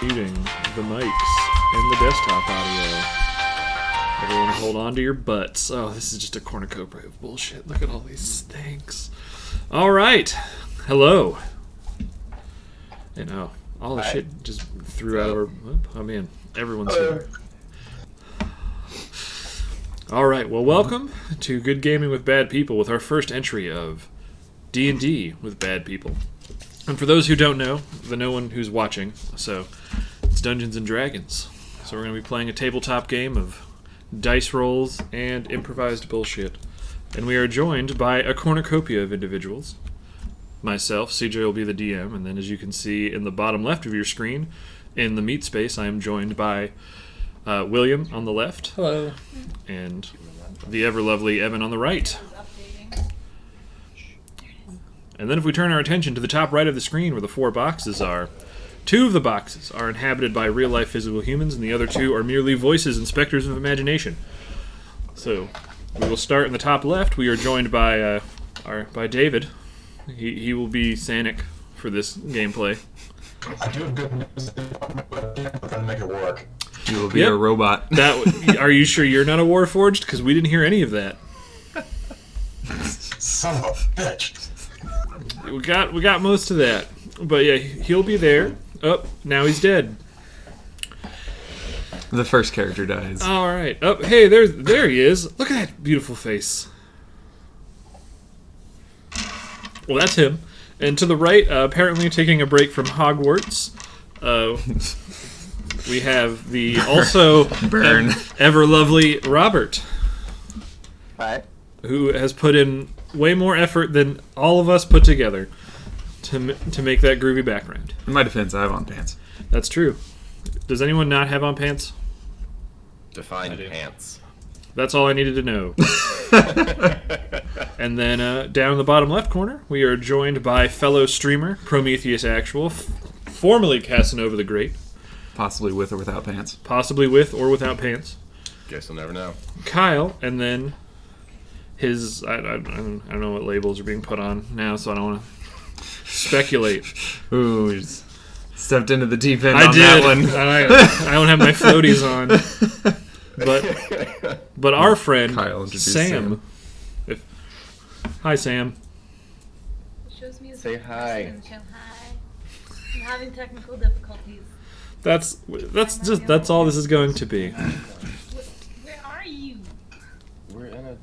Muting the mics and the desktop audio. Everyone hold on to your butts. Oh, this is just a cornucopia of bullshit. Look at all these things. All right. Hello. You know, all the shit just threw out of our... Oh, man. Everyone's here. All right. Well, welcome to Good Gaming with Bad People with our first entry of D&D with Bad People. And for those who don't know, the no one who's watching, so it's Dungeons and Dragons. So we're going to be playing a tabletop game of dice rolls and improvised bullshit. And we are joined by a cornucopia of individuals. Myself, CJ will be the DM, and then as you can see in the bottom left of your screen, in the meat space, I am joined by William on the left. Hello. And the ever-lovely Evan on the right. And then if we turn our attention to the top right of the screen where the four boxes are, two of the boxes are inhabited by real-life physical humans, and the other two are merely voices and specters of imagination. So, we will start in the top left. We are joined by by David. He will be Sanic for this gameplay. I do have good news. I'm trying to make it work. You will be a robot. Are you sure you're not a Warforged? Because we didn't hear any of that. Son of a bitch. We got most of that, but yeah, he'll be there. Oh, now he's dead. The first character dies. All right. Oh, hey, there he is. Look at that beautiful face. Well, that's him. And to the right, apparently taking a break from Hogwarts, we have the also ever lovely Robert. Hi. Who has put in way more effort than all of us put together to make that groovy background. In my defense, I have on pants. That's true. Does anyone not have on pants? Define pants. That's all I needed to know. And then down in the bottom left corner, we are joined by fellow streamer Prometheus Actual, formerly Casanova the Great. Possibly with or without pants. Possibly with or without pants. Guess we'll never know. Kyle, and then his... I don't know what labels are being put on now, so I don't want to speculate. Ooh, we just stepped into the deep end I on did. that one. I don't have my floaties on. But our friend, Kyle Sam. Hi, Sam. Shows me Say hi. Hi. I'm having technical difficulties. That's all this is going to be. Where are you? We're in a...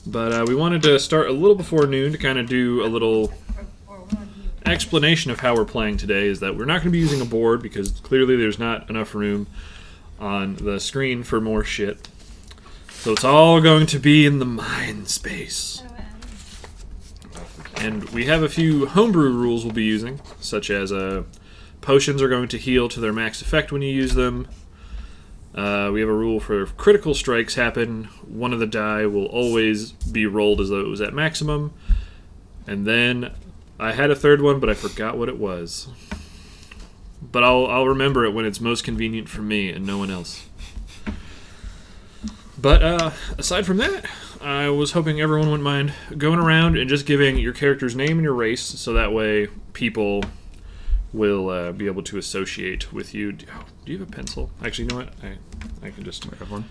But we wanted to start a little before noon to kind of do a little Or one of you. explanation of how we're playing today. Is that we're not going to be using a board because clearly there's not enough room on the screen for more shit. So it's all going to be in the mind space. And we have a few homebrew rules we'll be using, such as potions are going to heal to their max effect when you use them. We have a rule for if critical strikes happen, one of the die will always be rolled as though it was at maximum. And then I had a third one, but I forgot what it was. but I'll remember it when it's most convenient for me and no one else. But aside from that, I was hoping everyone wouldn't mind going around and just giving your character's name and your race, so that way people will be able to associate with you. Do you have a pencil? Actually, you know what? I can just Have one.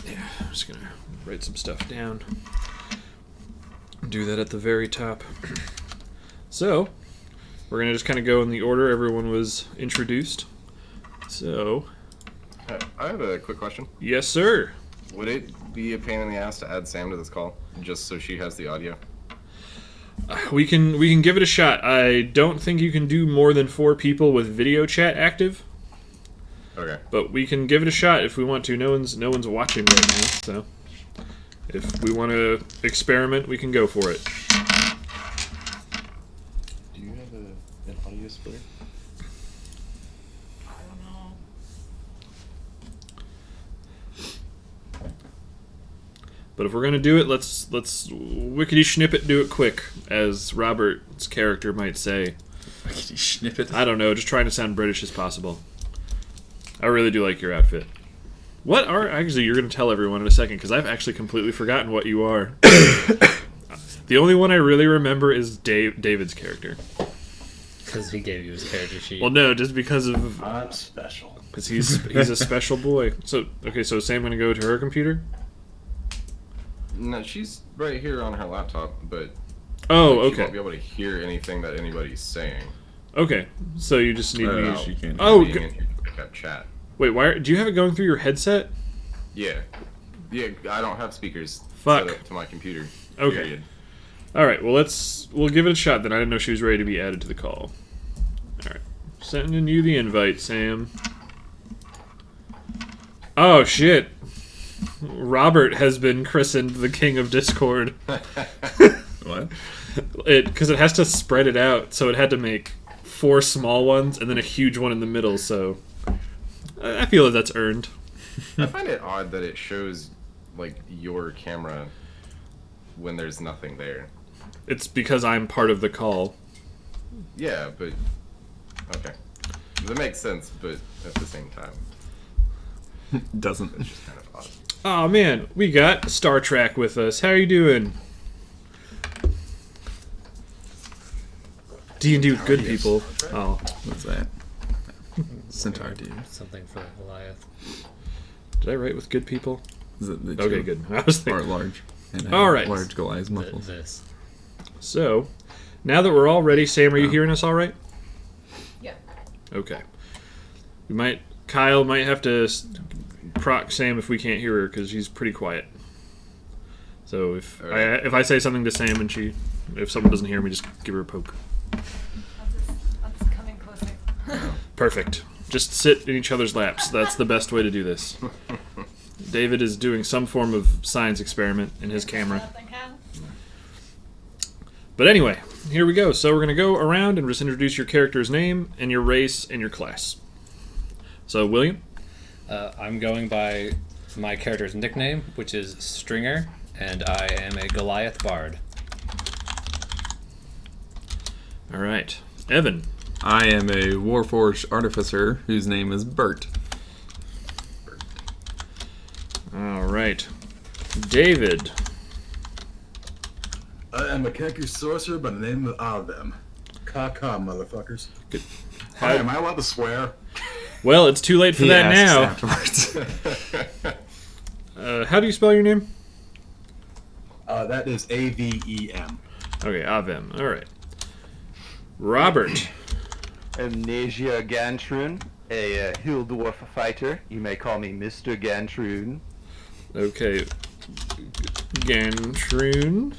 Yeah, I'm just gonna write some stuff down. Do that at the very top. So, we're gonna just kind of go in the order everyone was introduced. So, I have a quick question. yes, sir. Would it be a pain in the ass to add Sam to this call, just so she has the audio? We can give it a shot. I don't think you can do more than 4 people with video chat active, Okay. but we can give it a shot if we want to. No one's watching right now, so if we want to experiment, we can go for it. Do you have an audio splitter? I don't know. But if we're gonna do it, let's wickety snip it, do it quick, as Robert's character might say. Snippet. I don't know, just trying to sound British as possible. I really do like your outfit. What are actually? You're gonna tell everyone in a second because I've actually completely forgotten what you are. The only one I really remember is David's character. Because he gave you his character sheet. Well, no, just because of I'm special. because he's a special boy. So okay, so Sam gonna go to her computer. No, she's right here on her laptop, but Oh, she okay. won't be able to hear anything that anybody's saying. Okay, so you just need me. She can't. Oh, Being good. in here to pick up chat. Wait, why? Do you have it going through your headset? Yeah. Yeah, I don't have speakers Fuck. set up to my computer. Okay. Period. All right. Well, we'll give it a shot. Then I didn't know she was ready to be added to the call. All right, sending you the invite, Sam. Oh shit! Robert has been christened the King of Discord. What? Because it has to spread it out, so it had to make 4 small ones and then a huge one in the middle. So I feel that that's earned. I find it odd that it shows like your camera when there's nothing there. It's because I'm part of the call. Yeah, but okay. That makes sense, but at the same time, Doesn't. it's just kind of odd. Oh man, we got Star Trek with us. How you doing? D&D with good people. Oh, What's that? Centaur dude. Something for the Goliath. did I write with good people? Is it the Okay, two good. I was Are thinking. large. And All right. Large Goliath muscles. This. So, now that we're all ready, Sam, are you hearing us all right? Yeah. Okay. Kyle might have to proc Sam if we can't hear her because she's pretty quiet. So if Alright. if I say something to Sam and if someone doesn't hear me, just give her a poke. I'll just come in closer. Perfect. Just sit in each other's laps. That's the best way to do this. David is doing some form of science experiment in his camera. Nothing happened. But anyway, here we go. So we're going to go around and just introduce your character's name and your race and your class. So, William? I'm going by my character's nickname, which is Stringer, and I am a Goliath bard. All right. Evan? I am a Warforged artificer whose name is Bert. All right. David? I am a Kenku sorcerer by the name of Avem. Ka-ka, motherfuckers. Good. Hi, am I allowed to swear? Well, it's too late for He that asks now. afterwards. How do you spell your name? That is A-V-E-M. Okay, Avem. All right. Robert? Amnesia Gantroon, a hill dwarf fighter. You may call me Mr. Gantroon. Okay. Gantroon.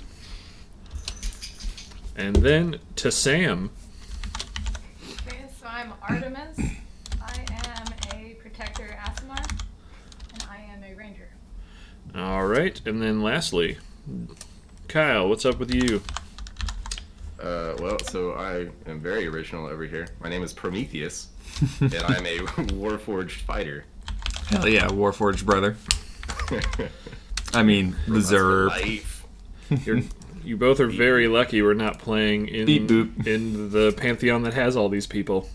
And then to Sam. Okay, so I'm Artemis. I am a protector Asimar, and I am a ranger. All right. And then lastly, Kyle, what's up with you? Well, so I am very original over here. My name is Prometheus, and I'm a Warforged fighter. Hell yeah, Warforged brother. I mean, the Zerb. Life. You both are very lucky we're not playing Beep boop. in the pantheon that has all these people.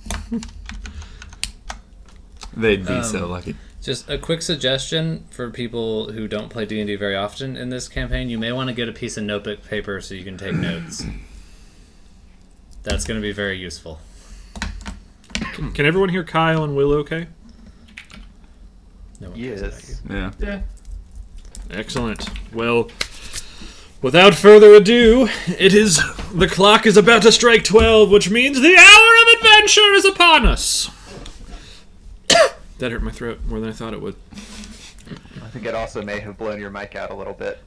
They'd be so lucky. Just a quick suggestion for people who don't play D&D very often in this campaign. You may want to get a piece of notebook paper so you can take notes. That's going to be very useful. Can everyone hear Kyle and Will okay? No one cares about you. Yeah. Excellent. Well, without further ado, the clock is about to strike 12, which means the hour of adventure is upon us. That hurt my throat more than I thought it would. I think it also may have blown your mic out a little bit.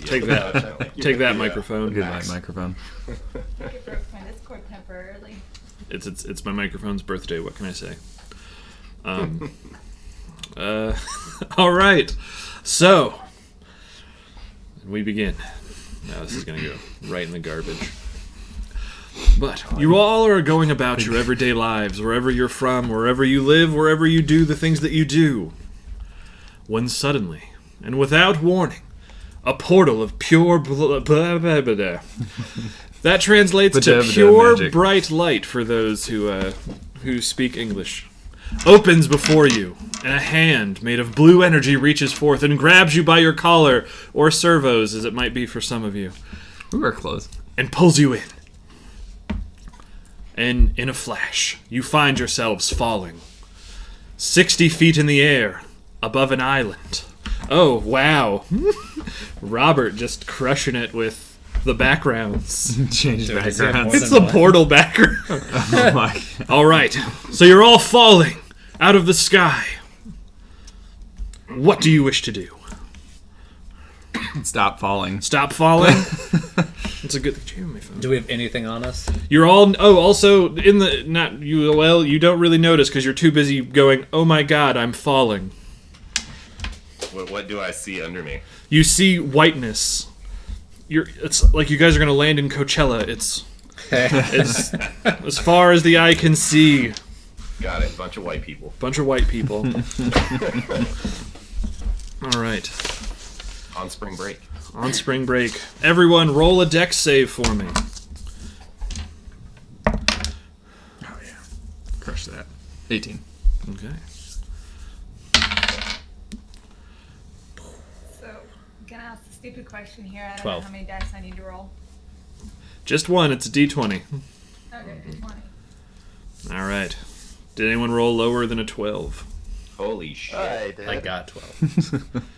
Take that. Take that microphone. Goodbye, microphone. It broke my Discord temporarily. It's my microphone's birthday. What can I say? All right. So we begin. Now this is gonna go right in the garbage. But you all are going about your everyday lives, wherever you're from, wherever you live, wherever you do the things that you do. When suddenly, and without warning, a portal of pure that translates to pure magic. bright light for those who speak English, opens before you, and a hand made of blue energy reaches forth and grabs you by your collar, or servos as it might be for some of you, We were close. and pulls you in. And in a flash, you find yourselves falling 60 feet in the air above an island. Oh, wow. Robert just crushing it with the backgrounds. Change Dude, is it backgrounds. more It's the one? portal background. Oh my. All right, so you're all falling out of the sky. What do you wish to do? Stop falling. Stop falling? It's a good thing. My phone. Do we have anything on us? You're all. Oh, also in the not you. Well, you don't really notice because you're too busy going. Oh my God, I'm falling. What do I see under me? You see whiteness. It's like you guys are gonna land in Coachella. It's as far as the eye can see. Got it. Bunch of white people. Bunch of white people. All right. On spring break. On spring break. Everyone, roll a dex save for me. Oh yeah. Crush that. 18. Okay. So, I'm gonna ask a stupid question here. I don't 12. know how many dice I need to roll. Just one. It's a D20. Okay, 20. All right. Did anyone roll lower than a 12? Holy shit. I did. I got 12.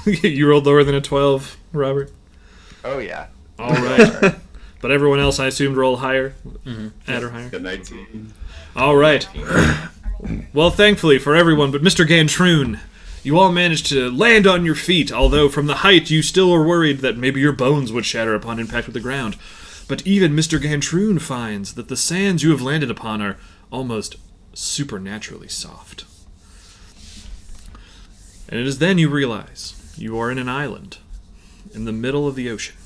You rolled lower than a 12, Robert? Oh yeah. All right. But everyone else, I assumed, rolled higher? At or higher? Got 19. All right. Well, thankfully for everyone but Mr. Gantroon, you all managed to land on your feet, although from the height you still were worried that maybe your bones would shatter upon impact with the ground. But even Mr. Gantroon finds that the sands you have landed upon are almost supernaturally soft. And it is then you realize you are in an island in the middle of the ocean.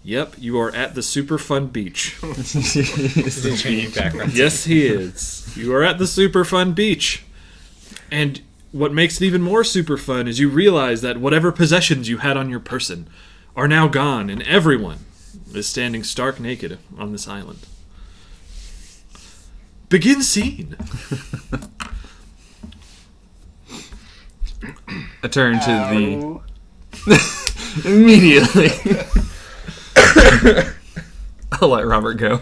Yep, you are at the super fun beach. Changing backgrounds. Yes, he is. You are at the super fun beach. And what makes it even more super fun is you realize that whatever possessions you had on your person are now gone, and everyone is standing stark naked on this island. Begin scene. I turn to Ow. the immediately. I'll let Robert go.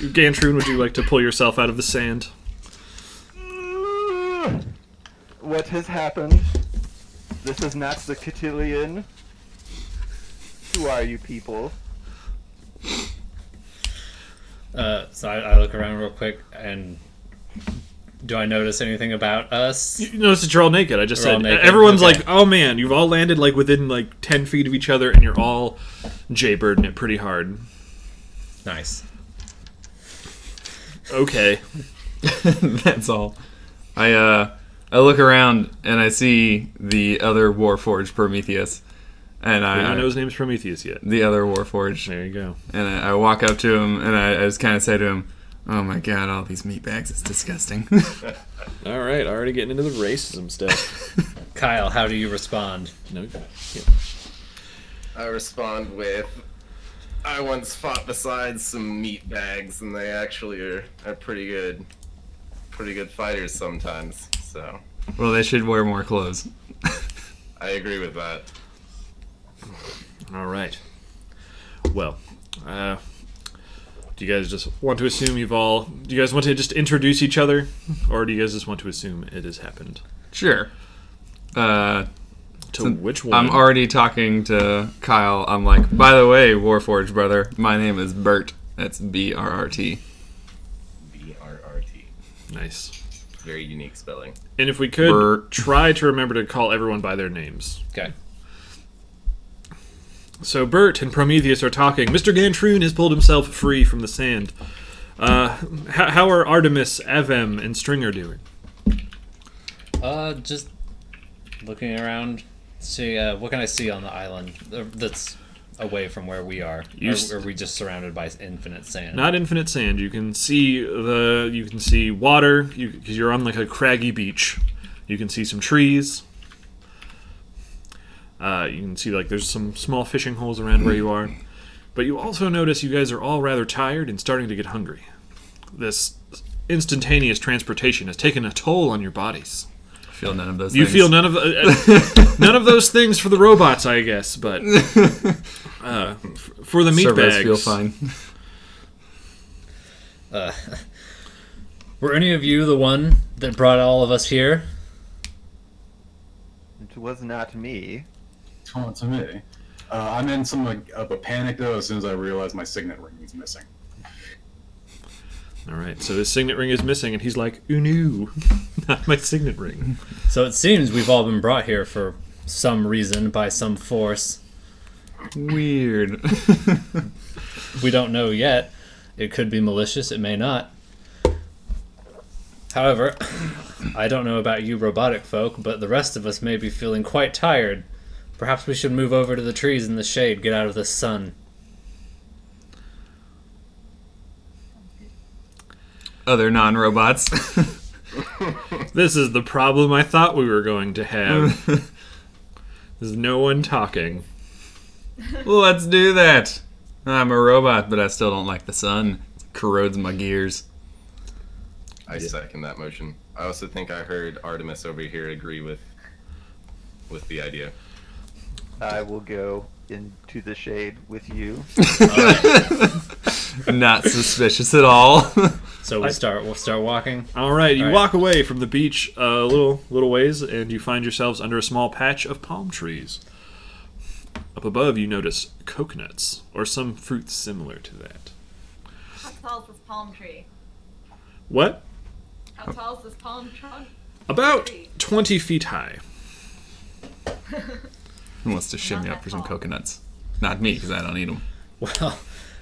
Gantroon, would you like to pull yourself out of the sand? What has happened? This is not the cotillion. Who are you people? So I look around real quick, and do I notice anything about us? You notice that you're all naked. I just We're all said. naked, Everyone's okay. like, oh man, you've all landed like within like 10 feet of each other, and you're all jaybirding it pretty hard. Nice. Okay. That's all. I look around and I see the other Warforged Prometheus, and We don't I know his name's Prometheus yet. the other Warforged, There you go. and I walk up to him and I just kind of say to him, "Oh my God, all these meat bags! It's disgusting." All right, already getting into the racism stuff. Kyle, how do you respond? No. I respond with, I once fought beside some meat bags, and they actually are pretty good. pretty good fighters sometimes. So Well, they should wear more clothes. I agree with that. All right. Well, do you guys just want to assume you've all... Do you guys want to just introduce each other? Or do you guys just want to assume it has happened? Sure. To which one? I'm already talking to Kyle. I'm like, by the way, Warforged brother, my name is Bert. That's BRRT. BRRT. Nice. Very unique spelling. And if we could, Bert. try to remember to call everyone by their names. Okay. So Bert and Prometheus are talking. Mr. Gantroon has pulled himself free from the sand. How are Artemis, Avem, and Stringer doing? Just looking around, see what can I see on the island that's away from where we are. Or are we just surrounded by infinite sand? Not infinite sand. You can see water because you're on like a craggy beach. You can see some trees. You can see like there's some small fishing holes around where you are. But you also notice you guys are all rather tired and starting to get hungry. This instantaneous transportation has taken a toll on your bodies. I feel none of those You things. feel none of those things for the robots, I guess, but for the meat Servos bags, feel fine. Were any of you the one that brought all of us here? It was not me. Oh, to me. I'm in some of a panic though as soon as I realize my signet ring is missing. All right, so his signet ring is missing, and he's like, "Ooh, no, not my signet ring." So it seems we've all been brought here for some reason by some force. Weird. We don't know yet. It could be malicious, it may not. However, I don't know about you robotic folk, but the rest of us may be feeling quite tired. Perhaps we should move over to the trees in the shade, get out of the sun. Other non-robots. This is the problem I thought we were going to have. There's no one talking. Let's do that. I'm a robot, but I still don't like the sun. It corrodes my gears. I second that motion. I also think I heard Artemis over here agree with the idea. I will go into the shade with you. Not suspicious at all. So we'll start walking. All right, you All right. walk away from the beach a little ways, and you find yourselves under a small patch of palm trees. Up above, you notice coconuts, or some fruit similar to that. How tall is this palm tree? What? How tall is this palm trunk? About Tree. 20 feet high. Who wants to shimmy Not up for that some tall. coconuts? Not me, because I don't eat them. Well,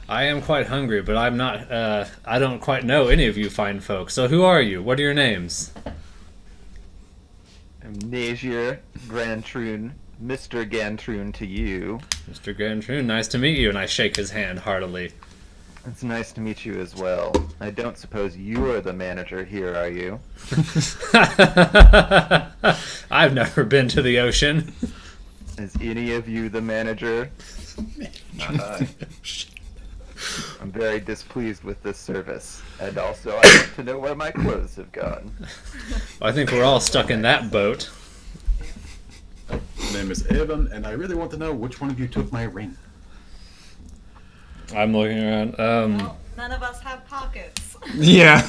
I am quite hungry, but I'm not. I don't quite know any of you fine folks. So who are you? What are your names? I'm Nazier Gantroon, Mr. Gantroon to you. Mr. Gantroon, nice to meet you. And I shake his hand heartily. It's nice to meet you as well. I don't suppose you are the manager here, are you? I've never been to the ocean. Is any of you the manager? Not I. I'm very displeased with this service. And also, I want to know where my clothes have gone. I think we're all stuck in that boat. My name is Evan, and I really want to know which one of you took my ring. I'm looking around. Well, none of us have pockets. Yeah.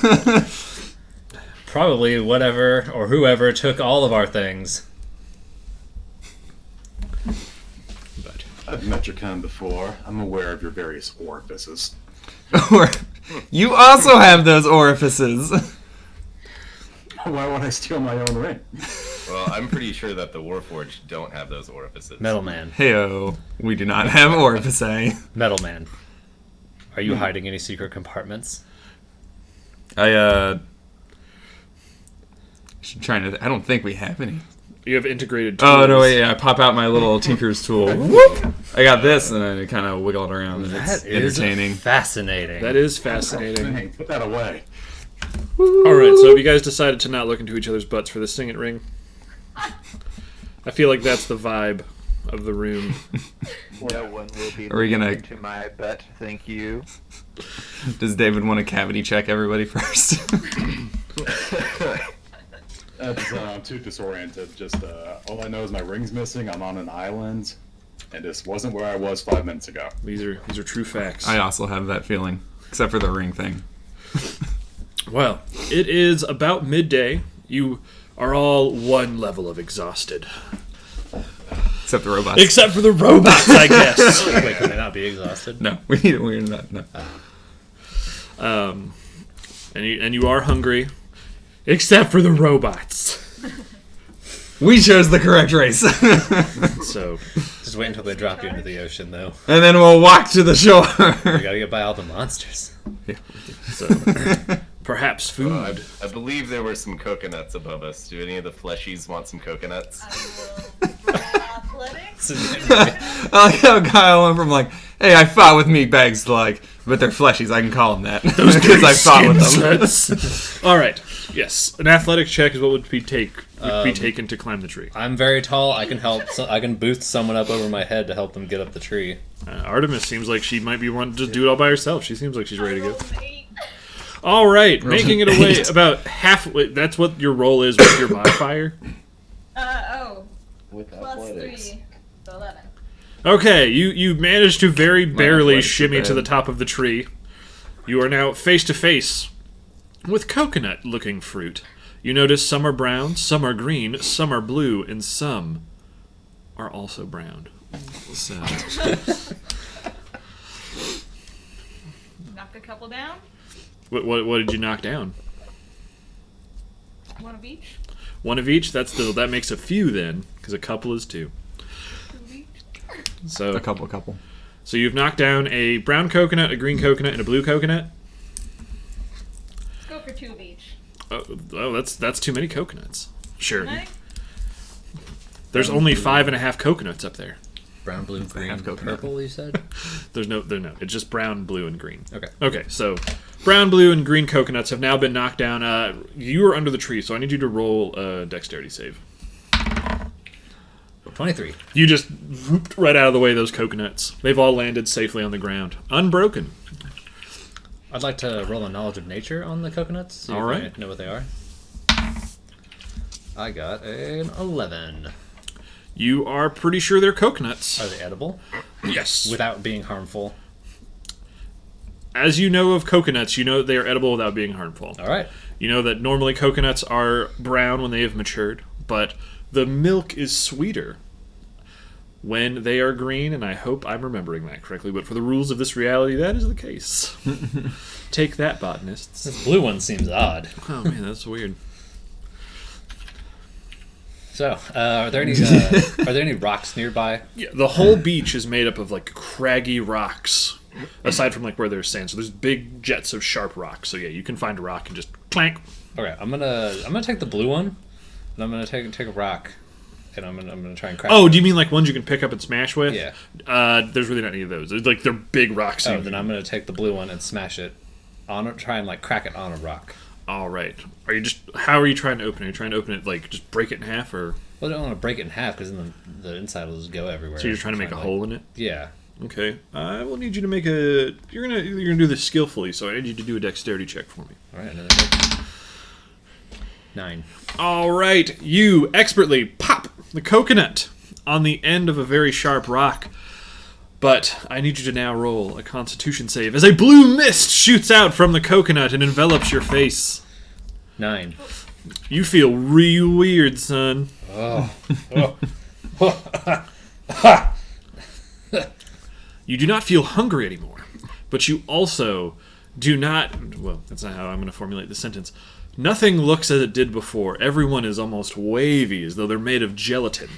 Probably whatever or whoever took all of our things. But I've met your kind before. I'm aware of your various orifices. Or you also have those orifices. Why would I steal my own ring? Well, I'm pretty sure that the Warforged don't have those orifices. Metal Man. Heyo, we do not have orifices. Metal Man. Are you hiding any secret compartments? I should try to. I don't think we have any. you have integrated tools. Oh no! Wait, yeah, I pop out my little tinker's tool. Whoop! I got this, and I kind of wiggle it around, and it's That is entertaining. fascinating. That is fascinating. Hey, put that away. All right, so have you guys decided to not look into each other's butts for the signet ring? I feel like that's the vibe of the room. No one will be Are we gonna- looking into my butt, thank you. Does David want to cavity check everybody first? I'm too disoriented. Just all I know is my ring's missing. I'm on an island, and this wasn't where I was 5 minutes ago. These are true facts. I also have that feeling, except for the ring thing. Well, it is about midday. You are all one level of exhausted. Except the robots. Except for the robots, I guess. Wait, can they not be exhausted? No, we're not. No. And you are hungry. Except for the robots. We chose the correct race. So, Just wait until they drop you into the ocean, though. And then we'll walk to the shore. You gotta get by all the monsters. so perhaps food. I believe there were some coconuts above us. Do any of the fleshies want some coconuts? I will roll athletics. I like how Kyle went from like, hey, I fought with meat bags to like, but they're fleshies. I can call them that. Because I fought with them. Sets. All right. Yes, an athletics check is what would be taken to climb the tree. I'm very tall. I can help. So I can boost someone up over my head to help them get up the tree. Artemis seems like she might be wanting to do it all by herself. She seems like she's ready to go. Rolled an 8. All right, making it away about halfway. That's what your roll is with your modifier. With Plus athletics. 3, so 11. Okay, you managed to very barely athletics are shimmy to bad. the top of the tree. You are now face to face with coconut-looking fruit. You notice some are brown, some are green, some are blue, and some are also brown. So, Knocked a couple down. what did you knock down? One of each. One of each. That makes a few then, because a couple is 2. 2 of each. So A couple. So you've knocked down a brown coconut, a green coconut, and a blue coconut. Let's go for 2 of each. Oh, that's too many coconuts. Sure. Can I? There's only 5.5 coconuts up there. Brown, blue, green, half coconut. purple. You said. There's no. It's just brown, blue, and green. Okay. Okay. So brown, blue, and green coconuts have now been knocked down. You are under the tree, so I need you to roll a dexterity save. 23. You just whooped right out of the way those coconuts. They've all landed safely on the ground, unbroken. I'd like to roll a knowledge of nature on the coconuts. See All if right. I know what they are. I got an 11. You are pretty sure they're coconuts. Are they edible? Yes. Without being harmful. As you know of coconuts, you know they are edible without being harmful. All right. You know that normally coconuts are brown when they have matured, but the milk is sweeter when they are green, and I hope I'm remembering that correctly, but for the rules of this reality, that is the case. Take that, botanists. This blue one seems odd. Oh man, that's weird. So, are there any rocks nearby? Yeah, the whole beach is made up of like craggy rocks, aside from like where there's sand. So there's big jets of sharp rocks. So yeah, you can find a rock and just clank. Okay, I'm gonna take the blue one, and I'm gonna take a rock, and I'm gonna try and crack. Oh, it. do you mean like ones you can pick up and smash with? Yeah. There's really not any of those. It's like they're big rocks. Oh, then I'm gonna take the blue one and smash it try and like crack it on a rock. All right. How are you trying to open it? Are you trying to open it like just break it in half, or Well, I don't want to break it in half because then the inside will just go everywhere. so you're trying to make a hole in it? Yeah. Okay. I will need you to make a. You're gonna do this skillfully, so I need you to do a dexterity check for me. All right. Another hit. 9. All right. You expertly pop the coconut on the end of a very sharp rock. But I need you to now roll a Constitution save as a blue mist shoots out from the coconut and envelops your face. 9. You feel real weird, son. You do not feel hungry anymore, but you also do not. Well, that's not how I'm going to formulate the sentence. Nothing looks as it did before. Everyone is almost wavy, as though they're made of gelatin.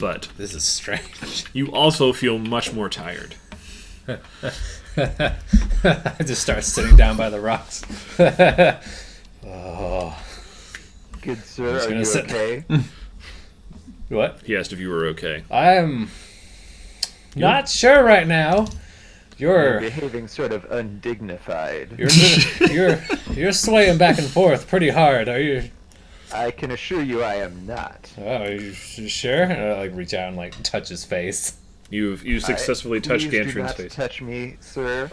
But This is strange. you also feel much more tired. I just start sitting down by the rocks. Good sir, just are gonna you sit- okay? What? He asked if you were okay. I'm not sure right now. You're You're behaving sort of undignified. you're swaying back and forth pretty hard. Are you? I can assure you I am not. Oh, are you sure? And I like reach out and like touch his face. You've successfully touched Please do Gantron's not face. touch me, sir.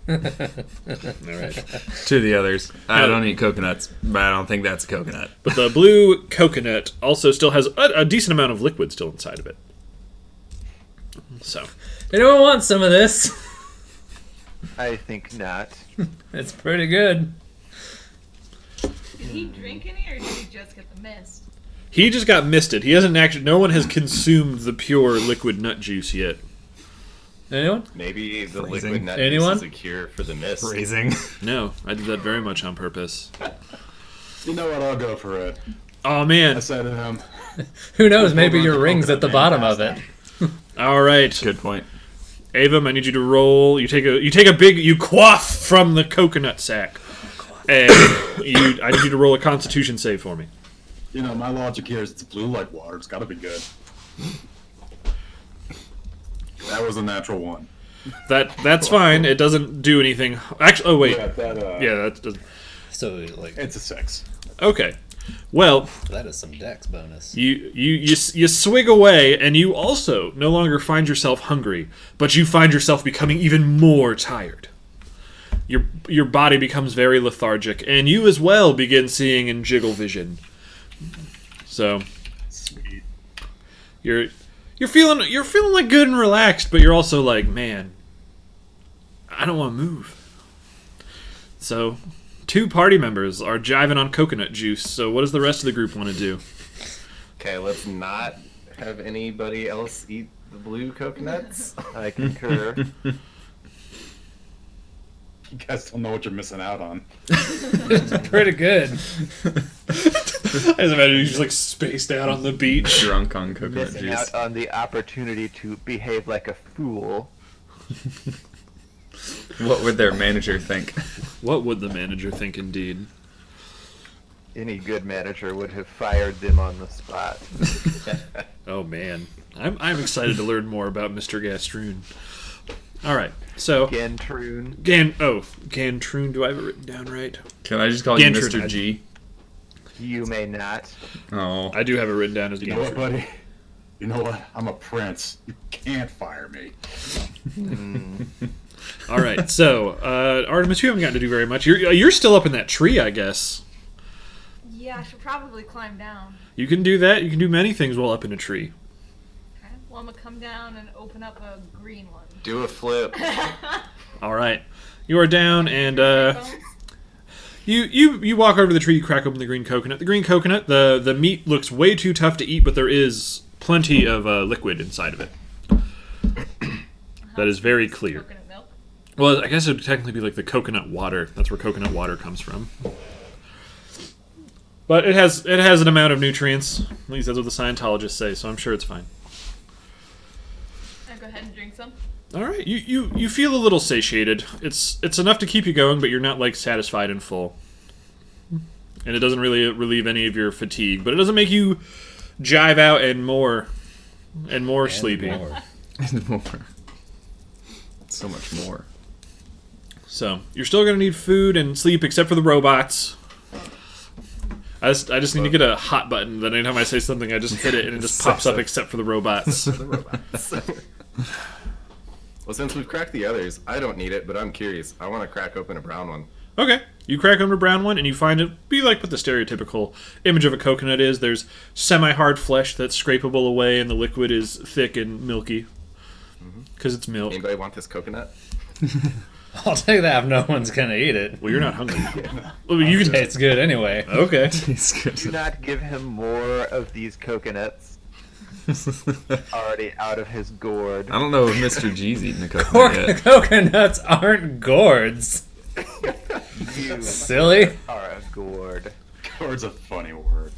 All right. To the others. I don't eat coconuts, but I don't think that's a coconut. But the blue coconut also still has a decent amount of liquid still inside of it. So, Anyone want some of this? I think not. It's pretty good. Did he drink any, or did he just get the mist? he just got misted. He hasn't actually. No one has consumed the pure liquid nut juice yet. Anyone? Maybe the Phrasing. liquid nut Anyone? is a cure for the mist. Phrasing. No, I did that very much on purpose. You know what? I'll go for it. Oh I man! said to him, Who knows? Maybe your ring's at the bottom of it. All right, Good point. Avum, I need you to roll. You take a big. You quaff from the coconut sack, and I need you to roll a Constitution save for me. you know, my logic here is it's blue like water. It's got to be good. That was a natural one. That's fine. It doesn't do anything. Actually, oh wait, Yeah, that, yeah, that does. So, like, it's a 6. Okay. Well, that is some dex bonus. you swig away, and you also no longer find yourself hungry, but you find yourself becoming even more tired. Your body becomes very lethargic, and you as well begin seeing in jiggle vision. So Sweet. you're feeling like good and relaxed, but you're also like, man, I don't want to move. So 2 party members are jiving on coconut juice. So what does the rest of the group want to do? Okay, let's not have anybody else eat the blue coconuts. I concur. You guys don't know what you're missing out on. Pretty good. I just imagine you just like spaced out on the beach. Drunk on coconut Missing juice. out on the opportunity to behave like a fool. What would their manager think? What would the manager think, indeed? Any good manager would have fired them on the spot. Oh man, I'm excited to learn more about Mr. Gastroon. All right, so Gantroon. Gantroon. Do I have it written down right? Can I just call you Gantry. Mr. G? You may not. Oh. I do have it written down as You know what, Gantroon. buddy? You know what? I'm a prince. You can't fire me. All right, so Artemis, you haven't gotten to do very much. You're still up in that tree, I guess. Yeah, I should probably climb down. You can do that. You can do many things while up in a tree. Okay. Well, I'm gonna come down and open up a green one. Do a flip. All right, you are down, and Bones? you walk over to the tree. You crack open the green coconut. The green coconut. The meat looks way too tough to eat, but there is plenty of liquid inside of it. That is very clear. Coconut milk. Well, I guess it would technically be like the coconut water. That's where coconut water comes from. But it has an amount of nutrients. At least that's what the Scientologists say. So I'm sure it's fine. I'll go ahead and drink some. All right, you feel a little satiated. It's enough to keep you going, but you're not like satisfied and full. And it doesn't really relieve any of your fatigue, but it doesn't make you jive out and more sleepy. More. And more. So much more. So you're still gonna need food and sleep, except for the robots. I just need to get a hot button that anytime I say something, I just hit it and it just pops up, except for the robots. The robots. Well, since we've cracked the others, I don't need it, but I'm curious. I want to crack open a brown one. Okay, you crack open a brown one and you find it be like what the stereotypical image of a coconut is. There's semi-hard flesh that's scrapable away, and the liquid is thick and milky because it's milk. Anybody want this coconut? I'll take that if no one's gonna eat it. Well, you're not hungry. Well, you can. It's good anyway. Okay. It's good. Do not give him more of these coconuts. Already out of his gourd. I don't know if Mr. G's eating a coconut yet. Coconuts aren't gourds. You Silly. are a gourd. Gourd's a funny word.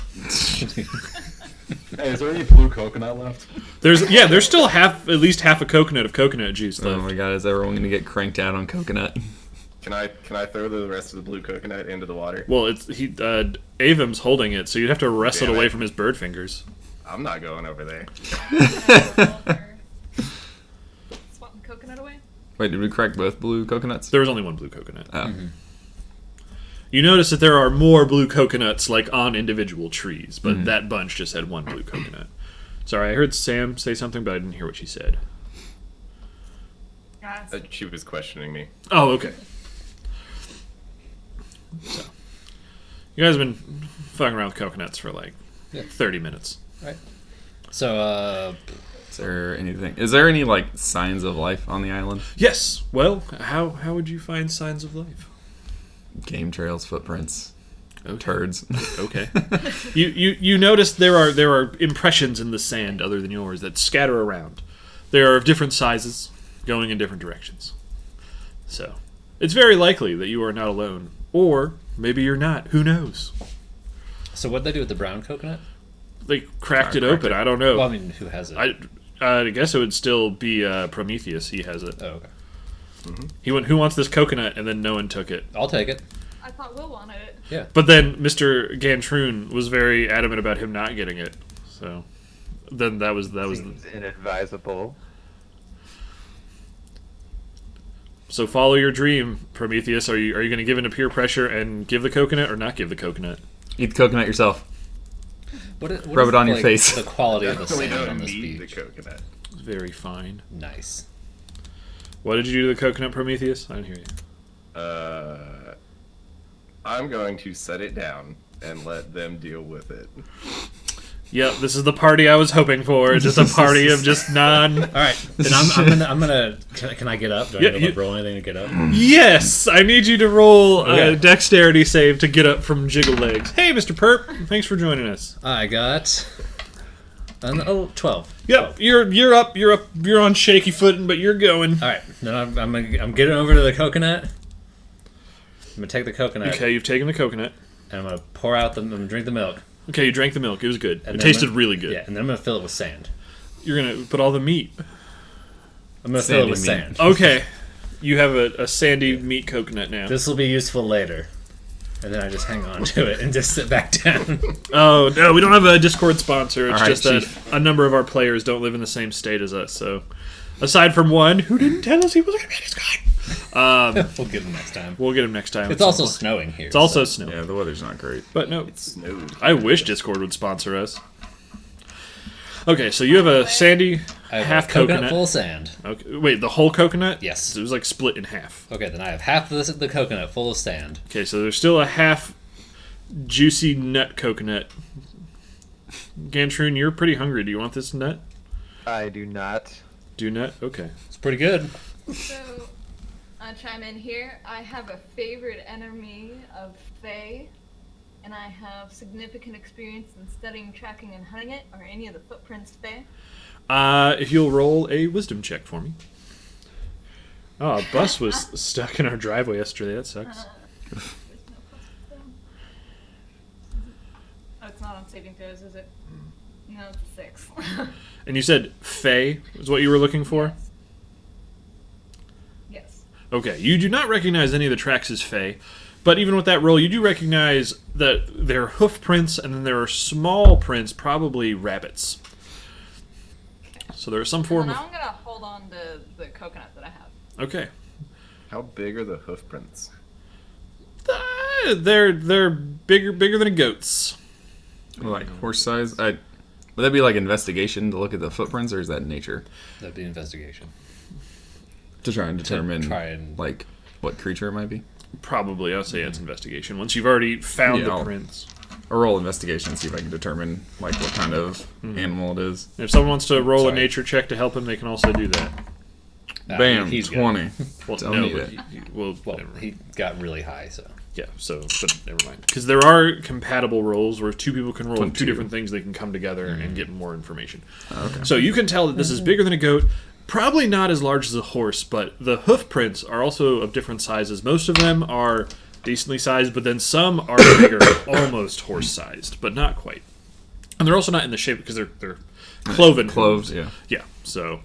Hey, is there any blue coconut left? There's still at least half a coconut of coconut juice Oh left. my god, is everyone gonna get cranked out on coconut? Can I throw the rest of the blue coconut into the water? Well, Avum's holding it, so you'd have to wrestle it Damn away it. from his bird fingers. I'm not going over there. Swap the coconut away. Wait, did we crack both blue coconuts? There was only one blue coconut. Oh. You notice that there are more blue coconuts like on individual trees, but that bunch just had one blue coconut. Sorry, I heard Sam say something, but I didn't hear what she said. Guys, She was questioning me. Oh, okay. So, you guys have been fucking around with coconuts for like 30 minutes. Right. So, Is there any like signs of life on the island? Yes. Well, how would you find signs of life? Game trails, footprints, Okay. turds. Okay. You notice there are impressions in the sand other than yours that scatter around. They are of different sizes, going in different directions. So, it's very likely that you are not alone, or maybe you're not. Who knows? so what'd they do with the brown coconut? They cracked it Cracked open. it. I don't know. Well, I mean, who has it? I guess it would still be Prometheus. He has it. Oh, okay. He went, "Who wants this coconut?" And then no one took it. I'll take it. I thought Will wanted it. Yeah. But then Mr. Gantroon was very adamant about him not getting it. So then that was Seems inadvisable. So follow your dream, Prometheus. Are you going to give in to peer pressure and give the coconut or not give the coconut? Eat the coconut yourself. What Rub it on your face. The quality of the We sand on don't this need the beach. coconut. Very fine. Nice. What did you do to the coconut, Prometheus? I didn't hear you. I'm going to set it down and let them deal with it. Yep, this is the party I was hoping for. Just a party of just non. All right. Then I'm gonna. Can I get up? Do I Yeah, need to roll anything to get up? Yes, I need you to roll Okay. a dexterity save to get up from jiggle legs. Hey, Mr. Perp, thanks for joining us. I got 12. Yep, you're up. You're on shaky footing, but you're going. All right. Then I'm getting over to the coconut. I'm gonna take the coconut Okay, you've taken the coconut. and I'm gonna pour out I'm gonna drink the milk. Okay, you drank the milk. It was good. And It then tasted I'm- really good. Yeah, and then I'm gonna fill it with sand. You're gonna put all the meat. I'm gonna fill it Sandy with meat. sand. Okay, you have a sandy meat coconut now. This will be useful later. And then I just hang on to it and just sit back down. Oh no, we don't have a Discord sponsor. It's All right, just that Chief. a number of our players don't live in the same state as us. So, aside from one who didn't tell us he was gonna be this guy, We'll get them next time. we'll get him next time. It's also snowing here. it's also snow. Yeah, the weather's not great. But no, It snowed. I wish Discord would sponsor us. Okay, so you have a sandy I have half a coconut coconut. full of sand. Okay, wait, the whole coconut? Yes. It was like split in half. Okay, then I have half of the coconut full of sand. Okay, so there's still a half juicy nut coconut. Gantroon, you're pretty hungry. Do you want this nut? I do not. Do nut? Okay. It's pretty good. So, I'll chime in here. I have a favorite enemy of Fae, and I have significant experience in studying, tracking, and hunting it, or any of the footprints Fae. If you'll roll a wisdom check for me. Oh, a bus was stuck in our driveway yesterday. That sucks. There's no plus wisdom. Oh, it's not on saving throws, is it? No, it's a 6. And you said Fae is what you were looking for? Yes. Okay, you do not recognize any of the tracks as Fae, but even with that roll, you do recognize that there are hoof prints and then there are small prints, probably rabbits. So there is some form And of... I'm gonna hold on to the coconut that I have. Okay. How big are the hoof prints? They're bigger than a goat's. Like horse size. Would that be like investigation to look at the footprints, or is that nature That'd be investigation. to try and determine try and- like what creature it might be? Probably, I'll say it's investigation. Once you've already found Yeah, the I'll- prints. Or roll investigation, see if I can determine like what kind of animal it is. If someone wants to roll a Sorry. nature check to help him, they can also do that. Bam, he's good. 20. Well, Don't no, need but it. well, Well, never mind. he got really high, so. Yeah, but never mind. Because there are compatible rolls where two people can roll two 22. different things, they can come together and get more information. Okay. So you can tell that this is bigger than a goat, probably not as large as a horse, but the hoof prints are also of different sizes. Most of them are decently sized, but then some are bigger, almost horse-sized, but not quite. And they're also not in the shape because they're cloven. Cloves, yeah. Yeah, so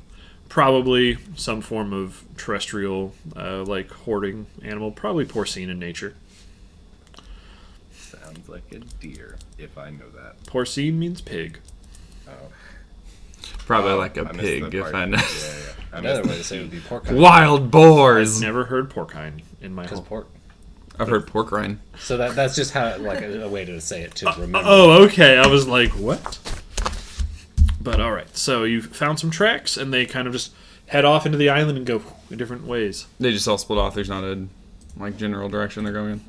probably some form of terrestrial, like hoarding animal, probably porcine in nature. Sounds like a deer, if I know that. Porcine means pig. Oh. Probably like a I missed pig the if part. I know. Yeah, yeah. I Another missed way the- to say it would be pork. Wild boars! Never heard porcine in my Because whole... pork. I've heard pork rind. So that's just how like a way to say it to remember. Oh, okay. I was like, what? But all right. So you found some tracks, and they kind of just head off into the island and go in different ways. They just all split off. There's not a general direction they're going in.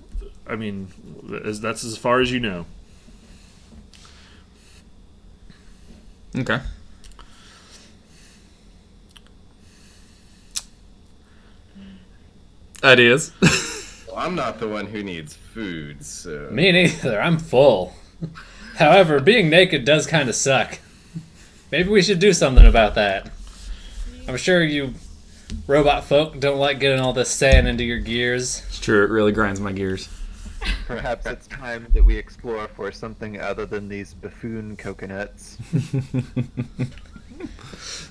I mean, that's as far as you know. Okay. Ideas. Well, I'm not the one who needs food, so. Me neither. I'm full. However, being naked does kind of suck. Maybe we should do something about that. I'm sure you robot folk don't like getting all this sand into your gears. It's true. It really grinds my gears. Perhaps it's time that we explore for something other than these buffoon coconuts.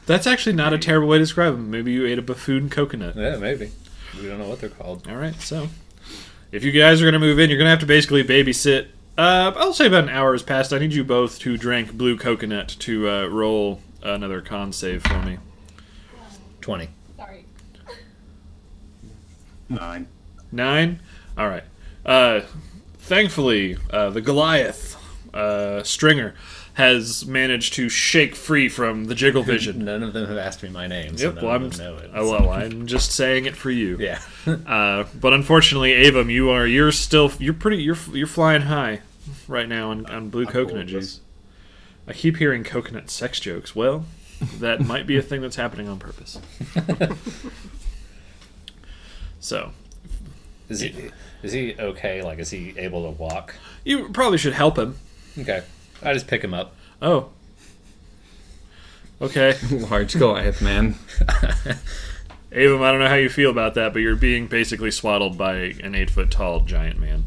That's actually not a terrible way to describe them. Maybe you ate a buffoon coconut. Yeah, maybe. We don't know what they're called. All right, so if you guys are going to move in, you're going to have to basically babysit. I'll say about an hour has passed. I need you both to drink blue coconut to roll another con save for me. 20. Sorry. 9. 9? All right. Thankfully, the Goliath Stringer has managed to shake free from the Jiggle Vision. None of them have asked me my name, so Yep, none well, of them know it. well, I'm just saying it for you. Yeah. But unfortunately, Avum, you're flying high right now on blue I'm coconut cool with juice. this. I keep hearing coconut sex jokes. Well, that might be a thing that's happening on purpose. So, Is he okay? Like, is he able to walk? you probably should help him. Okay. I just pick him up. Oh. Okay. Large Goliath, man. Avum, I don't know how you feel about that, but you're being basically swaddled by an 8-foot-tall giant man.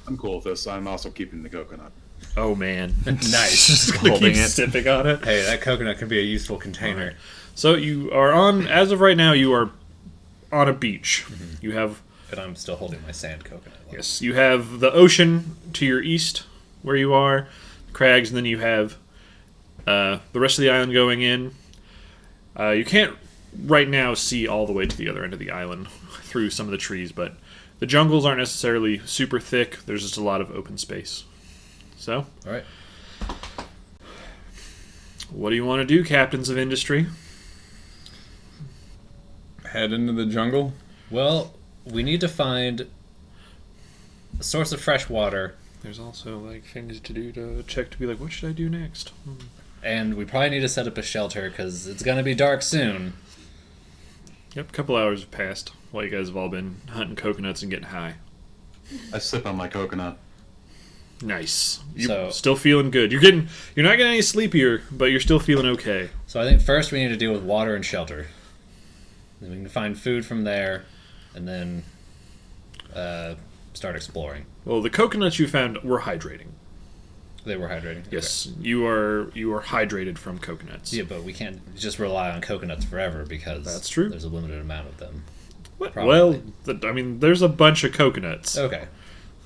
I'm cool with this. I'm also keeping the coconut. Oh, man. Nice. Just gonna Holding keep it. sipping on it. Hey, that coconut could be a useful container. So you are on, as of right now, you are on a beach. You have, But I'm still holding my sand coconut. yes, you have the ocean to your east where you are, crags, and then you have the rest of the island going in. You can't right now see all the way to the other end of the island through some of the trees, but the jungles aren't necessarily super thick. There's just a lot of open space. So, All right. what do you want to do, captains of industry? Head into the jungle. Well, we need to find a source of fresh water, There's also like things to do to check to be like, what should I do next? and we probably need to set up a shelter because it's going to be dark soon. Yep, a couple hours have passed while you guys have all been hunting coconuts and getting high. I sip on my coconut. Nice. You're So- still feeling good. You're not getting any sleepier, but you're still feeling okay. So I think first we need to deal with water and shelter. Then we can find food from there, and then start exploring. Well, the coconuts you found were hydrating. They were hydrating. Yes, you are hydrated from coconuts. Okay. Yeah, but we can't just rely on coconuts forever because That's true. There's a limited amount of them. What? Probably. Well, I mean, there's a bunch of coconuts. Okay.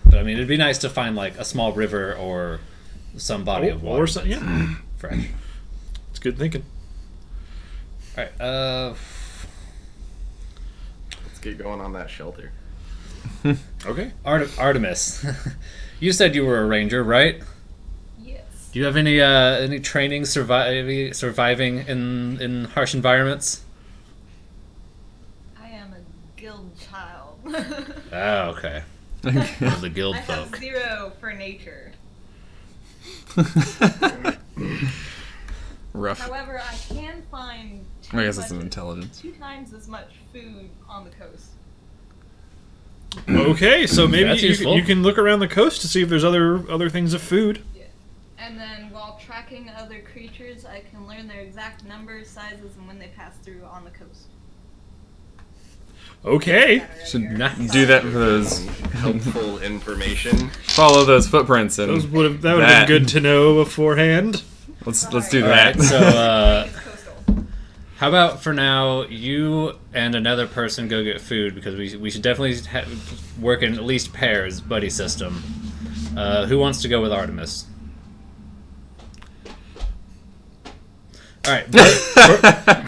But I mean, it'd be nice to find like a small river or some body of water. Or some, yeah, Fresh. it's good thinking. All right. Let's get going on that shelter. Okay. Artemis, you said you were a ranger, right? Yes. Do you have any training surviving in harsh environments? I am a guild child. Oh, okay. The guild I have folk. 0 for nature. Rough. However, I can find I guess that's an intelligence. 2 times as much food on the coast. Okay, so maybe That's you, useful. you can look around the coast to see if there's other things of food. Yeah. And then while tracking other creatures, I can learn their exact numbers, sizes, and when they pass through on the coast. Okay. Should Nice. do that for those. Helpful information. Follow those footprints and That would have been good to know beforehand. let's do All right. that. So, It's coastal. how about for now, you and another person go get food because we should definitely work in at least pairs, buddy system. Who wants to go with Artemis? All right,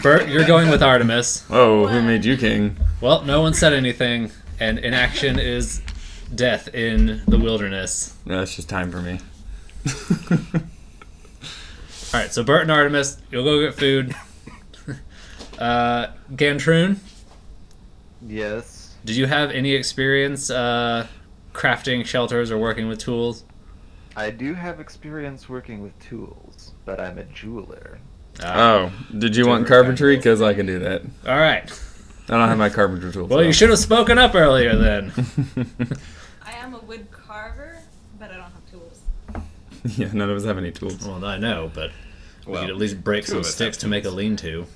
Bert, you're going with Artemis. Oh, who made you king? Well, no one said anything, and inaction is death in the wilderness. No, it's just time for me. All right, so Bert and Artemis, you'll go get food. Gantroon, Yes. did you have any experience crafting shelters or working with tools? I do have experience working with tools, but I'm a jeweler. Oh, did you want carpentry? Because I can do that. All right. I don't have my carpenter tools. Well, you should have spoken up earlier then. I am a wood carver, but I don't have tools. Yeah, none of us have any tools. Well, I know, but we Well, could at least break two some of us sticks have to make a tools. lean-to.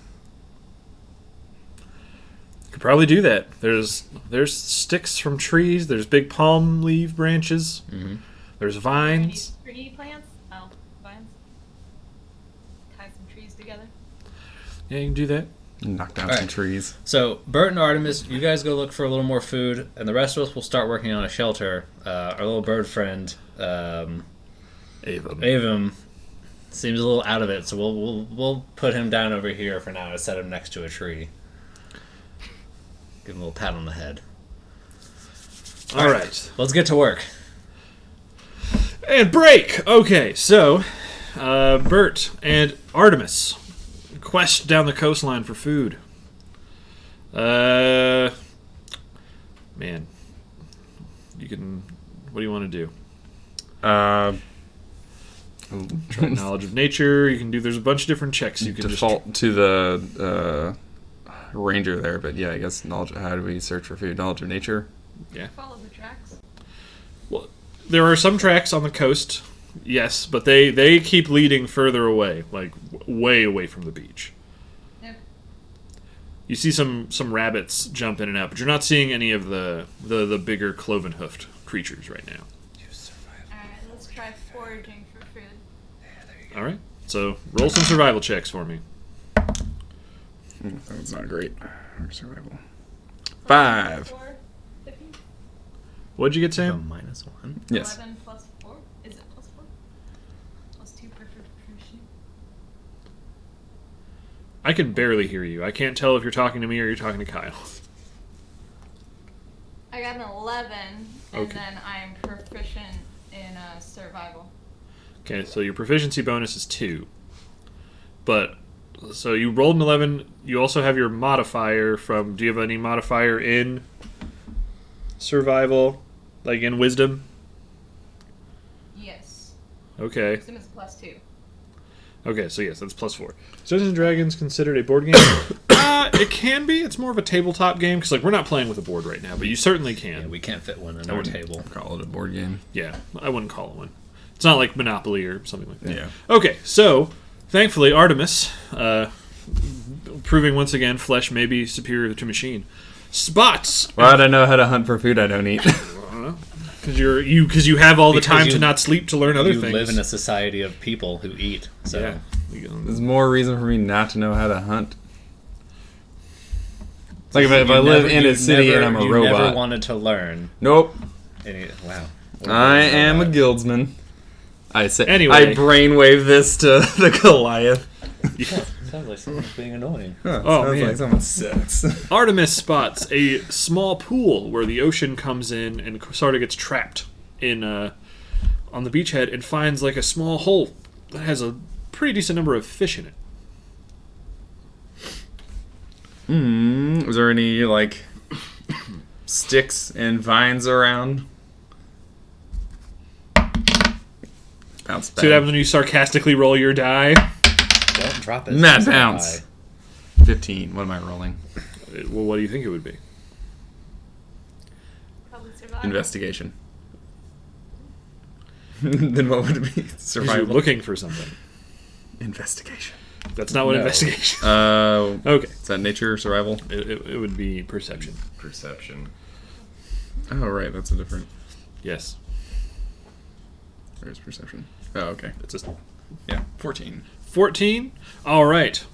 Could probably do that. There's sticks from trees. There's big palm leaf branches. Mhm. There's Any vines. tree plants? Oh, vines. Tie some trees together. Yeah, you can do that. Knock down All some right. trees. So, Bert and Artemis, you guys go look for a little more food, and the rest of us will start working on a shelter. Our little bird friend, Ava. Avum, seems a little out of it, so we'll put him down over here for now and set him next to a tree. Give him a little pat on the head. All right. Let's get to work. And break! Okay, so, Bert and Artemis quest down the coastline for food. Man. You can... What do you want to do? Try knowledge of nature. You can do... There's a bunch of different checks you can default to the ranger there, but yeah, I guess knowledge. How do we search for food? Knowledge of nature. Follow the tracks. Well, there are some tracks on the coast, yes, but they keep leading further away, like way away from the beach. Yep. You see some rabbits jump in and out, but you're not seeing any of the bigger cloven-hoofed creatures right now. Alright, let's try foraging for food. All right, so roll some survival checks for me. That was not great. Survival. 5. 4, 15, What'd you get, A Sam? -1. Yes. 11 plus 4. Is it plus 4? Plus 2 for proficiency. I can barely hear you. I can't tell if you're talking to me or you're talking to Kyle. I got an 11, and Okay. then I'm proficient in survival. Okay, so your proficiency bonus is 2. But, so you rolled an 11. You also have your modifier from... Do you have any modifier in survival? Like in wisdom? Yes. Okay. Wisdom is plus 2. Okay, so yes, that's plus 4. Is Dungeons & Dragons considered a board game? It can be. It's more of a tabletop game, because like, we're not playing with a board right now, but you certainly can. Yeah, we can't fit one in I our wouldn't table. call it a board game. Yeah, I wouldn't call it one. It's not like Monopoly or something like that. Yeah. Okay, so thankfully Artemis, proving once again flesh may be superior to machine. Spots, Well, I don't know how to hunt for food I don't eat. because you have all the Because time you- to not sleep to learn other You things. live in a society of people who eat, so yeah. There's more reason for me not to know how to hunt. It's like if I You live never- in you a city never- and I'm a you robot. never wanted to learn. Nope. Wow. I am a guildsman. I say. Anyway. I brainwave this to the Goliath. Sounds like someone's being annoying. Huh, Oh, sounds man. like someone sucks. Artemis spots a small pool where the ocean comes in and sort of gets trapped in on the beachhead and finds like a small hole that has a pretty decent number of fish in it. Is there any like sticks and vines around? Bounce back. See what happens when you sarcastically roll your die? Don't drop it. Mad so bounce. high. 15. What am I rolling? Well, what do you think it would be? Probably survival. Investigation. Then what would it be? Because Survival. you're looking for something. Investigation. That's not what No. investigation. Okay. Okay, Is that nature or survival? it would be perception. Perception. Oh, right. That's a different. Yes, Where's perception? Oh, okay. it's a Yeah. 14. 14. All right.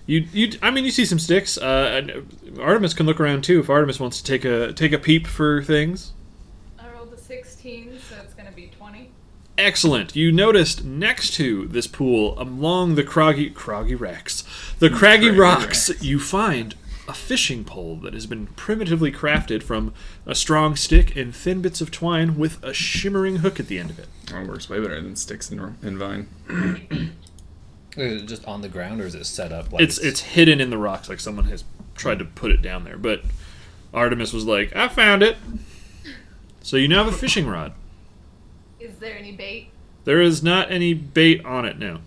I mean, you see some sticks. And Artemis can look around too if Artemis wants to take a peep for things. I rolled a 16, so it's going to be 20. Excellent. You noticed next to this pool, along the craggy rocks, you find a fishing pole that has been primitively crafted from a strong stick and thin bits of twine with a shimmering hook at the end of it. Oh, works way better than sticks and vine. Is it just on the ground, or is it set up? Like It's hidden in the rocks, like someone has tried to put it down there. But Artemis was like, I found it. So you now have a fishing rod. Is there any bait? There is not any bait on it now.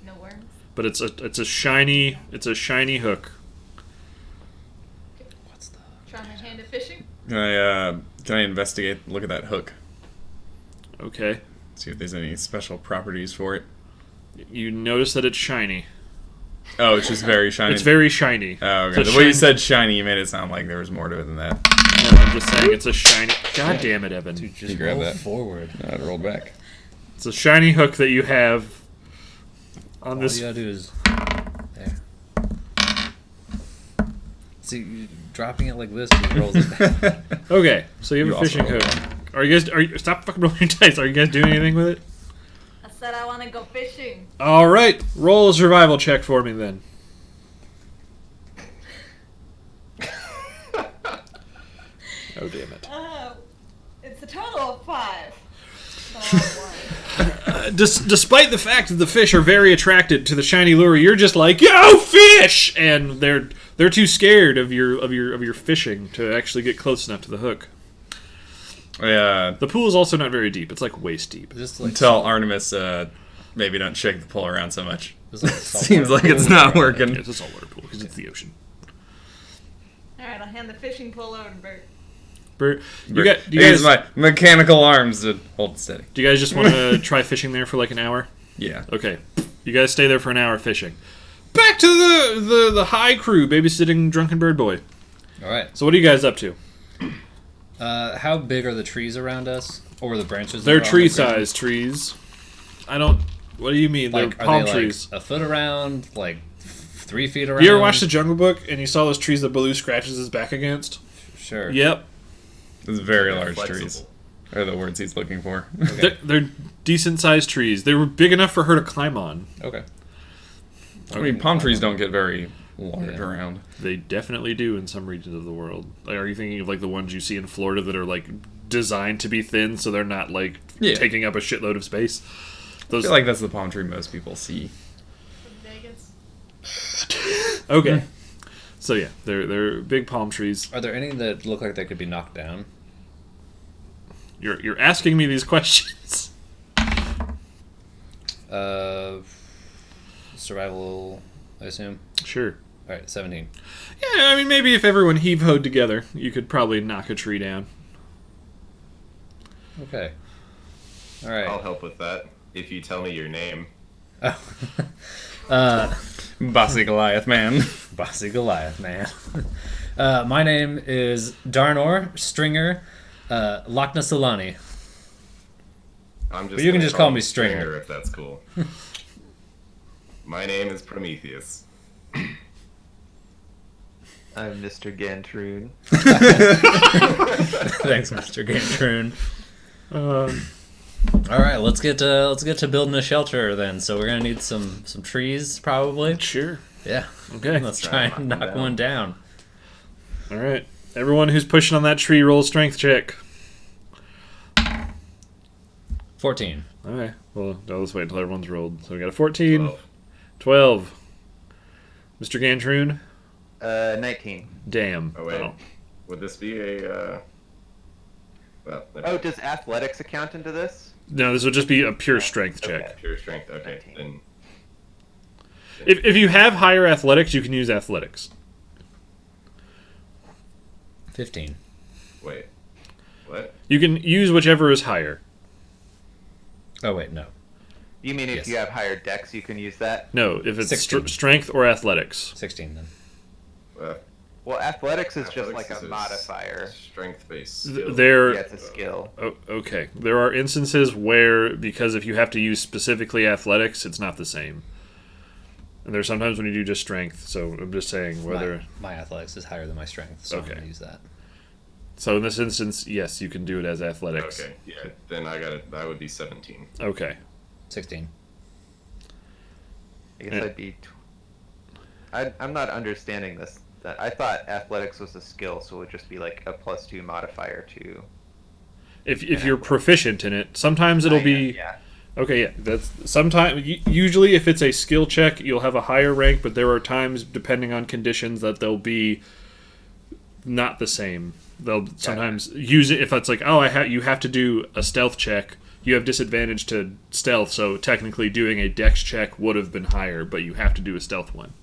No worms? But it's a shiny hook. What's the? Try my hand at fishing? Can I investigate? Look at that hook. Okay. See if there's any special properties for it. You notice that it's shiny. Oh, it's just very shiny. It's very shiny. Oh, okay. It's a The way you shiny- said shiny, you made it sound like there was more to it than that. No, I'm just saying it's a shiny. God damn it, Evan. Dude, just You grab roll that. forward. It rolled back. It's a shiny hook that you have on All this. you gotta do is there. See, dropping it like this just rolls it back. Okay, so you have You a also fishing rolled hook. Are you stop fucking rolling your dice? Are you guys doing anything with it? I said I want to go fishing. All right, roll a survival check for me then. Oh damn it! It's a total of 5. So I won. Despite the fact that the fish are very attracted to the shiny lure, you're just like, "Yo, fish!" and they're too scared of your fishing to actually get close enough to the hook. Yeah. The pool is also not very deep; it's like waist deep. Just like Tell Artemis, maybe don't shake the pole around so much. just like Seems like it's not working. It's a saltwater pool because it's the ocean. Alright, I'll hand the fishing pole over to Bert. Bert, I you use guys, my mechanical arms to hold it steady. do you guys just want to try fishing there for like an hour? Yeah. Okay, you guys stay there for an hour fishing. Back to the high crew babysitting Drunken Bird Boy. All right. So what are you guys up to? How big are the trees around us, or the branches? that They're are on the ground? tree-sized trees. I don't. What do you mean? Like, They're are palm they trees. like a foot around, like 3 feet around? You ever watched The Jungle Book and you saw those trees that Baloo scratches his back against? Sure. Yep. It's very They're large flexible. trees. Are the words he's looking for. They're decent-sized trees. They were big enough for her to climb on. Okay. I mean, palm trees don't get very large Yeah. around. They definitely do in some regions of the world. Like, are you thinking of like the ones you see in Florida that are like designed to be thin, so they're not like Yeah. taking up a shitload of space? I Those. feel like that's the palm tree most people see. Vegas. Okay. So yeah, they're big palm trees. Are there any that look like they could be knocked down? You're asking me these questions. Survival, I assume. Sure. All right, 17. Yeah, I mean maybe if everyone heave-hoed together, you could probably knock a tree down. Okay. All right. I'll help with that if you tell me your name. Bossy Goliath, man. Bossy Goliath, man. My name is Darnor Stringer Lochnasalani. I'm just. But you can gonna just call me Stringer. Stringer if that's cool. My name is Prometheus. I'm Mr. Gantroon. Thanks, Mr. Gantroon. Um, All right, let's get to building a shelter then. So we're gonna need some trees probably. sure. Yeah. Okay. Let's try and knock one down. All right. Everyone who's pushing on that tree, roll a strength check. 14. Okay. Well, let's wait until everyone's rolled. So we got a 14, 12. 12. Mr. Gantroon? 19. Damn. Oh wait. Would this be a? Well, Oh, does athletics account into this? No, this would just be a pure strength check. Okay. pure strength. Okay, 19. then If you have higher athletics, you can use athletics. 15. wait. What? You can use whichever is higher. Oh wait, no. You mean if Yes. you have higher dex, you can use that? No, if it's 16. strength or athletics. 16 then. Well, athletics is just Athletics like a is modifier. Strength-based. Th- skill. There, Yeah, it's a skill. okay. There are instances where, because if you have to use specifically athletics, it's not the same. And there's sometimes when you do just strength. So I'm just saying whether. My athletics is higher than my strength, so I'm Okay. gonna use that. So in this instance, yes, you can do it as athletics. Okay, yeah. Then I got it. That would be 17. Okay. 16. I guess Yeah. I'd be. I'm not understanding this. That I thought athletics was a skill, so it would just be like a +2 modifier to. If you're proficient in it, sometimes it'll be. Yeah. Okay, yeah, that's sometimes. Usually, if it's a skill check, you'll have a higher rank, but there are times, depending on conditions, that they'll be not the same. They'll sometimes use it if it's like, oh, you have to do a stealth check. You have disadvantage to stealth, so technically doing a dex check would have been higher, but you have to do a stealth one.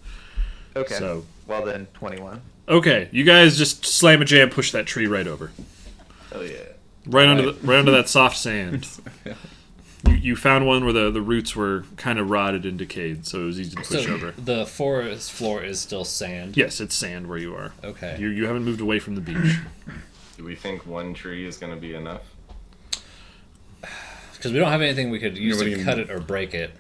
Okay. So, Well then, 21. okay, you guys just slam a jam, push that tree right over, Oh yeah. right onto that soft sand. You found one where the roots were kind of rotted and decayed, so it was easy to push So over. the forest floor is still sand. Yes, it's sand where you are. Okay. You haven't moved away from the beach. Do we think one tree is going to be enough? Because we don't have anything we could use what do to you cut mean? it or break it.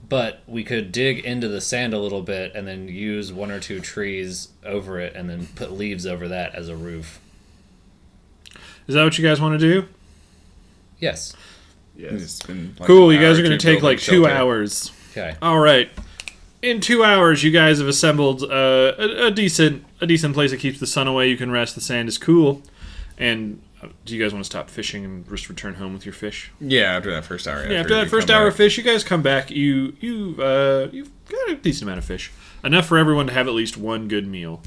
But we could dig into the sand a little bit and then use one or two trees over it and then put leaves over that as a roof. Is that what you guys want to do? Yes. Yes. It's been like Cool, an you guys hour are going to to take build a like 2 shelter. hours. Okay. All right. In 2 hours, you guys have assembled a decent place that keeps the sun away. You can rest. The sand is cool. And do you guys want to stop fishing and just return home with your fish? Yeah, after that first hour. Yeah, after that first hour of fish, you guys come back. You've got a decent amount of fish, enough for everyone to have at least one good meal.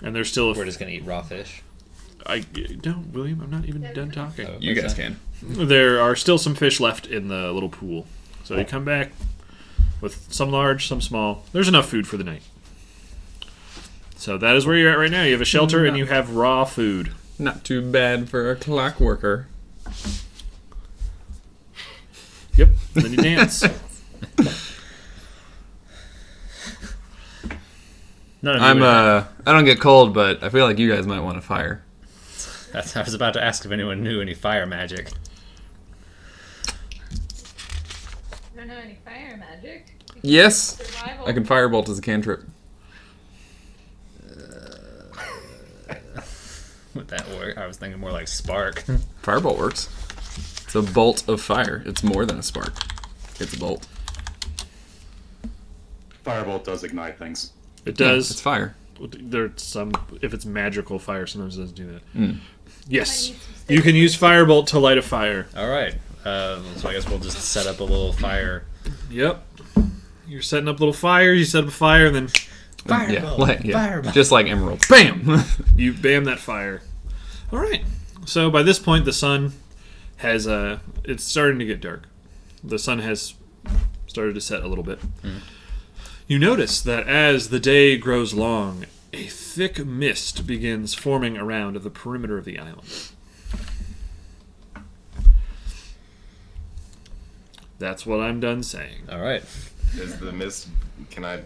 And there's still We're just going to eat raw fish. don't, William. I'm not even done talking. Oh. You guys can. There are still some fish left in the little pool, so you come back with some large, some small. There's enough food for the night. So that is where you're at right now. You have a shelter and you have raw food. Not too bad for a clock worker. Yep. Then you dance. None of I'm you I don't get cold, but I feel like you guys might want a fire. I was about to ask if anyone knew any fire magic. I don't know any fire magic. Yes, Survival. I can firebolt as a cantrip. Would that work? I was thinking more like spark. Firebolt works. It's a bolt of fire. It's more than a spark. It's a bolt. Firebolt does ignite things. It Yeah, does. it's fire. There's some, if it's magical fire, sometimes it doesn't do that. Mm. Yes, I need some you can use firebolt to light a fire. All right. So I guess we'll just set up a little fire. Yep. You're setting up little fires. You set up a fire, and then Firebolt. Just like emerald. Bam! you bam that fire. All right. So by this point, the sun has it's starting to get dark. The sun has started to set a little bit. You notice that as the day grows long, a thick mist begins forming around the perimeter of the island. That's what I'm done saying. All right. Is the mist? Can I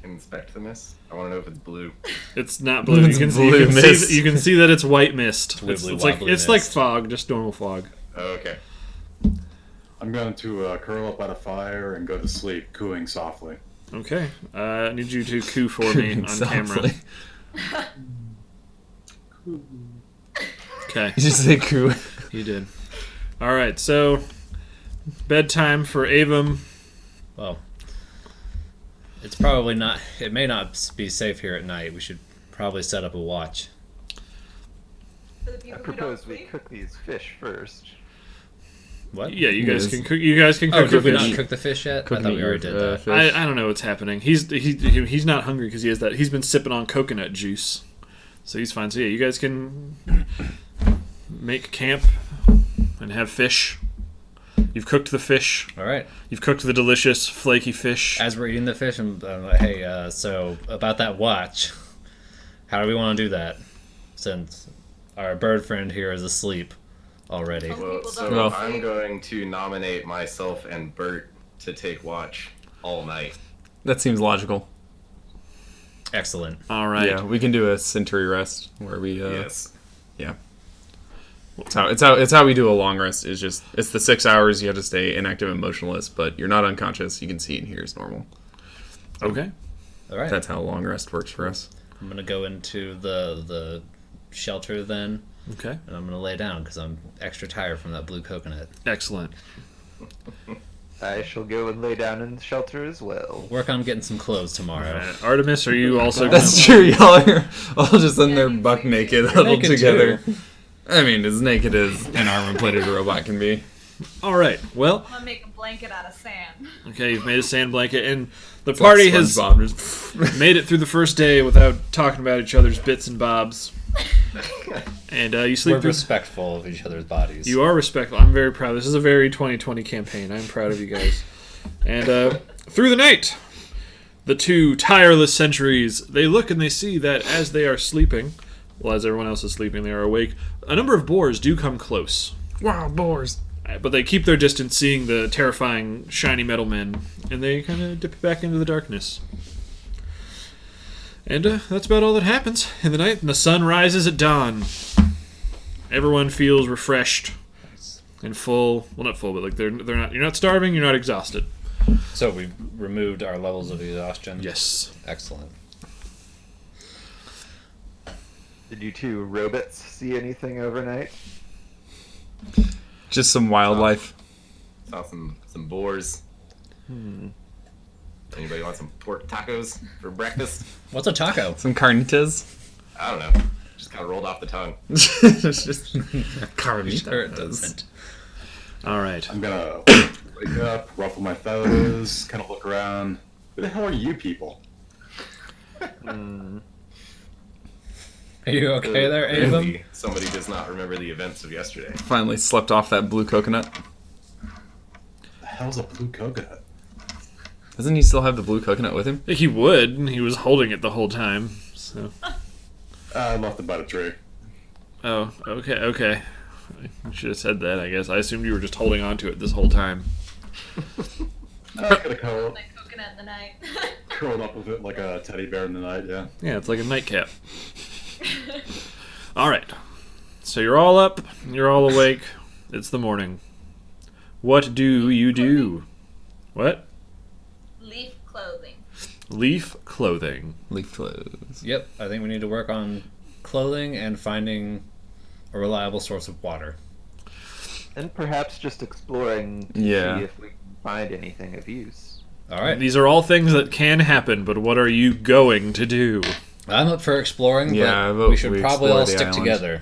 inspect the mist? I want to know if it's blue. It's not blue. It's You blue can mist. see that it's white mist. It's wibbly like wobbly it's like mist. fog, just normal fog. Oh, okay. I'm going to curl up by the fire and go to sleep, cooing softly. Okay. I need you to coo for me on camera. Softly. Okay. You just say coo. You did. All right. So bedtime for Avum. Well, it's probably not. It may not be safe here at night. We should probably set up a watch. For the I people who don't propose we sleep. cook these fish first. What? Yeah, you guys Yes. can cook. You guys can Oh, cook your did we fish. not cook the fish yet? Cooking I thought we your, already did that. fish. I don't know what's happening. He's not hungry because he has that. He's been sipping on coconut juice, so he's fine. So yeah, you guys can make camp and have fish. You've cooked the fish. All right. You've cooked the delicious flaky fish. As we're eating the fish, I'm like, hey, so about that watch, how do we want to do that? Since our bird friend here is asleep already. Most Well, people so don't I'm sleep. going to nominate myself and Bert to take watch all night. That seems logical. Excellent. All right. Yeah, we can do a century rest where we. Yes. Yeah. It's how we do a long rest. It's the 6 hours you have to stay inactive and motionless, but you're not unconscious. You can see and hear as normal. Okay. All right. That's how a long rest works for us. I'm gonna go into the shelter then, Okay. and I'm gonna lay down because I'm extra tired from that blue coconut. Excellent. I shall go and lay down in the shelter as well. Work on getting some clothes tomorrow. Artemis, are you also? That's true. Y'all are all just in there buck naked, huddled naked together. too. I mean, as naked as an armor-plated robot can be. All right. Well, I'm gonna make a blanket out of sand. okay, you've made a sand blanket, and the party has made it through the first day without talking about each other's bits and bobs. And you sleep We're through. respectful of each other's bodies. You are respectful. I'm very proud. This is a very 2020 campaign. I'm proud of you guys. And through the night, the two tireless sentries, they look and they see that as they are sleeping, well, as everyone else is sleeping, they are awake, a number of boars do come close. Wild boars. But they keep their distance, seeing the terrifying shiny metal men, and they kind of dip back into the darkness. And that's about all that happens in the night, and the sun rises at dawn. Everyone feels refreshed and full. Well, not full, but like they're not. You're not starving. You're not exhausted. So we've removed our levels of exhaustion. Yes. Excellent. Did you two robots see anything overnight? Just some wildlife. Saw some boars. Anybody want some pork tacos for breakfast? What's a taco? Some carnitas. I don't know. Just kind of rolled off the tongue. It's just carnita. Sure it doesn't. All right. I'm gonna wake up, ruffle my feathers, kind of look around. Who the hell are you people? Are you okay there, Avon? Clearly, somebody does not remember the events of yesterday. Finally slept off that blue coconut. The hell's a blue coconut? Doesn't he still have the blue coconut with him? He would, and he was holding it the whole time. So. I left it by the tree. Oh, okay. I should have said that, I guess. I assumed you were just holding on to it this whole time. I could have My coconut in the night. curled up with it like a teddy bear in the night, yeah. Yeah, it's like a nightcap. All right. So you're all up. You're all awake. It's the morning. What do you do? What? Leaf clothing. Leaf clothing. Leaf clothes. Yep, I think we need to work on clothing and finding a reliable source of water. And perhaps just exploring to Yeah. see if we can find anything of use. All right. These are all things that can happen, but what are you going to do? I'm up for exploring, Yeah, I but vote we should we probably explore all the stick island. together.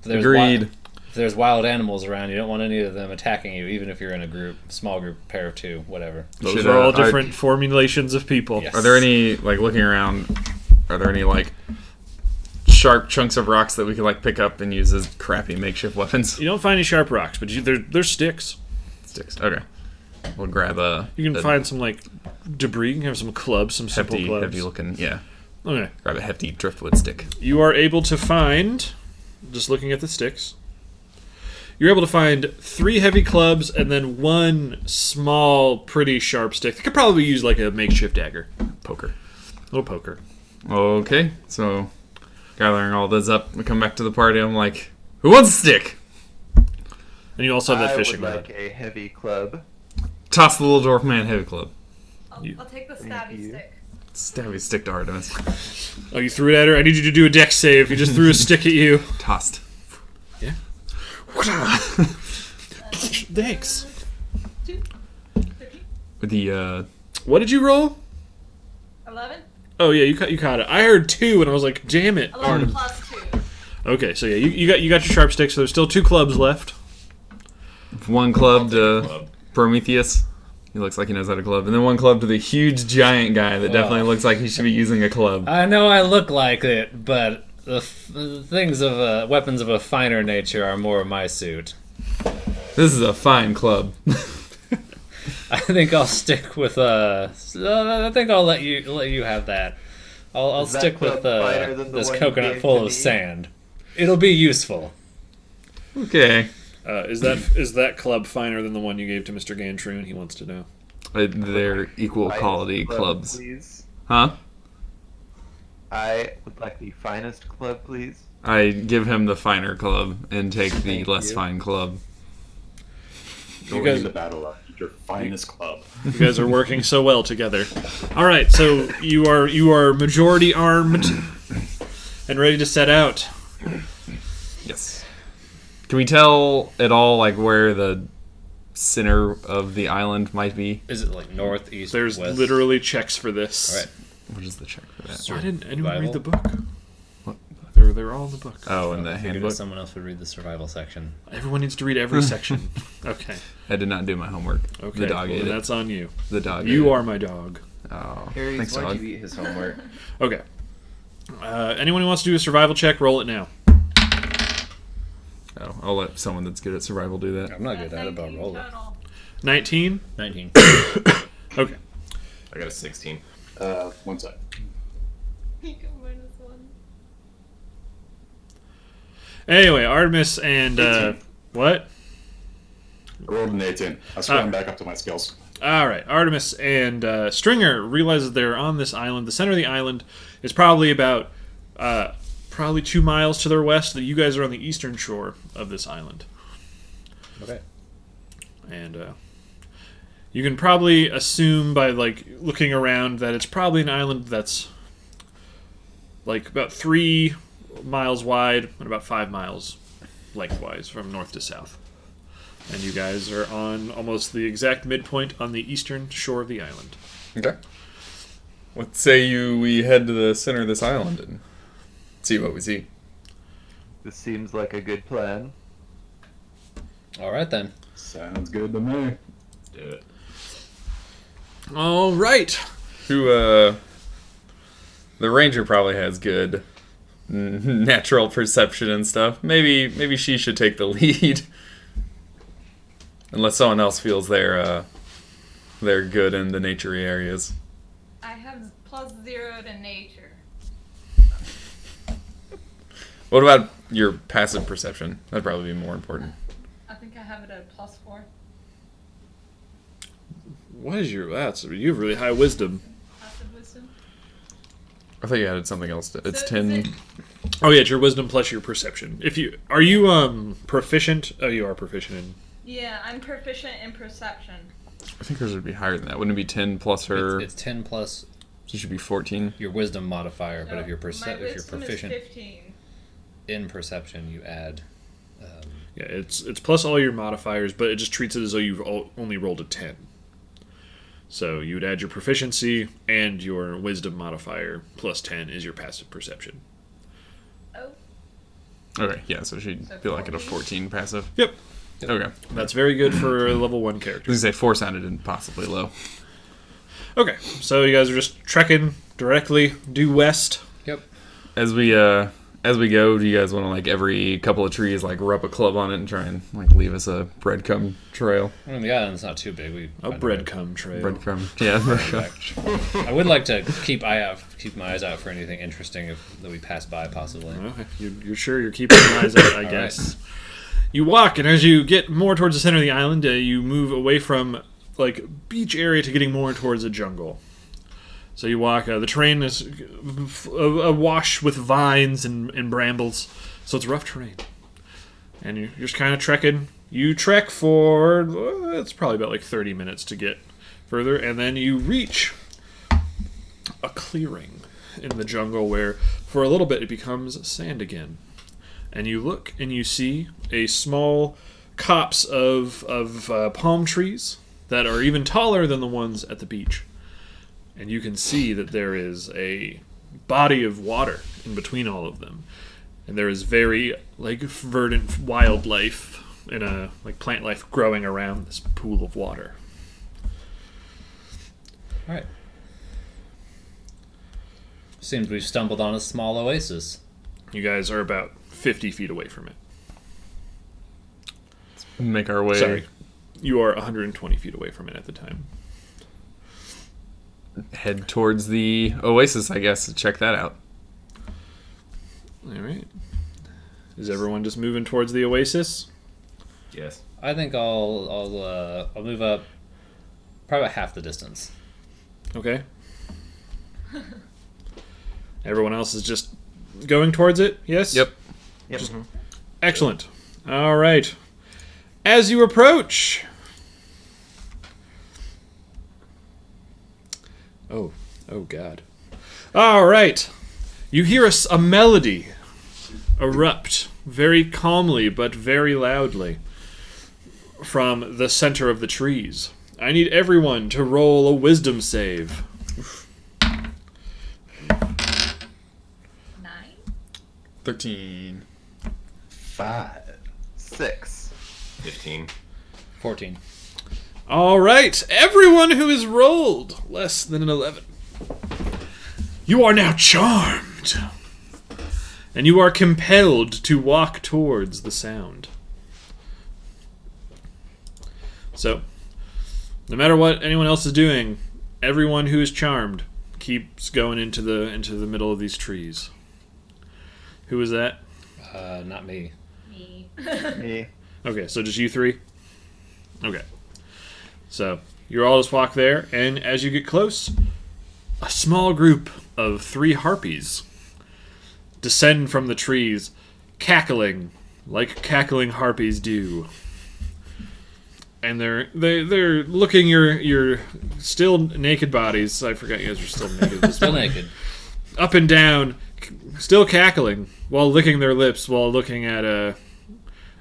If there's Agreed. If there's wild animals around, you don't want any of them attacking you, even if you're in a group, small group, pair of two, whatever. Those Should, are all are- different formulations of people. Yes. Are there any, like, looking around, are there any, like, sharp chunks of rocks that we could, like, pick up and use as crappy makeshift weapons? You don't find any sharp rocks, but there's sticks. Sticks. Okay. We'll grab a... You can find some like debris. You can have some clubs, some simple clubs. hefty looking, yeah. Okay. Grab a hefty driftwood stick. You are able to find, just looking at the sticks, you're able to find 3 heavy clubs and then 1 small, pretty sharp stick. That could probably use like a makeshift dagger. Poker. A little poker. Okay, so gathering all those up, we come back to the party. I'm like, who wants a stick? And you also have that I fishing would rod. like a heavy club. Toss the little dwarf man heavy club. I'll take the Thank stabby you. stick. Stabby stick to Artemis. Oh, you threw it at her? I need you to do a dex save. He just threw a stick at you. Tossed. Yeah. Thanks. 2, 13, With the, What did you roll? 11. Oh yeah, you caught it. I heard 2 and I was like, damn it. 11 plus 2. Okay, so yeah, you got your sharp stick, so there's still 2 clubs left. one club to Club. Prometheus. He looks like he knows how to club. And then 1 club to the huge giant guy that definitely looks like he should be using a club. I know I look like it, but the things of weapons of a finer nature are more my suit. This is a fine club. I think I'll stick with I think I'll let you have that. I'll Is that stick with club finer than the this one you coconut gave full to of me? sand. It'll be useful. Okay. Is that club finer than the one you gave to Mr. Gantroon? He wants to know. They're equal Finest quality club, clubs. Please. Huh? I would like the finest club, please. I give him the finer club and take the Thank less you. fine club. Going guys- into battle, your finest club. You guys are working so well together. All right, so you are majority armed and ready to set out. Yes. Can we tell at all, like, where the center of the island might be? Is it like north, east, There's west? literally checks for this. All right. What is the check for that? Why didn't anyone Survival? read the book? What? They're all in the book. Oh, in the I figured handbook. someone else would read the survival section. Everyone needs to read every section. Okay. I did not do my homework. Okay. The dog well, ate then it. that's on you. The dog. You ate are my dog. it. Oh, Harry, thanks, why'd dog. you eat his homework? Okay. Anyone who wants to do a survival check, roll it now. Oh, I'll let someone that's good at survival do that. I'm not good at it, but I'll 19 roll it. total. 19. 19. Okay. I got a 16. 1 sec. You can minus 1. Anyway, Artemis and 18. what? I rolled an 18. I swam back up to my skills. All right, Artemis and Stringer realize that they're on this island. The center of the island is probably about 2 miles to their west. That you guys are on the eastern shore of this island, Okay. and you can probably assume by looking around that it's probably an island that's about 3 miles wide and about 5 miles lengthwise from north to south. And you guys are on almost the exact midpoint on the eastern shore of the island. Okay. Let's say we head to the center of this island and see what we see. This seems like a good plan. All right, then. Sounds good to me. Do it. All right. Who, the ranger probably has good natural perception and stuff. Maybe she should take the lead. Unless someone else feels they're good in the naturey areas. I have +0 to nature. What about your passive perception? That'd probably be more important. I think I have it at +4. What is you have really high wisdom. Passive wisdom. I thought you added something else. It's So 10. is it- Oh yeah, it's your wisdom plus your perception. Are you proficient? Oh, you are proficient in. Yeah, I'm proficient in perception. I think hers would be higher than that. Wouldn't it be 10 plus her? It's 10 plus So it should be 14. your wisdom modifier, but No, if you're my if you're wisdom proficient is 15. in perception, you add. Yeah, it's plus all your modifiers, but it just treats it as though you've only rolled a 10. So you would add your proficiency and your wisdom modifier plus 10 is your passive perception. Oh, Okay, yeah, so she'd So feel like at a 14? 14 passive. Yep. Okay. That's very good for a level 1 I character. was going to say 4 sounded impossibly low. Okay, so you guys are just trekking directly due west. Yep. As we go, do you guys want to every couple of trees rub a club on it and try and leave us a breadcrumb trail? I mean, the island's not too big. We A find the right- breadcrumb trail. Breadcrumb. Yeah. breadcrumb. I would like to keep my eyes out for anything interesting that we pass by, possibly. Okay, you're sure you're keeping your eyes out, I All guess. You walk, and as you get more towards the center of the island, you move away from beach area to getting more towards the jungle. So you walk. The terrain is awash with vines and brambles, so it's rough terrain. And you're just kind of trekking. You trek for it's probably about 30 minutes to get further, and then you reach a clearing in the jungle where, for a little bit, it becomes sand again. And you look and you see a small copse of palm trees that are even taller than the ones at the beach. And you can see that there is a body of water in between all of them. And there is very verdant wildlife and a plant life growing around this pool of water. All right. Seems we've stumbled on a small oasis. You guys are about 50 feet away from it. Make our way. Sorry. You are 120 feet away from it at the time. Head towards the oasis, I guess, to check that out. All right. Is everyone just moving towards the oasis? Yes. I think I'll move up probably about half the distance. Okay. Everyone else is just going towards it? Yes? Yep. Yep. Excellent. All right. As you approach... Oh God. All right. You hear a melody erupt very calmly but very loudly from the center of the trees. I need everyone to roll a wisdom save. 9? 13. 5. 6. 15. 14. All right, everyone who has rolled less than an 11. You are now charmed. And you are compelled to walk towards the sound. So, no matter what anyone else is doing, everyone who is charmed keeps going into the middle of these trees. Who is that? Not me. Me. Me. Okay, so just you three? Okay. So, you all just walk there, and as you get close, a small group of 3 harpies descend from the trees, cackling like cackling harpies do. And they're looking your still naked bodies. I forgot you guys are still naked. At this Still point. naked. Up and down, still cackling while licking their lips while looking at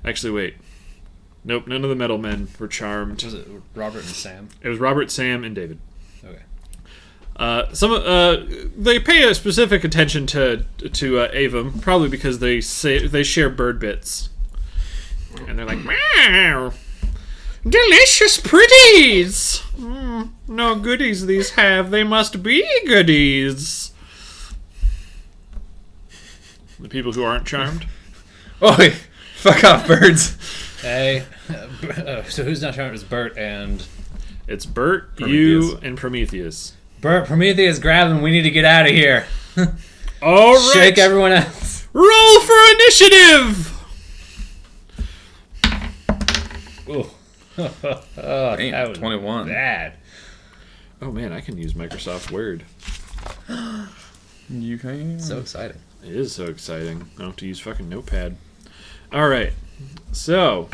Actually, wait. Nope, none of the metal men were charmed. Was it Robert and Sam? It was Robert, Sam, and David. Okay. They pay a specific attention to Avum, probably because they share bird bits, and they're like, "Meow, delicious pretties! No goodies these have. They must be goodies." The people who aren't charmed. Oi! Fuck off, birds. Hey. So who's not charmed? It's Bert and... It's Bert, Prometheus. you, and Prometheus. Bert, Prometheus, grab him. We need to get out of here. All right, Shake everyone else. roll for initiative. Ooh. Oh, Damn, that was 21. bad. Oh man, I can use Microsoft Word. You can. So exciting. It is so exciting. I don't have to use fucking Notepad. All right, so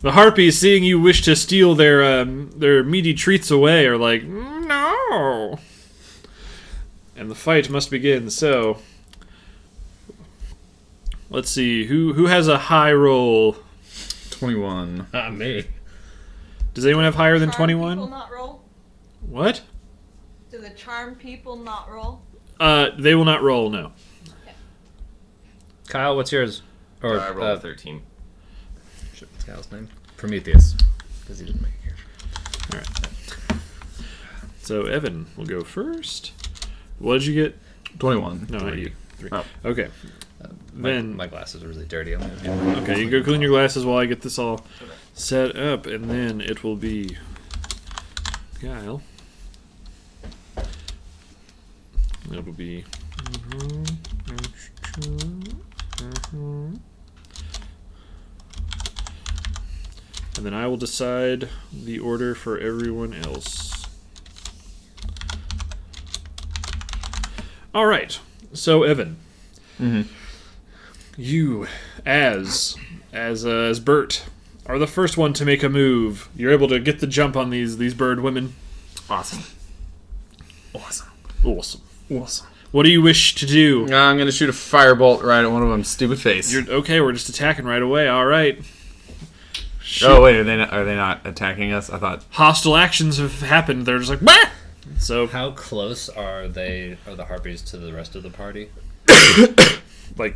the harpies, seeing you wish to steal their meaty treats away, are like, no. And the fight must begin. So let's see who has a high roll. 21. Not me. Does anyone have higher than Charm people 21? not roll? What? Do the charm people not roll? They will not roll. No. Kyle, what's yours? Or I rolled a 13. shit, what's Kyle's name? Prometheus. Because he didn't make it here. So Evan will go first. What did you get? 21. No, not 3. you. 3. Oh. Okay. Then My glasses are really dirty. I'm gonna okay, you go clean your glasses while I get this all set up, and then it will be Kyle. It will be. And then I will decide the order for everyone else. All right. So Evan, you as Bert are the first one to make a move. You're able to get the jump on these bird women. Awesome. Awesome. Awesome. Awesome. What do you wish to do? I'm gonna shoot a firebolt right at one of them's stupid face. You're okay. We're just attacking right away. All right. Shoot. Oh wait, are they not attacking us? I thought. Hostile actions have happened. They're just like, bah! So How close are the harpies to the rest of the party? like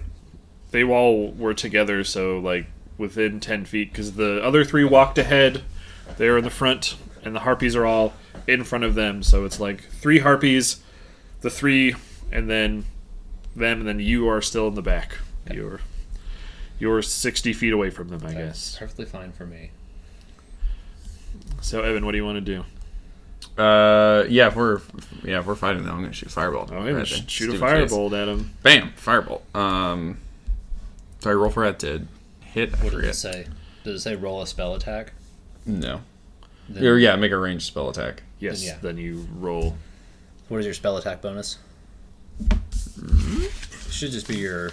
they all were together, so like within 10 feet, because the other 3 walked ahead. They were in the front, and the harpies are all in front of them. So it's like 3 harpies, the 3, and then them, and then you are still in the back. You're 60 feet away from them, I guess. Perfectly fine for me. So Evan, what do you want to do? Yeah, if we're fighting them, I'm gonna shoot firebolt. Oh, yeah, right shoot there. a Stupid face. firebolt at him. Bam, firebolt. Sorry, roll for that to hit. I What does it forget. say? Does it say roll a spell attack? No. Then- Or yeah, make a ranged spell attack. Yes, Yeah. then you roll. What is your spell attack bonus? It should just be your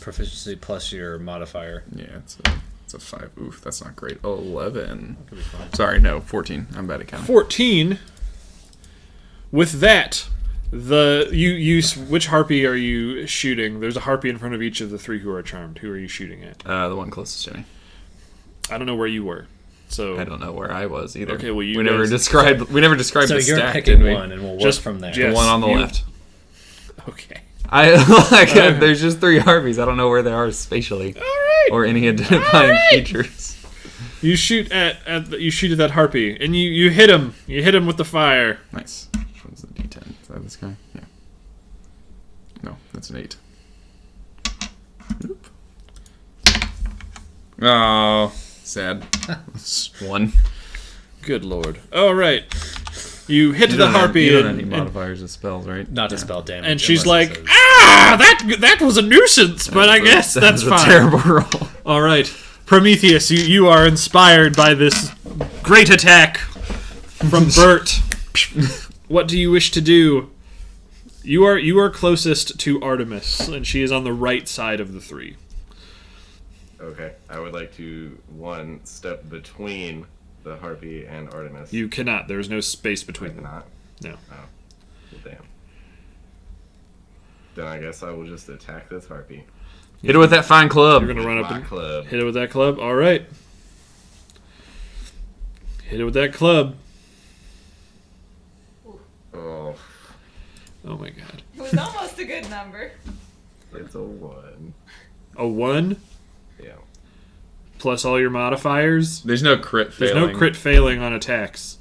proficiency plus your modifier. Yeah, it's a 5. Oof, that's not great. 11. Could be fine. Sorry, no, 14. I'm bad at counting. 14. With that, which harpy are you shooting? There's a harpy in front of each of the 3 who are charmed. Who are you shooting at? The one closest to me. I don't know where you were. So I don't know where I was either. Okay, well, you we never guys- described So the you're stack, picking did we? one, and we'll work Just- from there. yeah. The one on the You- left. Okay. There's just 3 harpies. I don't know where they are spatially. All right. Or any identifying features. You shoot at that harpy, and you hit him. You hit him with the fire. Nice. Which one's the D10? Is that this guy? Yeah. No, that's an 8. Oop. Oh, sad. 1. Good lord. All right. You hit the harpy. You don't have any modifiers of spells, right? Not to spell damage. And she's unless like, it says- that was a nuisance, but I guess that's a fine. terrible roll. All right, Prometheus, you are inspired by this great attack from Bert. What do you wish to do? You are closest to Artemis, and she is on the right side of the 3. Okay, I would like to step between the harpy and Artemis. You cannot. There is no space I between them. cannot. No. Oh, well, damn. Then I guess I will just attack this harpy. Hit it with that fine club. You're gonna run up My and club. hit it with that club. All right. Hit it with that club. Oh, Oh my god. It was almost a good number. it's a 1. A 1 Yeah. plus all your modifiers. There's no crit There's failing. no crit failing on attacks.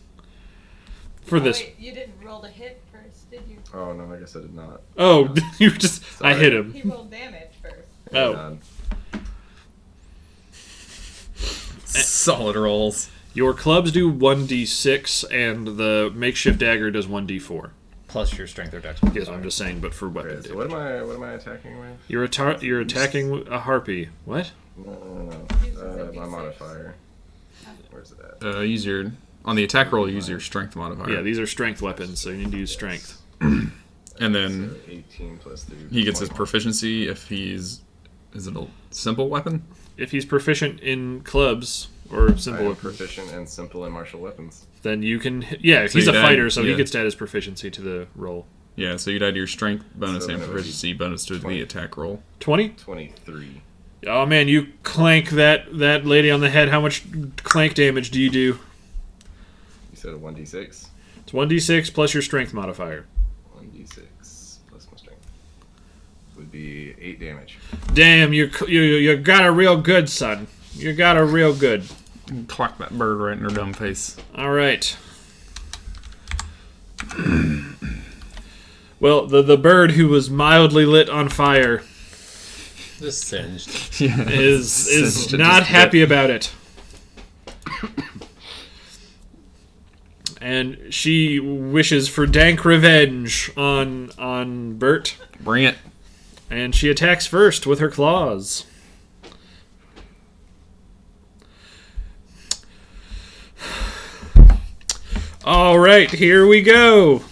For this. Wait, you didn't roll to hit first, did you? Oh no, I guess I did not. Oh, you just. I hit him. He rolled damage first. Oh. Hang on. Solid rolls. Your clubs do 1d6, and the makeshift dagger does 1d4. plus your strength or dex. Yes, I'm just saying, but for weapon Okay, so damage. what am I attacking with? You're attacking a harpy. What? No. Uses a My D6. modifier. Where's it at? Use your on the attack roll. Use your strength modifier. Yeah, these are strength weapons, so you need to use strength. And then So 18 plus 3. he gets his 21. proficiency if he's. Is it a simple weapon? If he's proficient in clubs or I simple am weapons, proficient in simple and martial weapons. then you can. Yeah, So he's a you'd add- fighter, so he yeah. gets to add his proficiency to the roll. Yeah, so you'd add your strength bonus So and then it would be proficiency bonus to 20. the attack roll. 20? 23. Oh man, you clank that lady on the head. How much clank damage do you do? You said a 1d6? It's 1d6 plus your strength modifier. 1d6 plus my strength. Would be 8 damage. Damn, you got a real good, son. You got a real good. Clock that bird right in her dumb face. All right. Well, the bird who was mildly lit on fire Just singed. Yeah. is Singed to not just happy about it. And she wishes for dank revenge on Bert. Bring it. And she attacks first with her claws. All right, here we go.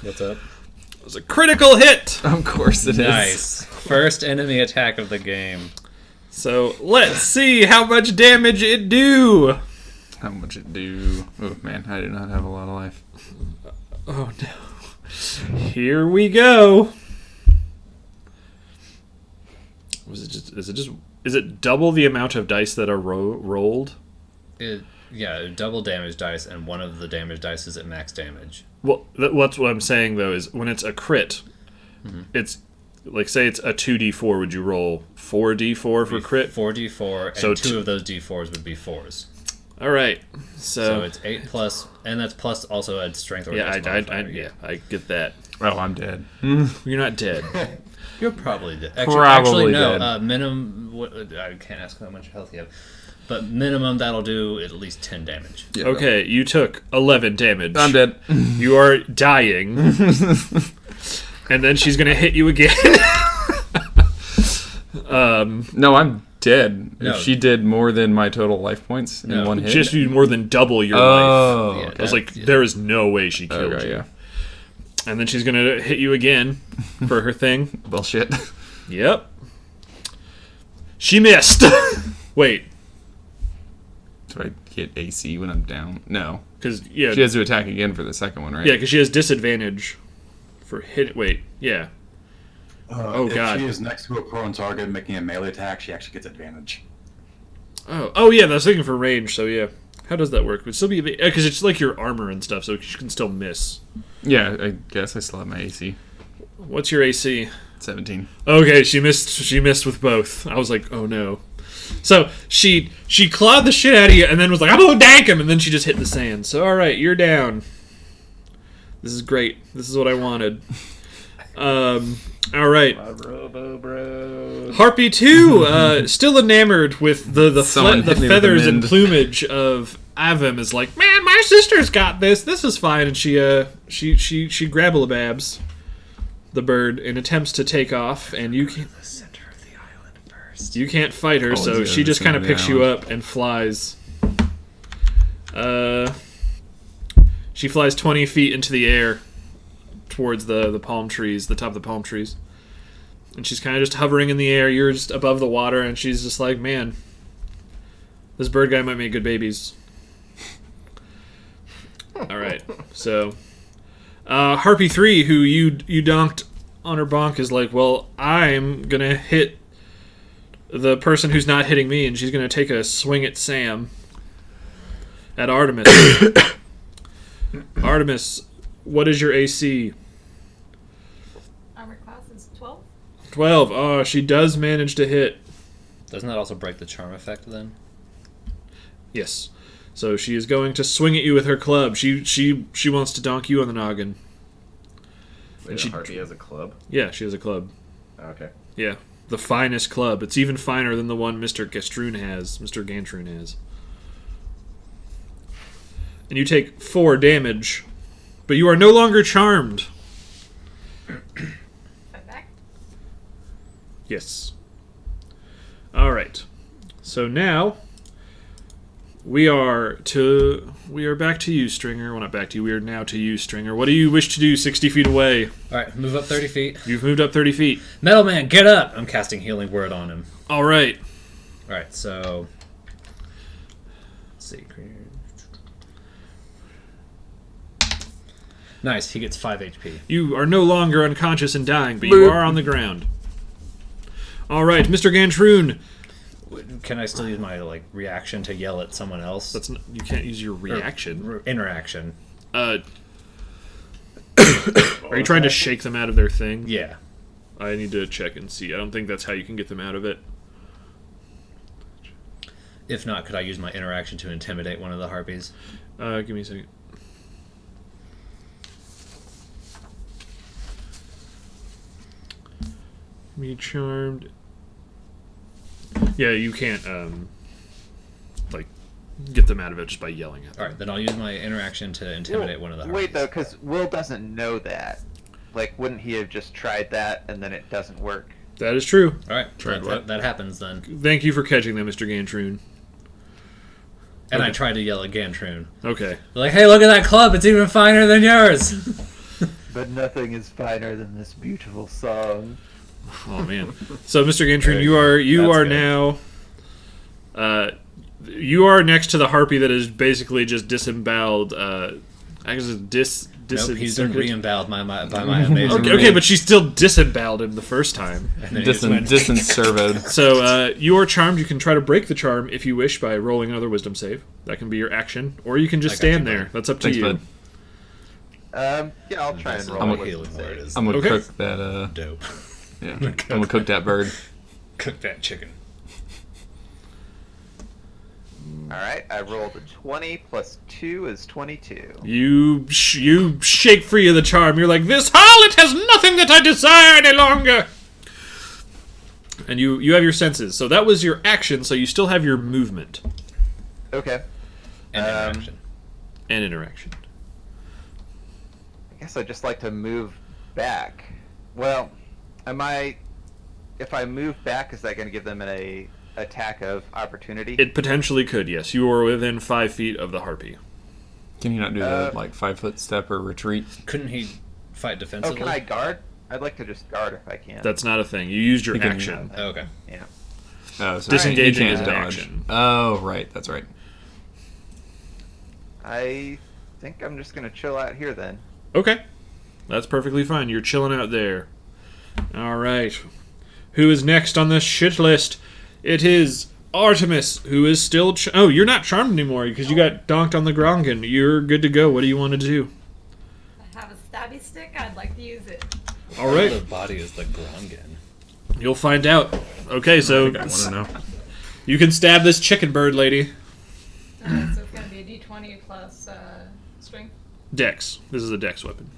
What's up? It was a critical hit. Of course it is. Nice. First enemy attack of the game. So let's see how much damage it do. How much it do? Oh man, I do not have a lot of life. Oh no. Here we go. Is it double the amount of dice that are rolled? Double damage dice, and one of the damage dice is at max damage. Well, what's what I'm saying though is when it's a crit, it's like say it's a 2d4. Would you roll 4d4 for crit? 4d4, and So two of those d4s would be 4s. All right. So So, it's 8 plus, and that's plus also adds strength or yeah, dex modifier. yeah, I get that. Oh, I'm dead. You're not dead. You're probably dead. Probably Actually, no. dead. Minimum. I can't ask how much health you have, but minimum that'll do at least 10 damage. Yeah, Okay, you took 11 damage. I'm dead. You are dying. And then she's gonna hit you again. No, I'm dead. No. If she did more than my total life points in No, one hit. Just do more than double your life. Oh. Yeah. okay. I was like, there is no way she killed Okay, you. yeah. And then she's gonna hit you again for her thing. Bullshit. Yep. She missed. Wait, Do I hit AC when I'm down? No. because She has to attack again for the second one, right? yeah, because she has disadvantage for hit. Wait, yeah. Oh, if God. she is next to a prone target making a melee attack, she actually gets advantage. Oh yeah. I was looking for range. So yeah. How does that work? Would it still be because it's like your armor and stuff, so you can still miss. Yeah, I guess I still have my AC. What's your AC? 17. Okay, she missed. She missed with both. I was like, oh no. So she clawed the shit out of you, and then was like, I'm gonna dank him, and then she just hit the sand. So all right, you're down. This is great. This is what I wanted. All right. Harpy 2, still enamored with the Someone hit me with feathers the and mend. plumage of Avim, is like, man, my sister's got this. This is fine, and she grabble-babs the bird and attempts to take off, and you can't. The center of the island first. You can't fight her, so yeah, she the just kind center of of the picks you island. up and flies. She flies 20 feet into the air towards the palm trees, the top of the palm trees. And she's kind of just hovering in the air. You're just above the water, and she's just like, man, this bird guy might make good babies. All right, so Harpy 3, who you donked on her bonk, is like, well, I'm going to hit the person who's not hitting me, and she's going to take a swing at Sam. At Artemis. Artemis, what is your AC? Armor class is 12. 12. Oh, she does manage to hit. Doesn't that also break the charm effect then? Yes. So she is going to swing at you with her club. She wants to donk you on the noggin. Wait, she- a harpy has a club? Yeah, she has a club. Okay. Yeah. The finest club. It's even finer than the one Mr. Gastroon has. Mr. Gantroon has. And you take 4 damage. But you are no longer charmed. I'm back. Yes. All right. So now we are back to you, Stringer. Well, not back to you. We are now to you, Stringer. What do you wish to do 60 feet away? Alright, move up 30 feet. You've moved up 30 feet. Metal Man, get up! I'm casting Healing Word on him. All right. Alright, so... Let's see. Nice, he gets 5 HP. You are no longer unconscious and dying, but you are on the ground. All right, Mr. Gantroon. Can I still use my reaction to yell at someone else? That's not, you can't use your reaction. Interaction. Are you trying to shake them out of their thing? Yeah. I need to check and see. I don't think that's how you can get them out of it. If not, could I use my interaction to intimidate one of the harpies? Give me a second. Be charmed. Yeah, you can't get them out of it just by yelling at them. Alright, then I'll use my interaction to intimidate one of the harpies. Wait though, because Will doesn't know that. Like, wouldn't he have just tried that and then it doesn't work? That is true. Alright, Tried what? that happens then. Thank you for catching that, Mr. Gantroon. And I Okay. tried to yell at Gantroon. Okay. Like, hey, look at that club, it's even finer than yours! But nothing is finer than this beautiful song. Oh man. So, Mr. Gantroon, Very you are good. now. You are next to the harpy that is basically just disemboweled. I guess it's Nope, he's been disencirculated. re-emboweled by my amazing Okay, but she still disemboweled him the first time. And then he just went- Distant servoed. So you are charmed. You can try to break the charm if you wish by rolling another wisdom save. That can be your action, or you can just I got you, stand there. bud. That's up to Thanks, you. bud. Yeah, I'll try and That's roll I'm a a wisdom healing save. word is I'm gonna Okay. cook that. dope. Yeah, I'm gonna cook that bird. Cook that chicken. Alright, I rolled a 20 plus 2 is 22. You shake free of the charm. You're like, this harlot has nothing that I desire any longer. And you have your senses. So that was your action. So you still have your movement Okay. And interaction. and interaction. I guess I'd just like to move back. Well, if I move back, is that going to give them an attack of opportunity? It potentially could. Yes, you are within 5 feet of the harpy. Can you not do the 5-foot step or retreat? Couldn't he fight Oh, defensively? can I guard? I'd like to just guard if I can. That's not a thing. You used your You can- action. Oh, okay. Yeah. Oh, so Disengaging you is can't an dodge. action. Oh, right. That's right. I think I'm just going to chill out here then. Okay, that's perfectly fine. You're chilling out there. All right. Who is next on the shit list? It is Artemis, who is still... oh, you're not charmed anymore because you got donked on the Grongan. You're good to go. What do you want to do? I have a stabby stick. I'd like to use it. All right. The body is the Grongan. You'll find out. Okay, so I want to know. you can stab this chicken bird lady. So it's gonna be a D20 plus strength. Dex. This is a dex weapon.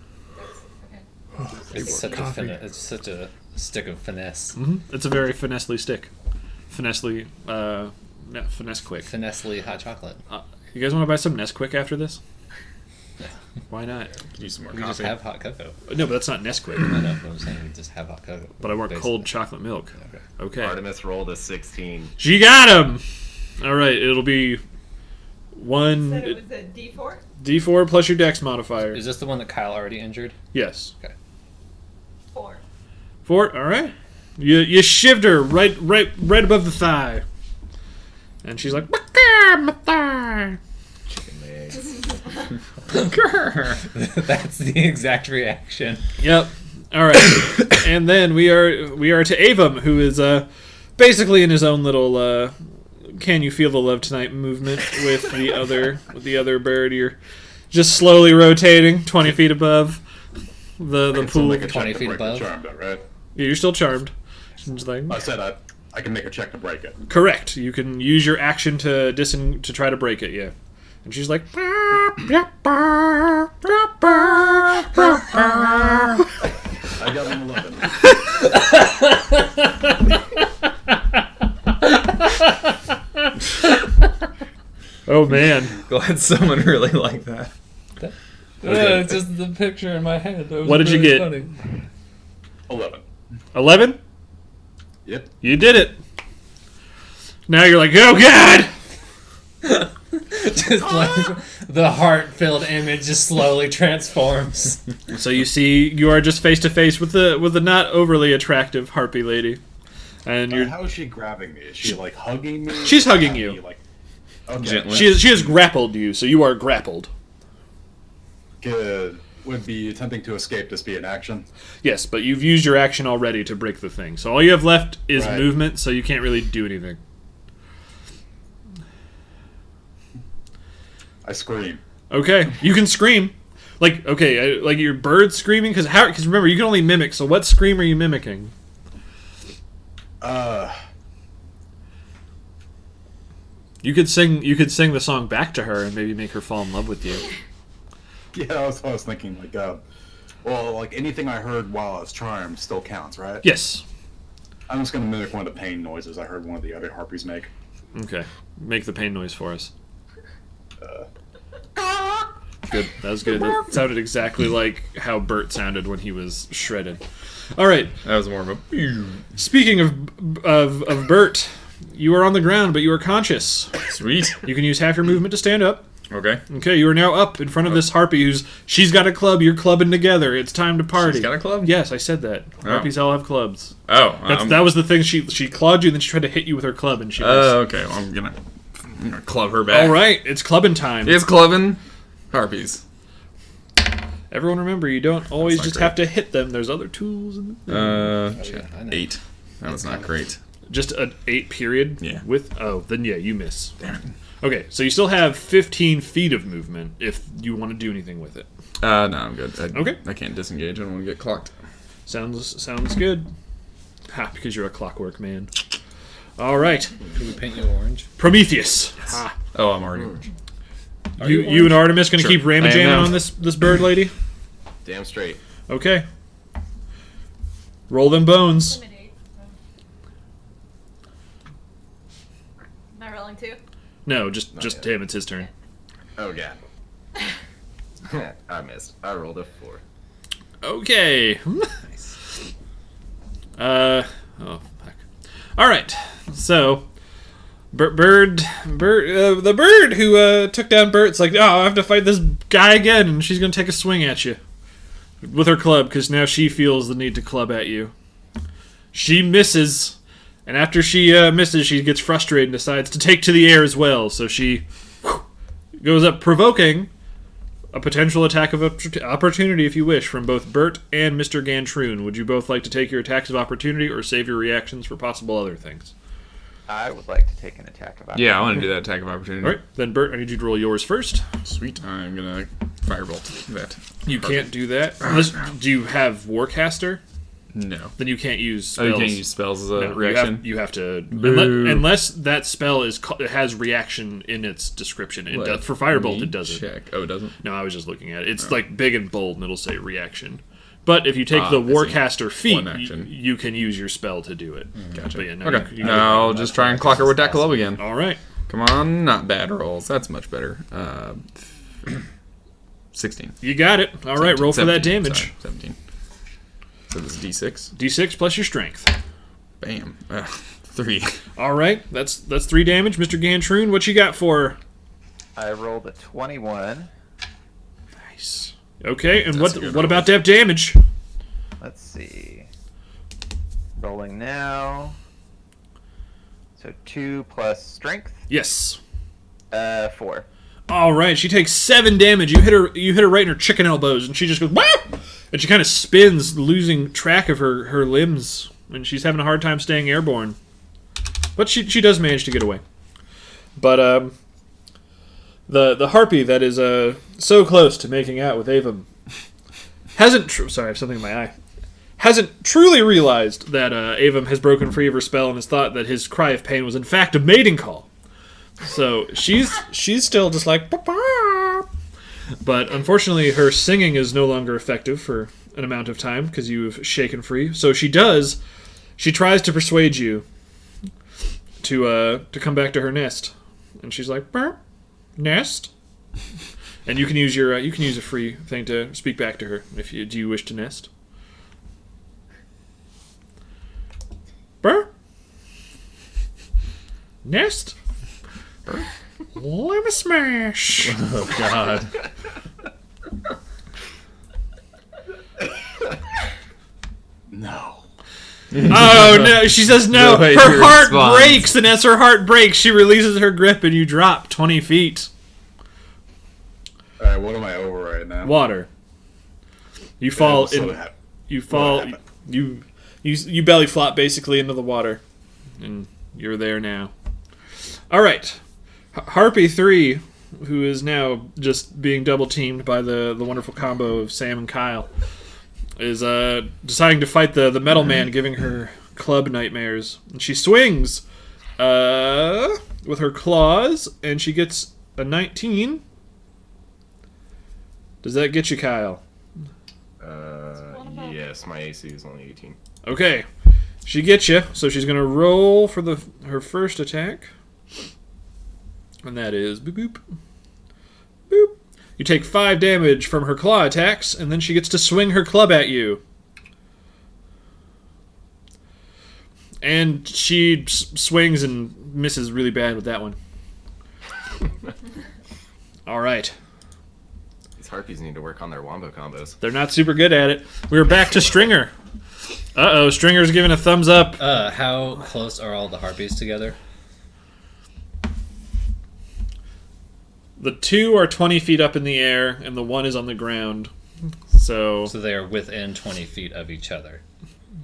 Okay. It's such a stick of finesse. It's a very finessely stick. Finessely, finesse quick. Finessely hot chocolate. You guys want to buy some Nesquik after this? Why not? Use some more We just coffee. have hot cocoa. No, but that's not Nesquik. I know what I'm saying. We just have hot cocoa. But I want Basically. cold chocolate milk. Okay. Okay. Artemis rolled a 16. She got him! Alright, it'll be Said it 1 was a D4. D4 plus your dex modifier. Is this the one that Kyle already injured? Yes. 4. 4, alright. You shivved her right above the thigh. And she's like, my thigh. Chicken legs. That's the exact reaction. Yep. All right. And then we are to Avum, who is basically in his own little "Can you feel the love tonight" movement with the other bird. You're just slowly rotating 20 feet above the Still pool. make a check 20 to feet break the above? charm, though, right? Yeah, you're still charmed. She's like, I said I can make a check to break it. correct. You can use your action to try to break it. Yeah. And she's like, I got an 11. oh man. Glad someone really liked that. It's just the picture in my head. That was What did you really get? funny. 11. 11? Yep. You did it. Now you're like, oh god! Just like the heart-filled image just slowly transforms. So you see, you are just face to face with the not overly attractive harpy lady, and you're How is she grabbing me? Is she like hugging me? She's hugging Or you. me, Like, okay. Gently. she has grappled you, so you are grappled. Good. Would be attempting to escape this be an action? Yes, but you've used your action already to break the thing, so all you have left is Right. movement, so you can't really do anything. I scream. Okay, you can scream, like like your bird screaming, because remember you can only mimic. So what scream are you mimicking? You could sing the song back to her and maybe make her fall in love with you. Yeah, that's what I was thinking. Like, well, like anything I heard while I was charmed still counts, right? Yes. I'm just gonna mimic one of the pain noises I heard one of the other harpies make. Okay. Make the pain noise for us. Good. That was good. That sounded exactly like how Bert sounded when he was shredded. All right. That was more of a. Speaking of Bert, you are on the ground, but you are conscious. Sweet. You can use half your movement to stand up. Okay. Okay, you are now up in front of this harpy she's got a club, you're clubbing together. It's time to party. She's got a club? Yes, I said that. Harpies all have clubs. Oh. That was the thing. She clawed you, and then she tried to hit you with her club, and she missed. Okay. Well, I'm gonna club her back. All right, it's clubbing time. It's clubbing harpies. Everyone remember, you don't always not just great. have to hit them. There's other tools. Yeah, I know. 8. That was not great. Just an 8 period? Yeah. Then yeah, you miss. Damn it. Okay, so you still have 15 feet of movement if you want to do anything with it. No, I'm good. Okay. I can't disengage. I don't want to get clocked. Sounds good. Ha, because you're a clockwork man. All right, Can we paint you orange? Prometheus. Ha. Oh, I'm already orange. You and Artemis gonna Sure. keep ramming I am now. on this bird lady? Damn straight. Okay. Roll them bones. Intimidate. Am I rolling 2? No, just yet. him. It's his turn. Oh god. I missed. I rolled a 4. Okay. Oh fuck. All right. So, the bird who took down Bert's like, oh, I have to fight this guy again, and she's gonna take a swing at you with her club because now she feels the need to club at you. She misses, and after she misses, she gets frustrated and decides to take to the air as well. So she goes up, provoking a potential attack of opportunity, if you wish, from both Bert and Mr. Gantroon. Would you both like to take your attacks of opportunity or save your reactions for possible other things? I would like to take an attack of opportunity. Yeah, I want to do that attack of opportunity. All right, then Bert, I need you to roll yours first. Sweet. I'm gonna firebolt that. You can't do that. Unless, do you have Warcaster? No. Then you can't use Oh, spells. you can't use spells as a No, reaction. You have to Boo. unless that spell it has reaction in its description. It does, for Firebolt, it doesn't. Check. Oh, it doesn't. No, I was just looking at it. It's like big and bold, and it'll say reaction. But if you take the I see. Warcaster feat, One action. you can use your spell to do it. Gotcha. But yeah, no, Okay. you Now I'll just try and clock her with that club again. All right. Come on, not bad rolls. That's much better. 16. You got it. All right, roll for that 17, damage. sorry, 17. So this is D6. D6 plus your strength. Bam. 3. All right, that's 3 damage. Mr. Gantroon, what you got for her? I rolled a 21. Nice. Okay, and That's a good what roll. about that damage? Let's see. Rolling now. So 2 plus strength. Yes. 4. All right, she takes 7 damage. You hit her right in her chicken elbows, and she just goes, "Wah!" And she kind of spins, losing track of her limbs, and she's having a hard time staying airborne. But she does manage to get away. But the harpy that is so close to making out with Avum sorry, I have something in my eye. Hasn't truly realized that Avum has broken free of her spell and has thought that his cry of pain was in fact a mating call. So she's still just like, "Ba-ba." But unfortunately her singing is no longer effective for an amount of time because you've shaken free. So she tries to persuade you to come back to her nest, and she's like, "Burp, nest," and you can use a free thing to speak back to her do you wish to nest? Burp, nest. Let me smash. Oh God. No. Oh no, she says no. The way Her she heart responds. breaks, and as her heart breaks, she releases her grip, and you drop 20 feet. All right, what am I over right now? Water. You fall So in. hap- You what fall. happened? You belly flop basically into the water, and you're there now. All right, Harpy 3, who is now just being double teamed by the wonderful combo of Sam and Kyle, is deciding to fight the metal man, giving her club nightmares. And she swings with her claws, and she gets a 19. Does that get you, Kyle? Yes, my AC is only 18. Okay, she gets you, so she's gonna roll for her first attack, and that is boop boop boop. You take 5 damage from her claw attacks, and then she gets to swing her club at you, and she swings and misses really bad with that one. All right. These harpies need to work on their wombo combos. They're not super good at it. We're back to Stringer. Uh-oh, Stringer's giving a thumbs up. How close are all the harpies together? The 2 are 20 feet up in the air, and the 1 is on the ground. So So they are within 20 feet of each other.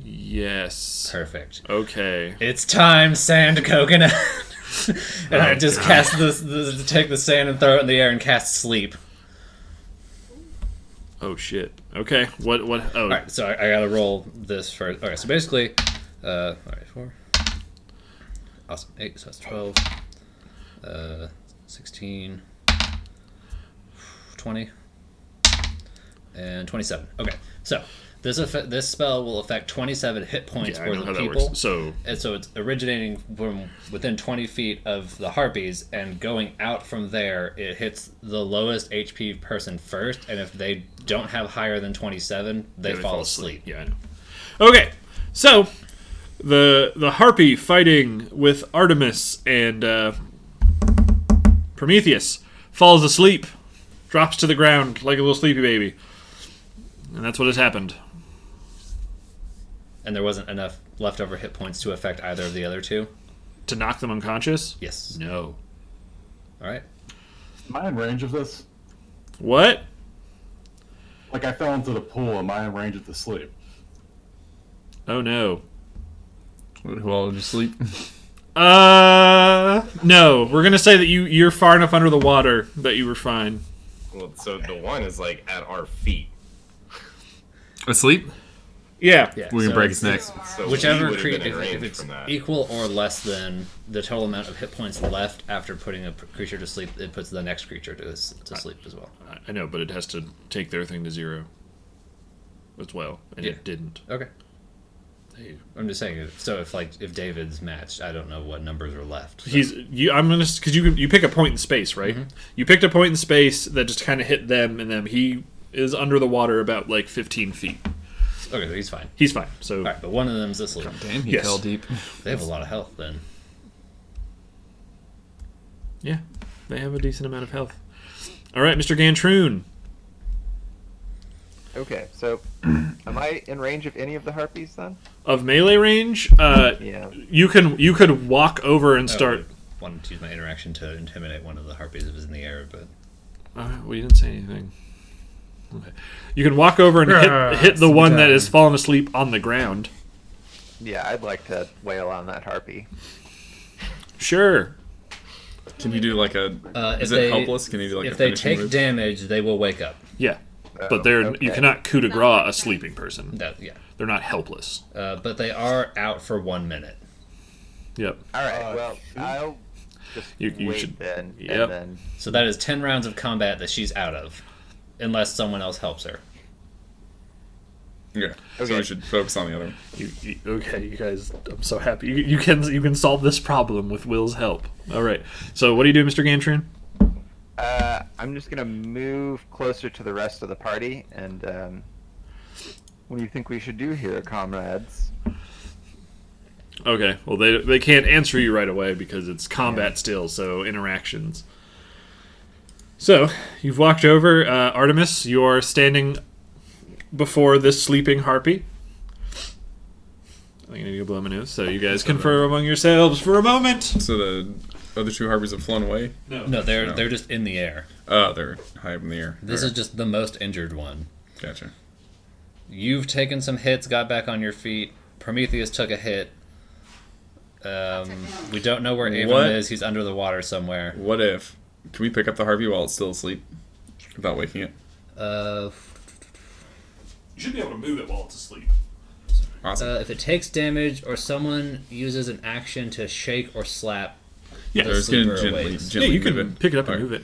yes. Perfect. Okay. It's time, sand coconut. And I just cast take the sand and throw it in the air and cast sleep. Oh shit. Okay. What? Oh. All right, so I gotta roll this first. All right, so basically, all right, 4. Awesome, 8. So that's 12. 16. 20. And 27. Okay, so this spell will affect 27 hit points Yeah, I worth know how of that people. works. So And so it's originating from within 20 feet of the harpies, and going out from there, it hits the lowest HP person first, and if they don't have higher than 27, they fall asleep. Yeah. I know. Okay. So the harpy fighting with Artemis and Prometheus falls asleep, drops to the ground like a little sleepy baby, and that's what has happened. And there wasn't enough leftover hit points to affect either of the other two? To knock them unconscious? Yes. No. All right. Am I in range of this? What? Like I fell into the pool. Am I in range of the sleep? Oh no. Who all just sleep? No. We're gonna say that you're far enough under the water that you were fine. Well, so the one is like at our feet. Asleep? Yeah. Yeah, We can so break it's- his neck. So Whichever we would've been creature, in range if it's from that. equal or less than the total amount of hit points left after putting a creature to sleep, it puts the next creature to sleep as well. I know, but it has to take their thing to 0 as well, and Yeah. it didn't. Okay. Hey. I'm just saying. So if David's matched, I don't know what numbers are left. I'm gonna because you pick a point in space, right? Mm-hmm. You picked a point in space that just kind of hit them and them. He is under the water about like 15 feet. Okay, so he's fine. He's fine. So All right, but one of them's asleep. Damn, he Yes. fell deep. They have a lot of health then. yeah, they have a decent amount of health. All right, Mr. Gantroon. Okay, so am I in range of any of the harpies then? Of melee range, Yeah. you could walk over and start. I wanted to use my interaction to intimidate one of the harpies if it was in the air, but We didn't say anything. Okay. You can walk over and hit the one that is fallen asleep on the ground. Yeah, I'd like to wail on that harpy. Sure. Can you do like a... is if it they- helpless? Can you do like a if they finishing take move? damage, they will wake up. Yeah. Oh, But you okay. cannot coup de grace a sleeping person. Yeah. They're not helpless. But they are out for 1 minute. Yep. All right, well, I'll just You wait should- then, Yep. and then... So that is 10 rounds of combat that she's out of, unless someone else helps her. Yeah. So Okay. we should focus on the other one. Okay, you guys. I'm so happy. You can solve this problem with Will's help. All right. So what do you do, Mr. Gantrin? I'm just gonna move closer to the rest of the party, and what do you think we should do here, comrades? Okay. Well, they can't answer you right away because it's combat still. So interactions. So you've walked over, Artemis. You are standing before this sleeping harpy. I'm gonna go blow my nose. So you guys confer among yourselves for a moment. So the other two harpies have flown away? No, they're just in the air. Oh, they're high up in the air. This is just the most injured one. Gotcha. You've taken some hits, got back on your feet. Prometheus took a hit. We don't know where Avon What? is. He's under the water somewhere. What if... Can we pick up the harpy while it's still asleep? Without waking it? You should be able to move it while it's asleep. Awesome. If it takes damage or someone uses an action to shake or slap, Yeah. the There's gonna sleeper gently awaits. Yeah, you move can pick it up and Okay. move it.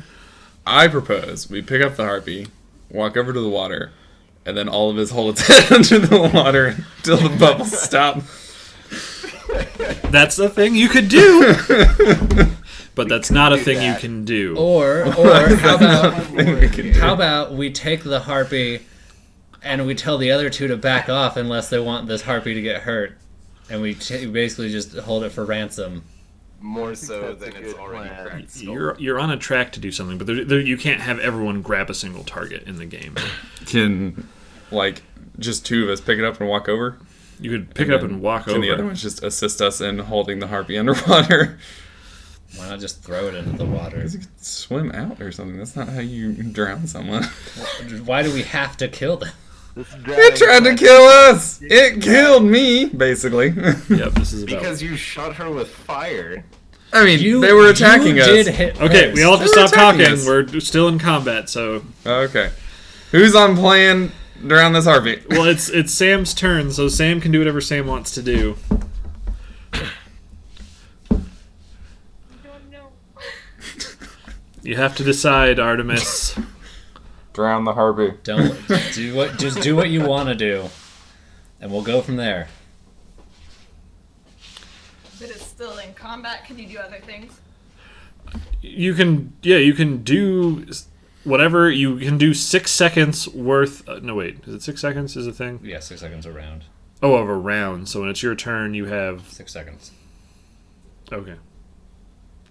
I propose we pick up the harpy, walk over to the water, and then all of us hold its head under the water until the bubbles stop. That's a thing you could do. But that's not a thing you can do. Or how about we take the harpy and we tell the other two to back off unless they want this harpy to get hurt, and we basically just hold it for ransom. More so that's a than it's good already plan. cracked skull. You're on a track to do something, but you can't have everyone grab a single target in the game. Can, like, just two of us pick it up and walk over? You could pick it up and walk Can over. the other ones just assist us in holding the harpy underwater? Why not just throw it into the water? Because it could swim out or something. That's not how you drown someone. Why do we have to kill them? It tried to kill us! It killed me, basically. Yep, this is about. Because you shot her with fire. I mean, they were attacking us. Did hit Okay, first. we all have to They were stop talking. attacking us. We're still in combat, so Okay. Who's on plan around this harpy? well, it's Sam's turn, so Sam can do whatever Sam wants to do. No. You have to decide, Artemis. Drown the harpy. Don't just do what you want to do, and we'll go from there. But it's still in combat. Can you do other things? You can do whatever. You can do 6 seconds worth. No, wait, is it 6 seconds? Is a thing? Yeah, 6 seconds around. Oh, of a round. So when it's your turn, you have 6 seconds. okay.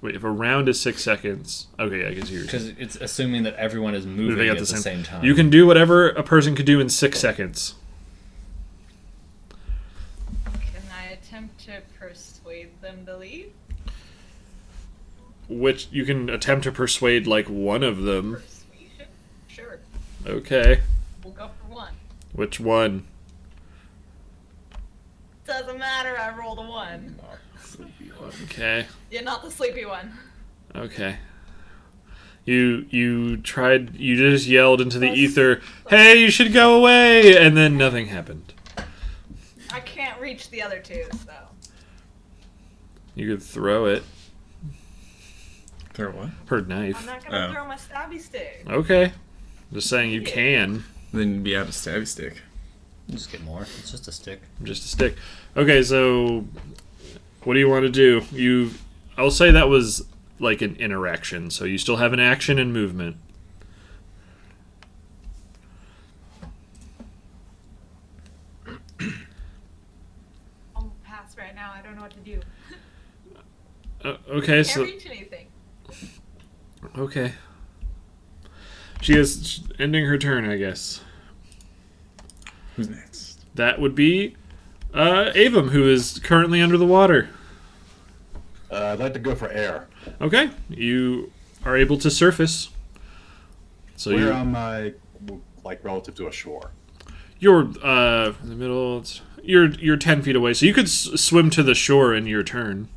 Wait, if a round is 6 seconds, okay, I guess you're Because it's assuming that everyone is moving moving at the same time. You can do whatever a person could do in 6 seconds. Can I attempt to persuade them to leave? Which you can attempt to persuade like one of them. Persuasion? Sure. Okay, We'll go for one. which one? Doesn't matter. I rolled a 1. Okay. You're not the sleepy one. Okay. You just yelled into the ether, "Hey, you should go away!" And then nothing happened. I can't reach the other two, so. You could throw it. Throw what? Her I'm knife. not gonna Oh. throw my stabby stick. Okay. Just saying you can. Then you'd be out of stabby stick. Just get more. It's just a stick. Just a stick. Okay, so what do you want to do? I'll say that was like an interaction, so you still have an action and movement. I'll pass right now. I don't know what to do. Okay, Can't so reach anything. okay. She is ending her turn, I guess. Who's next? That would be Avum, who is currently under the water. I'd like to go for air. Okay, you are able to surface. So Where am I, like, relative to a shore? you're in the middle. You're 10 feet away, so you could swim to the shore in your turn.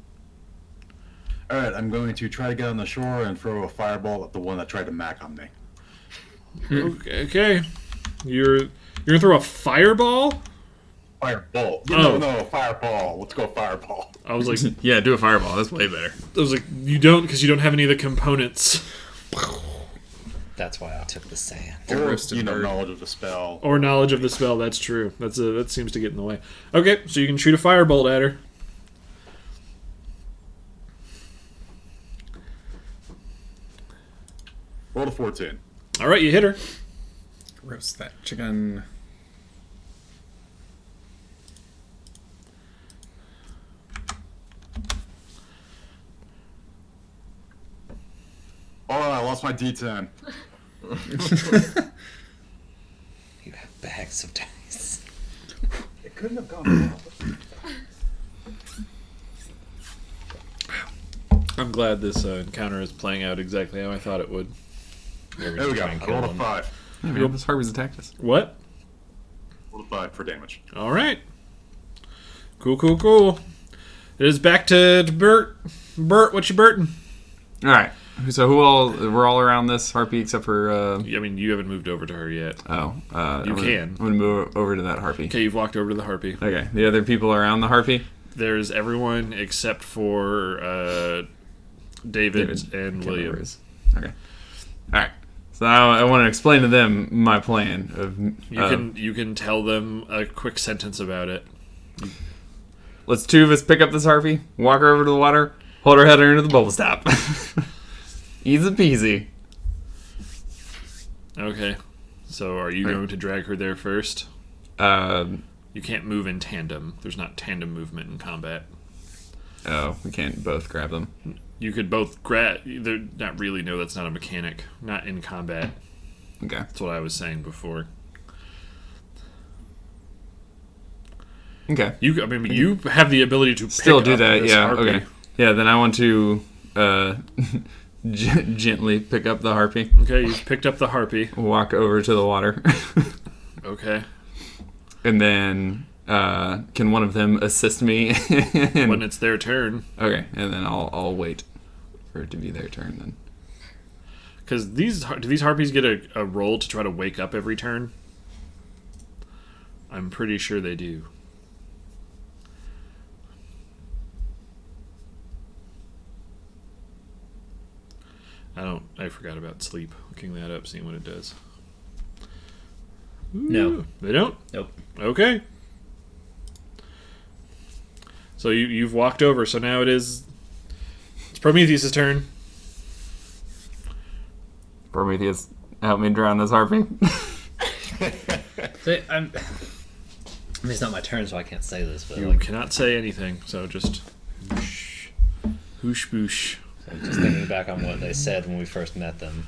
All right, I'm going to try to get on the shore and throw a fireball at the one that tried to mac on me. Okay, you're gonna throw a fireball. Fireball. Oh. No, fireball. Let's go fireball. I was like, Yeah, do a fireball. That's way better. you don't, because you don't have any of the components That's why I took the sand. Or, roasted bird. knowledge of the spell. or knowledge of the spell. That's true. That seems to get in the way. Okay, so you can shoot a firebolt at her. Roll a 14. All right, you hit her. Roast that chicken. Oh, I lost my D10. You have bags of dice. It couldn't have gone well. I'm glad this encounter is playing out exactly how I thought it would. There we go. I rolled a 5. Yeah, man, this Harvey's attacked us. What? Rolled a 5 for damage. All right. Cool. It is back to Bert. Bert, what you Bertin? All right. So we're all around this harpy except for I mean, you haven't moved over to her yet. I'm can. gonna move over to that harpy. Okay, you've walked over to the harpy. Okay. The other people around the harpy. There's everyone except for David and Can't remember William. his- Okay. All right. So I want to explain to them my plan of You can tell them a quick sentence about it. let's two of us pick up this harpy, walk her over to the water, hold her head under the bubble stop. Easy peasy. Okay. So are you going to drag her there first? You can't move in tandem. There's not tandem movement in combat. Oh, we can't both grab them. You could both grab. Not really. No, that's not a mechanic. Not in combat. Okay. That's what I was saying before. Okay. You have the ability to Still pick do up that. this Yeah. harpy. Okay. Yeah. Then I want to gently pick up the harpy, Okay, you've picked up the harpy. walk over to the water, Okay. and then can one of them assist me? When it's their turn. Okay, and then I'll wait for it to be their turn then. Because do these harpies get a roll to try to wake up every turn? I'm pretty sure they do. I forgot about sleep. Looking that up, seeing what it does. No. Ooh, they don't? Nope. Okay. So you've walked over, so now it's Prometheus' turn. Prometheus, help me drown this harpy. See, I mean, it's not my turn, so I can't say this, but You cannot say anything, so just whoosh, whoosh boosh. I'm just thinking back on what they said when we first met them.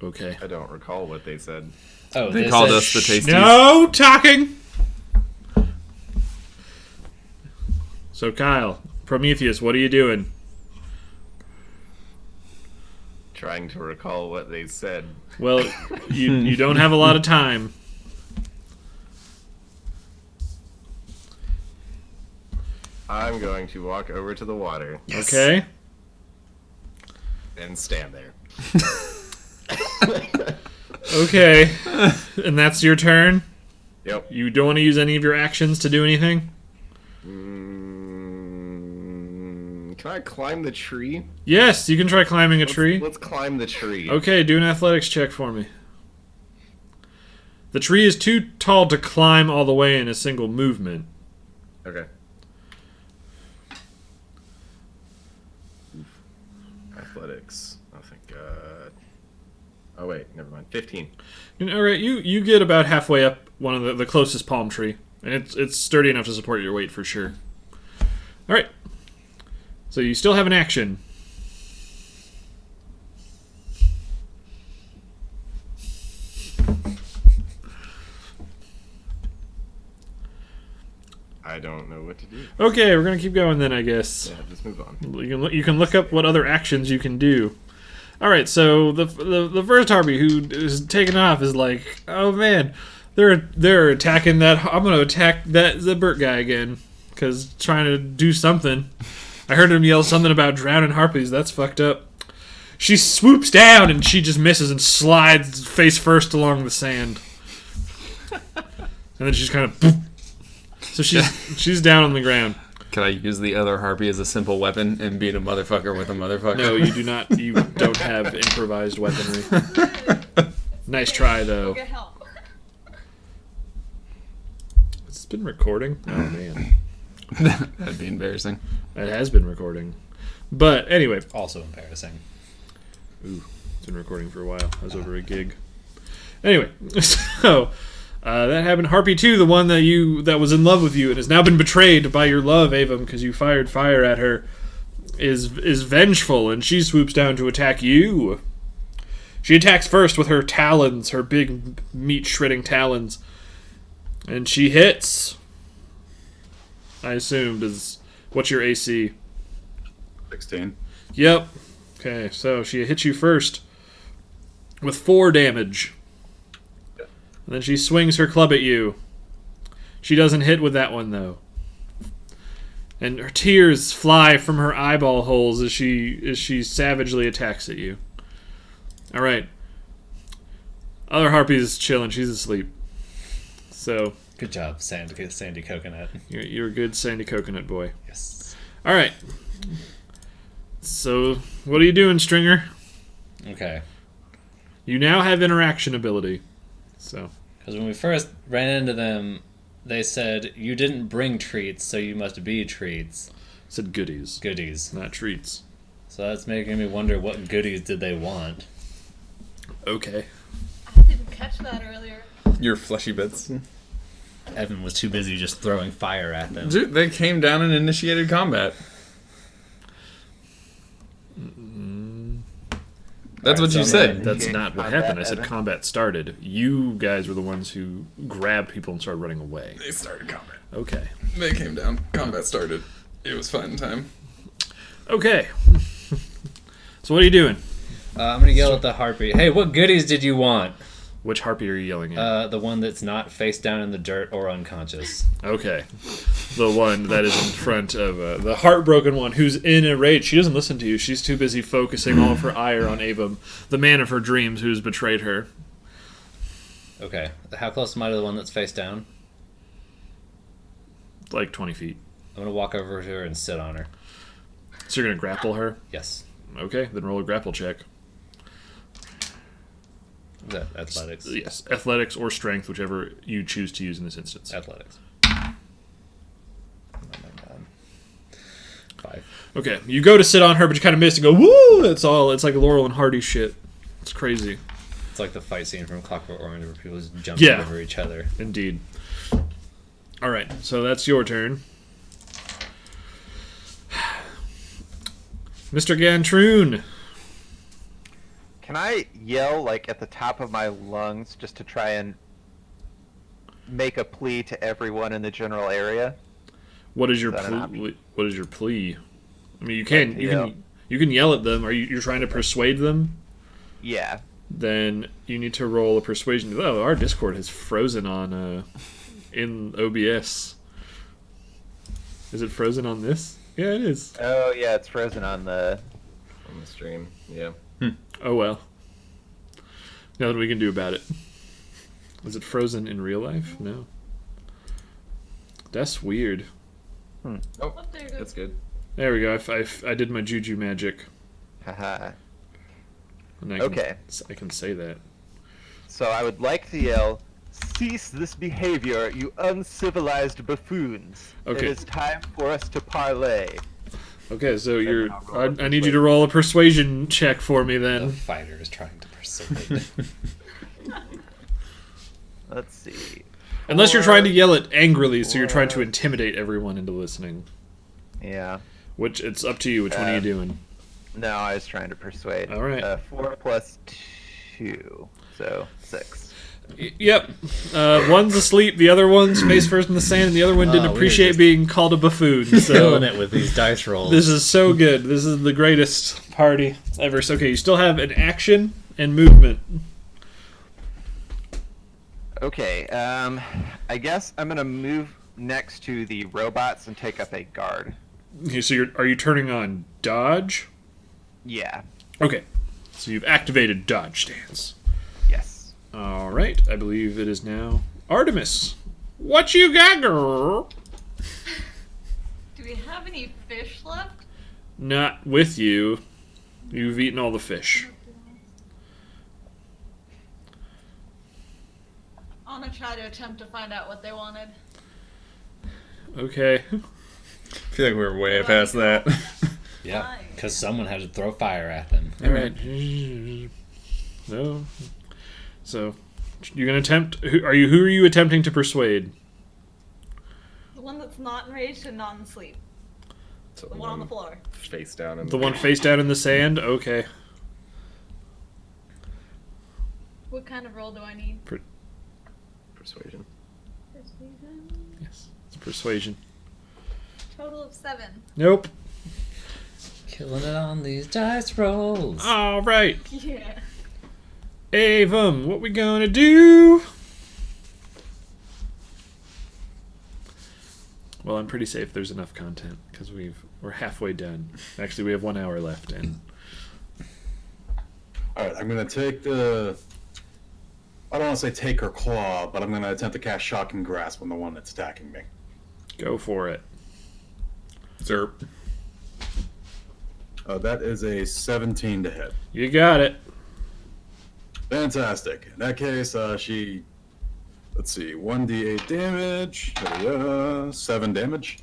Okay. I don't recall what they said. Oh, They called said- us the tasties. No talking. So Kyle, Prometheus, what are you doing? Trying to recall what they said. Well, you don't have a lot of time. I'm going to walk over to the water Okay. and stand there. Okay. And that's your turn? Yep. You don't want to use any of your actions to do anything? Can I climb the tree? Yes, you can try climbing a tree. Let's climb the tree. Okay, do an athletics check for me. The tree is too tall to climb all the way in a single movement. Okay. Athletics. Oh, thank God. Oh, wait. Never mind. 15. All right, you get about halfway up one of the closest palm tree, and it's sturdy enough to support your weight for sure. All right. So you still have an action. I don't know what to do. Okay, we're gonna keep going then, I guess. Yeah, just move on. You can look up what other actions you can do. All right, so the first harpy who is taken off is like, oh man, they're attacking that. I'm gonna attack the Burt guy again because trying to do something. I heard him yell something about drowning harpies. That's fucked up. She swoops down and she just misses and slides face first along the sand, and then she's kind of. Boop. So she's down on the ground. Can I use the other harpy as a simple weapon and beat a motherfucker with a motherfucker? No, you do not. You don't have improvised weaponry. Nice try, though. Get help. It's been recording. Oh man, That'd be embarrassing. it has been recording. But anyway, Also embarrassing. ooh, it's been recording for a while. I was over a gig. Anyway, so. That happened. Harpy 2, the one that was in love with you and has now been betrayed by your love, Avum, because you fired fire at her, is vengeful, and she swoops down to attack you. She attacks first with her talons, her big meat-shredding talons, and she hits. I assumed is what's your AC? 16. Yep. Okay, so she hits you first with 4 damage. And then she swings her club at you. She doesn't hit with that one, though. And her tears fly from her eyeball holes as she savagely attacks at you. All right. Other harpy is chilling. She's asleep. So Good job, Sandy Coconut. you're a good sandy coconut boy. Yes. All right. So what are you doing, Stringer? Okay. You now have interaction ability. So Because when we first ran into them, they said, you didn't bring treats, so you must be treats. said goodies, Goodies. not treats. So that's making me wonder what goodies did they want. Okay. I didn't catch that earlier. Your fleshy bits. Evan was too busy just throwing fire at them. Dude, they came down and initiated combat. That's what you said. That's not what Combat, happened. I said Evan. combat started. You guys were the ones who grabbed people and started running away. They started combat. Okay. They came down. Combat started. It was fun time. Okay. So what are you doing? I'm gonna yell at the harpy. Hey, what goodies did you want? Which harpy are you yelling at? The one that's not face down in the dirt or unconscious. Okay. The one that is in front of the heartbroken one who's in a rage. She doesn't listen to you. She's too busy focusing all of her ire on Avum, the man of her dreams who's betrayed her. Okay. How close am I to the one that's face down? Like 20 feet. I'm gonna walk over to her and sit on her. So you're going to grapple her? Yes. Okay, then roll a grapple check. Is that athletics? Yes, athletics or strength, whichever you choose to use in this instance. Athletics. Oh my god. 5. Okay, you go to sit on her, but you kind of miss and go, woo! It's like Laurel and Hardy shit. It's crazy. It's like the fight scene from Clockwork Orange where people just jump over each other. Indeed. All right, so that's your turn. Mr. Gantroon. Can I yell like at the top of my lungs just to try and make a plea to everyone in the general area? What is your Is that an plea? What is your plea? I mean, Like, you can yell at them. You're trying to persuade them? Yeah. Then you need to roll a persuasion. Oh, our Discord has frozen on in OBS. Is it frozen on this? Yeah, it is. Oh yeah, it's frozen on the. On the stream, yeah. Oh well. Nothing we can do about it. Is it frozen in real life? No. That's weird. Oh, there you go. that's good. There we go. I did my juju magic. Haha. And I Okay. I can say that. So I would like to yell, "Cease this behavior, you uncivilized buffoons! Okay. It is time for us to parlay." Okay, so you're. I'll roll a I need you to roll a persuasion check for me The then. fighter is trying to persuade. Let's see. Unless you're Four- trying to yell it angrily, so you're trying to intimidate everyone into listening. Yeah. Which it's up to you. Which one are you doing? No, I was trying to persuade. All right. 4 plus 2, so 6. Yep. One's asleep. The other one's face first in the sand, and the other one didn't Oh, we were appreciate just- being called a buffoon. Killing So it with these dice rolls. this is so good. This is the greatest party ever. So okay, you still have an action and movement. Okay, I guess I'm gonna move next to the robots and take up a guard. Okay, so are you turning on dodge? Yeah. Okay. So you've activated dodge stance. Yes. All right. I believe it is now Artemis. What you got, girl? Do we have any fish left? Not with you. You've eaten all the fish. I'm gonna try to attempt to find out what they wanted. Okay. I feel like we're way past that. Yeah, because someone had to throw fire at them. All right. No. So you're gonna attempt. Who are you attempting to persuade? The one that's not enraged and not in sleep. So The one on the floor. face down. The one face down in the sand. Okay. What kind of roll do I need? Persuasion. Persuasion. Yes. It's persuasion. Total of 7. Nope. Killing it on these dice rolls. All right. Yeah. Avum, what we gonna do? Well, I'm pretty safe there's enough content because we're halfway done. Actually, we have 1 hour left, and All right, I'm gonna take the. I don't want to say take her claw, but I'm gonna attempt to cast shocking grasp on the one that's attacking me. go for it. Zerp. That is a 17 to hit. You got it. Fantastic. In that case, she. Let's see, 1d8 damage. 7 damage.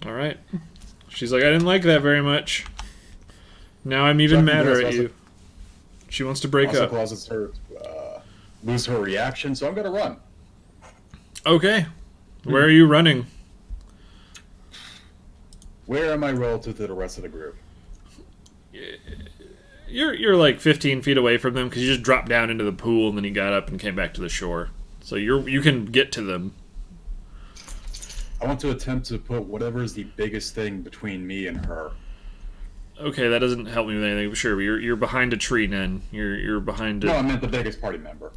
All right. She's like, I didn't like that very much. Now I'm even Shocking madder grasp at you. also- She wants to break Also up. causes her to lose her reaction, so I'm gonna run. Okay. Where are you running? Where am I relative to the rest of the group? You're like 15 feet away from them because you just dropped down into the pool and then you got up and came back to the shore. So you can get to them. I want to attempt to put whatever is the biggest thing between me and her. Okay, that doesn't help me with anything. Sure, but you're behind a tree, Nen. You're behind. No, I meant the biggest party member.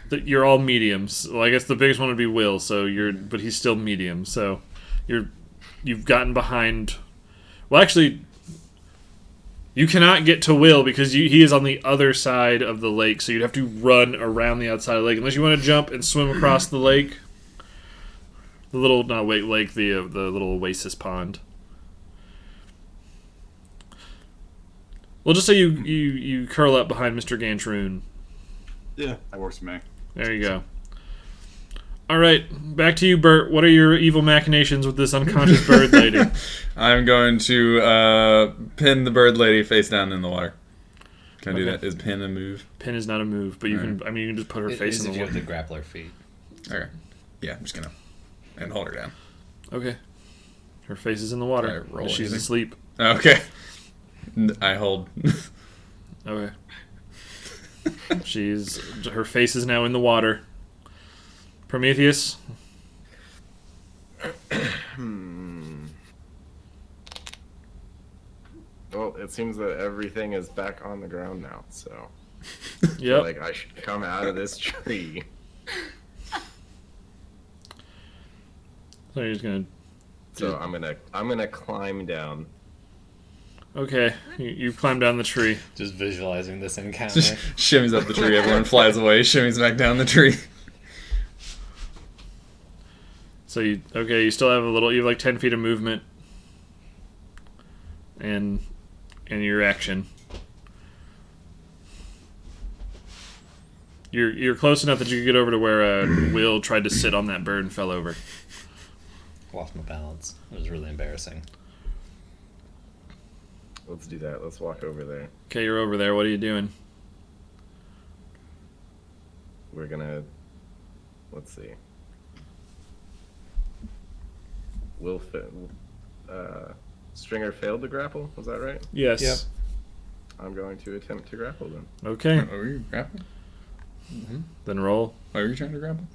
You're all mediums. Well, I guess the biggest one would be Will. So but he's still medium. So you've gotten behind. Well, actually, you cannot get to Will because he is on the other side of the lake. So you'd have to run around the outside of the lake unless you want to jump and swim across the lake. The little lake, the little oasis pond. Well, just say you curl up behind Mr. Gantroon. Yeah, that works for me. There you go. All right, back to you, Bert. What are your evil machinations with this unconscious bird lady? I'm going to pin the bird lady face down in the water. Can I do Okay. that? Is pin a move? Pin is not a move, but you can. I mean, you can just put her It face is in if the you have water. the grappler feet. Okay. Yeah, I'm just gonna and hold her down. Okay. Her face is in the water. Alright, roll She's anything. asleep. Okay. I hold. Okay. Her face is now in the water. Prometheus. Well, it seems that everything is back on the ground now, so Yep. like I should come out of this tree. So you're just gonna So I'm gonna climb down. Okay, you climb down the tree. Just visualizing this encounter. Shimmies up the tree. Everyone flies away. Shimmies back down the tree. So you still have you have like 10 feet of movement, and your action. You're close enough that you can get over to where Will tried to sit on that bird and fell over. Lost my balance. It was really embarrassing. Let's do that. Let's walk over there. Okay, you're over there. What are you doing? We're gonna. Let's see. Stringer failed to grapple. Was that right? Yes. Yep. I'm going to attempt to grapple then. Okay. Oh, were you grappling? Then roll. Why were you trying to grapple?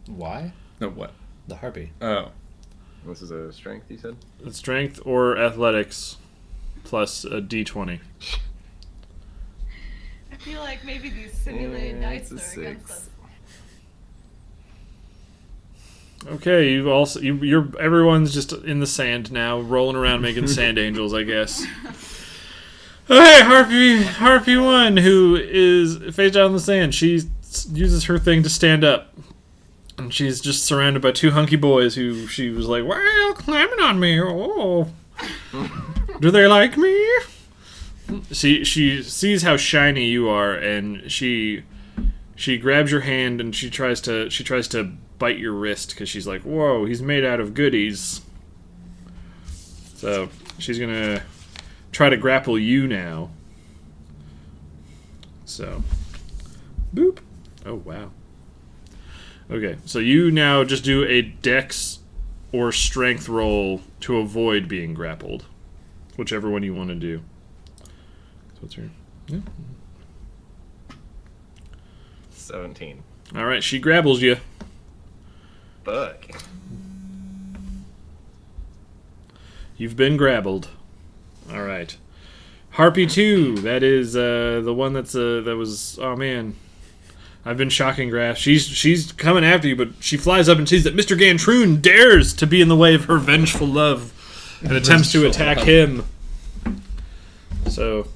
Why? No, what? The harpy. Oh. This is a strength, you said? Strength or athletics plus a d20. I feel like maybe these simulated dice it's a are against 6. us. Okay, everyone's just in the sand now, rolling around making sand angels, I guess. Okay, Harpy 1, who is face down in the sand. She uses her thing to stand up. And she's just surrounded by 2 hunky boys who she was like, well, climbing on me. Oh. Do they like me? She sees how shiny you are, and she grabs your hand and she tries to bite your wrist because she's like, whoa, he's made out of goodies. So she's gonna try to grapple you now. So, boop. Oh, wow. Okay, so you now just do a dex or strength roll to avoid being grappled. Whichever one you want to do. So what's your... Yeah. 17. Alright, she grabbles you. Fuck. You've been grappled. Alright. Harpy 2, that is the one that was... Oh, man. I've been shocking grass. She's coming after you, but she flies up and sees that Mr. Gantroon dares to be in the way of her vengeful love and attempts to attack him. So,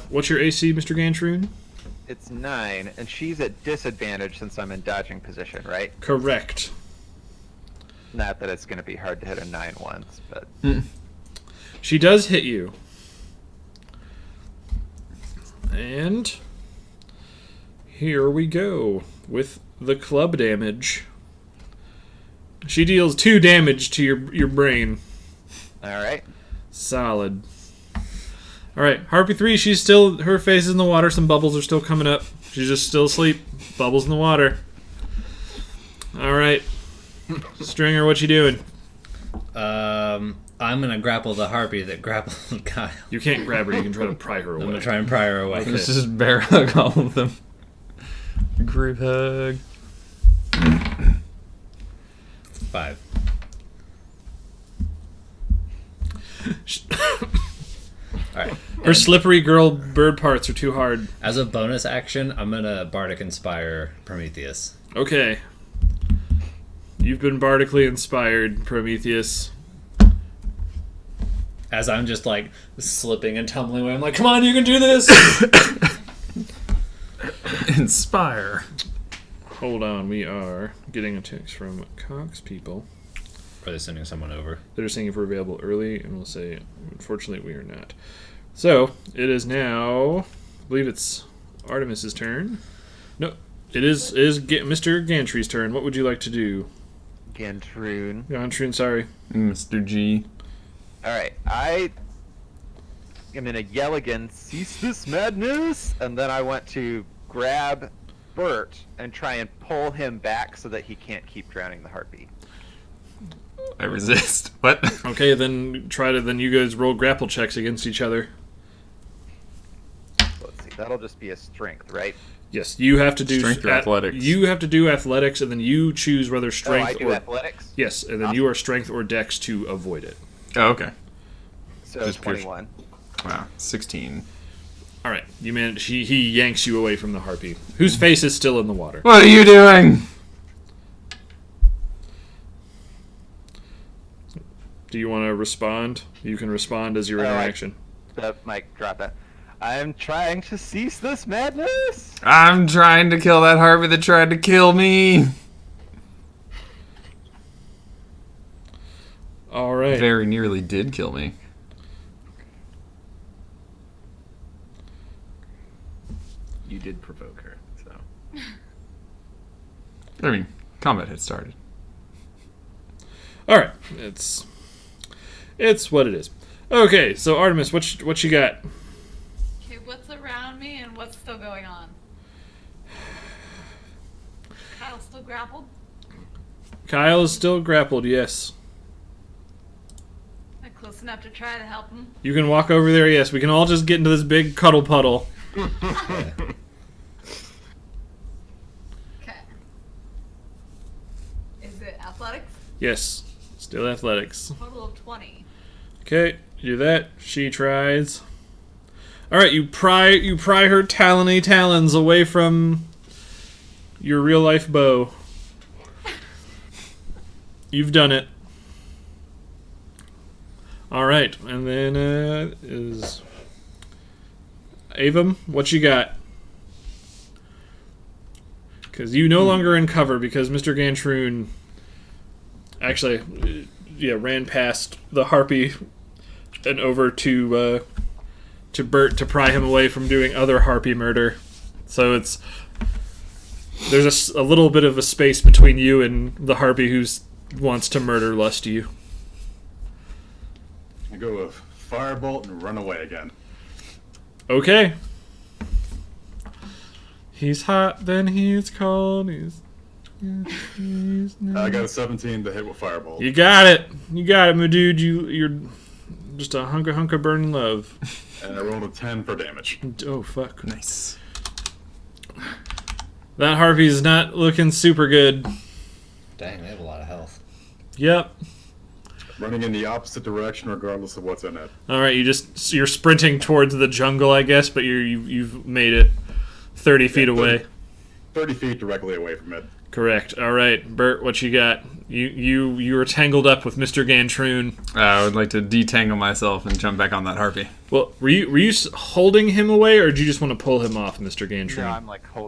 what's your AC, Mr. Gantroon? It's 9, and she's at disadvantage since I'm in dodging position, right? Correct. Not that it's going to be hard to hit a 9 once, but... She does hit you. And here we go with the club damage. She deals 2 damage to your brain. Alright. Solid. Alright, Harpy 3, she's still... Her face is in the water. Some bubbles are still coming up. She's just still asleep. Bubbles in the water. Alright. Stringer, what you doing? I'm gonna grapple the harpy that grappled Kyle. You can't grab her. You can try to pry her away. I'm gonna try and pry her away. Okay. Let's just bear hug all of them. Group hug. 5. Alright. Her slippery girl bird parts are too hard. As a bonus action, I'm gonna Bardic Inspire Prometheus. Okay. You've been bardically inspired, Prometheus. As I'm just like slipping and tumbling away, I'm like, come on, you can do this! Inspire. Hold on, we are getting a text from Cox people. Are they sending someone over? They're saying if we're available early, and we'll say, unfortunately, we are not. So, it is now, I believe it's Artemis's turn. No, it is Mr. Gantry's turn. What would you like to do? Gantroon. Gantroon, sorry. Mr. G. Alright, I am gonna yell again, cease this madness! And then I want to grab Bert and try and pull him back so that he can't keep drowning the harpy. I resist. What? Okay, then you guys roll grapple checks against each other. Let's see, that'll just be a strength, right? Yes, you have to do Strength or athletics? You have to do athletics, and then you choose whether strength I do or athletics? yes, and then Awesome. you are strength or dex to avoid it. Oh, okay. So Just pure- 21. Wow. 16. All right, you manage. He yanks you away from the harpy, whose face is still in the water. What are you doing? Do you want to respond? You can respond as your Oh, interaction. The mic drop that. I'm trying to cease this madness. I'm trying to kill that harpy that tried to kill me. All right. Very nearly did kill me. You did provoke her, so. I mean, combat had started. All right. It's what it is. Okay, so Artemis, what you got? Okay, what's around me and what's still going on? Kyle still grappled? Kyle is still grappled, yes. Am I close enough to try to help him? You can walk over there, yes. We can all just get into this big cuddle puddle. Okay. Is it athletics? Yes. Still athletics. Total of 20. Okay, you do that. She tries. All right, you pry her talony talons away from your real life bow. You've done it. All right, and then is Avum. What you got? Because you no longer in cover because Mr. Gantroon actually, ran past the harpy and over to Bert to pry him away from doing other harpy murder. So there's a little bit of a space between you and the harpy who wants to murder lust you. I go with firebolt and run away again. Okay. He's hot, then he's cold. I got a 17 to hit with firebolt. You got it, my dude. You're just a hunk of burning love. And I rolled a 10 for damage. Oh fuck! Nice. That harpy's not looking super good. Dang, they have a lot of health. Yep. Running in the opposite direction regardless of what's in it. All right, you're sprinting towards the jungle, I guess, but you've made it 30 feet away. 30 feet directly away from it. Correct. All right, Bert, what you got? You were tangled up with Mr. Gantroon. I would like to detangle myself and jump back on that harpy. Well, were you holding him away, or did you just want to pull him off, Mr. Gantroon? No,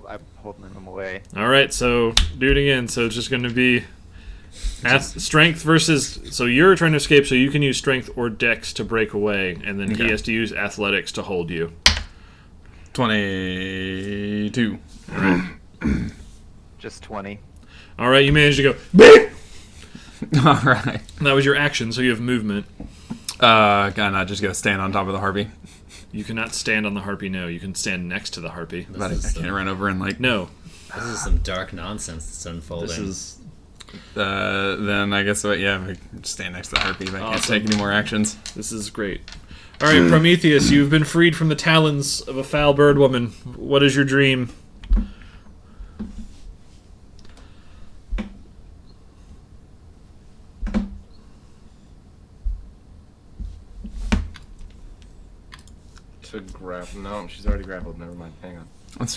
I'm holding him away. All right, so do it again. So it's just going to be strength versus. So you're trying to escape, so you can use strength or dex to break away, and then he Okay. has to use athletics to hold you. 22. Just 20. All right, you managed to go. Beep! All right. That was your action, so you have movement. Can I just go stand on top of the harpy? You cannot stand on the harpy. No, you can stand next to the harpy. But I can't run over and No, This is some dark nonsense that's unfolding. this is then I guess I can stand next to the harpy. But I can't Awesome. take any more actions. This is great. All right, Prometheus, you've been freed from the talons of a foul bird woman. What is your dream? To grapple. No, she's already grappled. Never mind. Hang on.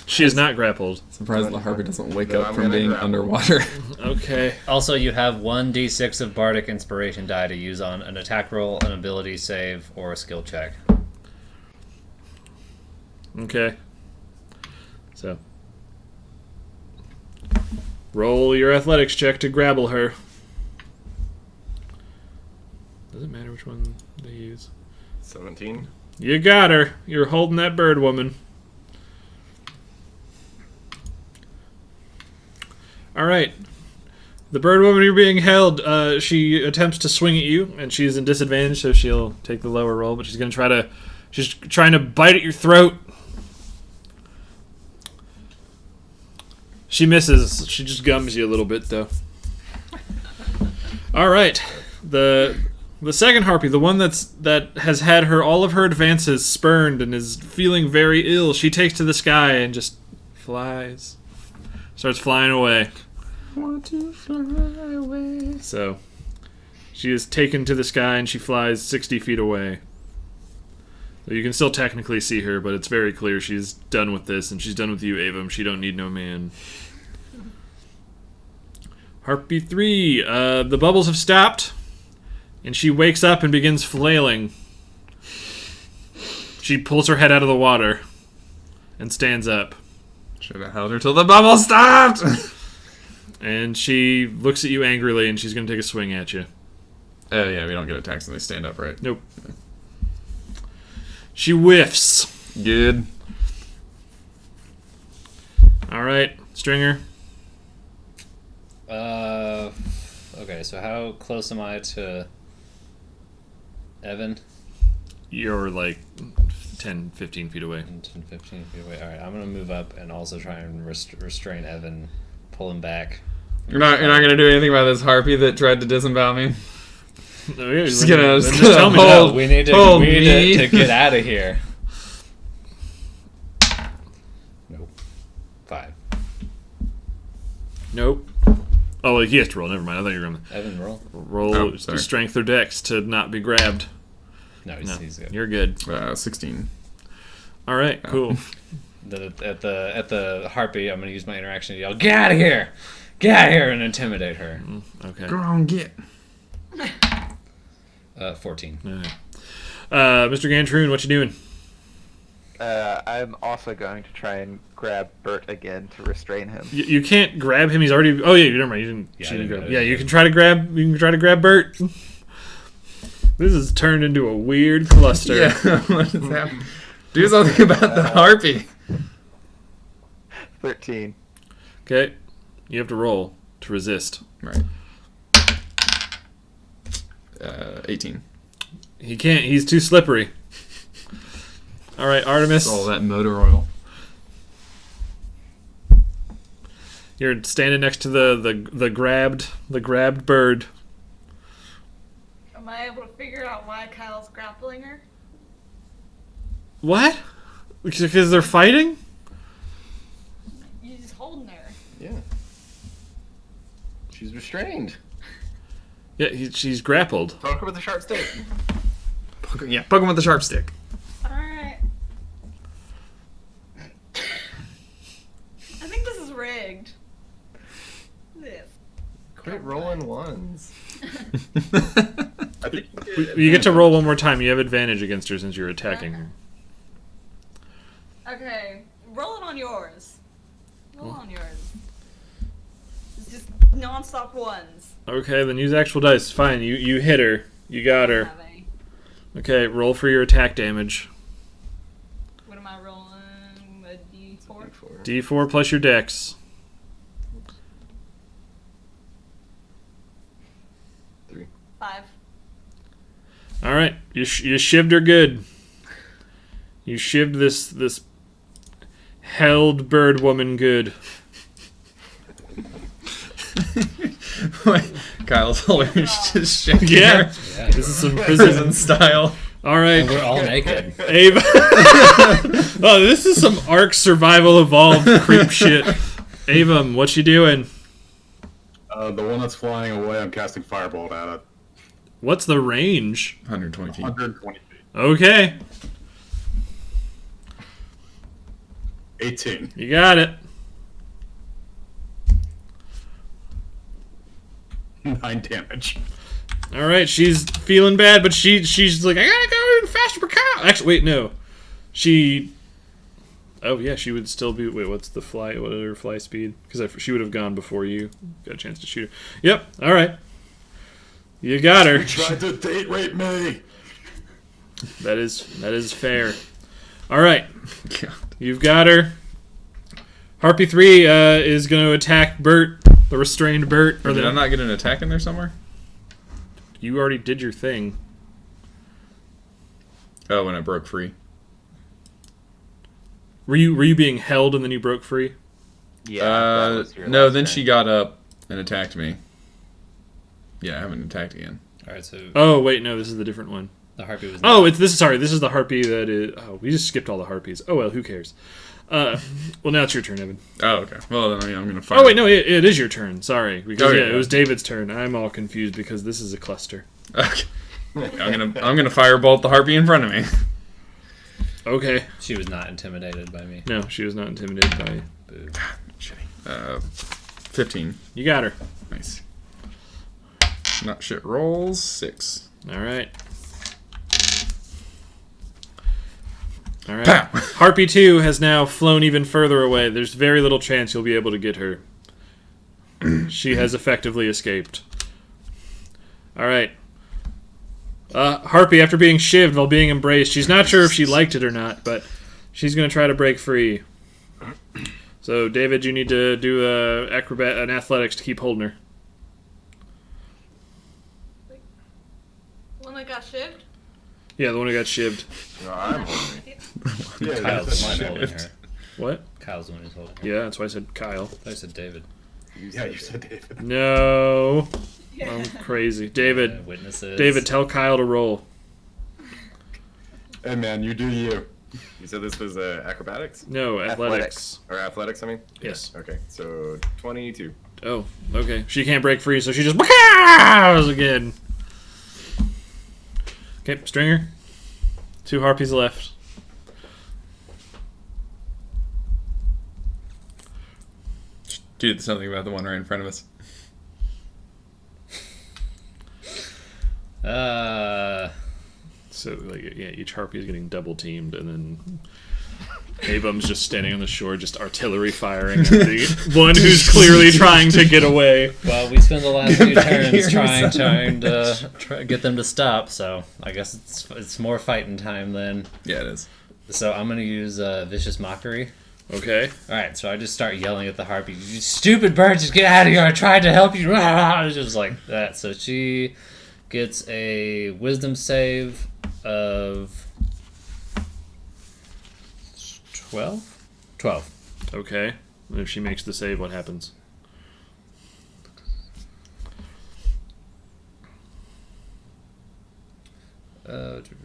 She is not grappled. Surprised the harpy doesn't wake Then up I'm from gonna being grapple. underwater. Okay. Also, you have 1d6 of Bardic Inspiration die to use on an attack roll, an ability save, or a skill check. Okay. So. Roll your athletics check to grapple her. Doesn't matter which one they use. 17. You got her. You're holding that bird woman. All right. The bird woman you're being held, she attempts to swing at you, and she's in disadvantage, so she'll take the lower roll, but she's going to try to... She's trying to bite at your throat. She misses. She just gums you a little bit, though. All right. The second harpy, the one that has had all of her advances spurned and is feeling very ill, she takes to the sky and just flies. Starts flying away. Want to fly away. So she is taken to the sky and she flies 60 feet away. So you can still technically see her, but it's very clear she's done with this, and she's done with you, Avum. She don't need no man. Harpy 3. The bubbles have stopped, and she wakes up and begins flailing. She pulls her head out of the water and stands up. Should have held her till the bubble stopped. And she looks at you angrily, and she's going to take a swing at you. Oh yeah, we don't get attacks when they stand up, right? Nope. She whiffs. Good. All right, Stringer. Okay, so how close am I to Evan? You're like 10, 15 feet away. 10, 15 feet away. Alright, I'm going to move up and also try and restrain Evan, pull him back. You're not gonna do anything about this harpy that tried to disembowel me. Oh, yeah, Just gonna tell me hold- that. We need hold to get out of here. Nope. 5. Nope. Oh, he has to roll. Never mind. I thought you were going to Evan, roll. roll Oh, sorry. strength or dex to not be grabbed. No, No, he's good. you're good. 16. All right, cool. At the harpy, I'm going to use my interaction to yell, "Get out of here! Get out of here!" and intimidate her. Okay. Go on, get. 14. All right. Mr. Gantroon, what you doing? I'm also going to try and grab Bert again to restrain him. You can't grab him. He's already. Oh yeah, never mind. You didn't. Yeah, she I didn't didn't grab. know. Yeah, you can try to grab. You can try to grab Bert. This has turned into a weird cluster. Yeah, what is happening? Do something about the harpy. 13. Okay, you have to roll to resist. Right. 18. He can't. He's too slippery. All right, Artemis. All that motor oil. You're standing next to the grabbed bird. Am I able to figure out why Kyle's grappling her? What? Because they're fighting? You're just holding her. Yeah. She's restrained. Yeah, she's grappled. Poke her with a sharp stick. Poke him with the sharp stick. Alright. I think this is rigged. This. Quit rolling ones. I think You get to roll one more time. You have advantage against her since you're attacking her. Okay, roll it on yours. Roll on yours. It's just non-stop ones. Okay, then use actual dice. Fine, you hit her. You got I her. don't have any. Okay, roll for your attack damage. What am I rolling? A D4? D4 plus your dex. 5. All right, you shivved her good. You shivved this held bird woman good. Kyle's always just shaking Yeah. her. Yeah. This is some Prison prison. style. All right, And we're all naked. Ava. Oh, this is some Ark Survival Evolved creep shit. Ava, what you doing? the one that's flying away, I'm casting Firebolt at it. What's the range? 120 feet. 120 feet. Okay, 18. you got it. 9 damage. All right, she's feeling bad, but she's like, I gotta go even faster for Kyle. Actually, wait, no, she. Oh yeah, she would still be. Wait, what's the fly? What is her fly speed? Because she would have gone before you got a chance to shoot her. Yep. All right, you got her. You tried to date rape me. That is fair. All right, God. you've got her. Harpy 3 is going to attack Bert, the restrained Bert. Or Did I the, not get an attack in there somewhere? you already did your thing. Oh, when I broke free. Were you being held and then you broke free? Yeah. that was your No, last then turn. she got up and attacked me. Yeah, I haven't attacked again. Alright, so Oh wait, no, this is the different one. the harpy was. Oh, it's this. Sorry, this is the harpy that is. Oh, we just skipped all the harpies. Oh well, who cares? Well, now it's your turn, Evan. Oh, okay. Well, then I'm going to fire. Oh wait, no, it is your turn. Sorry, because Oh, yeah, yeah. it was David's turn. I'm all confused because this is a cluster. Okay. I'm gonna firebolt the harpy in front of me. Okay. She was not intimidated by me. No, she was not intimidated by you. Boo. Shitty. 15. You got her. Nice. Not shit rolls. 6. All right. All right. Harpy 2 has now flown even further away. There's very little chance you'll be able to get her. She has effectively escaped. All right. Harpy, after being shivved while being embraced, she's not sure if she liked it or not, but she's going to try to break free. So, David, you need to do an athletics to keep holding her. One that got shivved? Yeah, the one who got shivved. No, I'm holding it. Yeah, Kyle's that's the one mine. holding her. What? Kyle's the one who's holding her. Yeah, that's why I said Kyle. I said David. Yeah, you said David. No. Yeah. I'm crazy. David, Witnesses. David, tell Kyle to roll. Hey man, you do you. You said this was acrobatics? No, athletics. Or athletics, I mean? Yes. Okay, so 22. Oh, okay. She can't break free, so she just again. Okay, Stringer. 2 harpies left. Do something about the one right in front of us. So, like, yeah, each harpy is getting double teamed, and then Abum's just standing on the shore, just artillery firing at the one who's clearly trying to get away. Well, we spent the last few back here, turns trying to get them to stop, so I guess it's more fighting time then. Yeah, it is. So I'm gonna use Vicious Mockery. Okay. Alright, so I just start yelling at the harpy, "You stupid bird, just get out of here, I tried to help you." Just like that. So she gets a wisdom save of 12? 12. Okay. And if she makes the save, what happens? Nothing.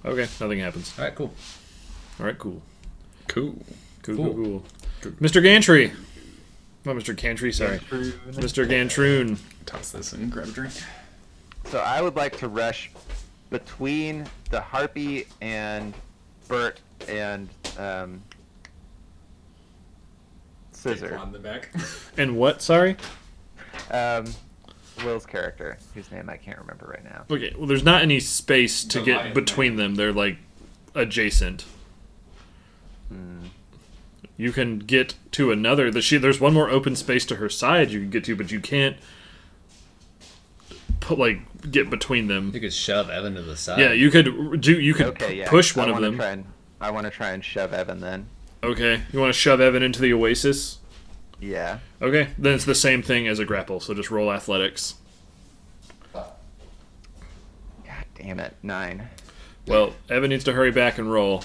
Okay, nothing happens. Alright, cool. Alright, cool. Cool. Cool. Mr. Gantry. Not Mr. Cantry, sorry. Mr. Gantroon. Toss this and grab a drink. So I would like to rush between the harpy and Bert and Scissor. On the back. And what, sorry? Will's character, whose name I can't remember right now. Okay, well, there's not any space to The get lion between them. They're, like, adjacent. You can get to another. There's one more open space to her side you can get to, but you can't get between them. You could shove Evan to the side. Yeah, you could Okay, yeah. push one of them. I want to try and shove Evan then. Okay, you want to shove Evan into the oasis? Yeah. Okay, then it's the same thing as a grapple, so just roll athletics. God damn it, 9. Well, Evan needs to hurry back and roll.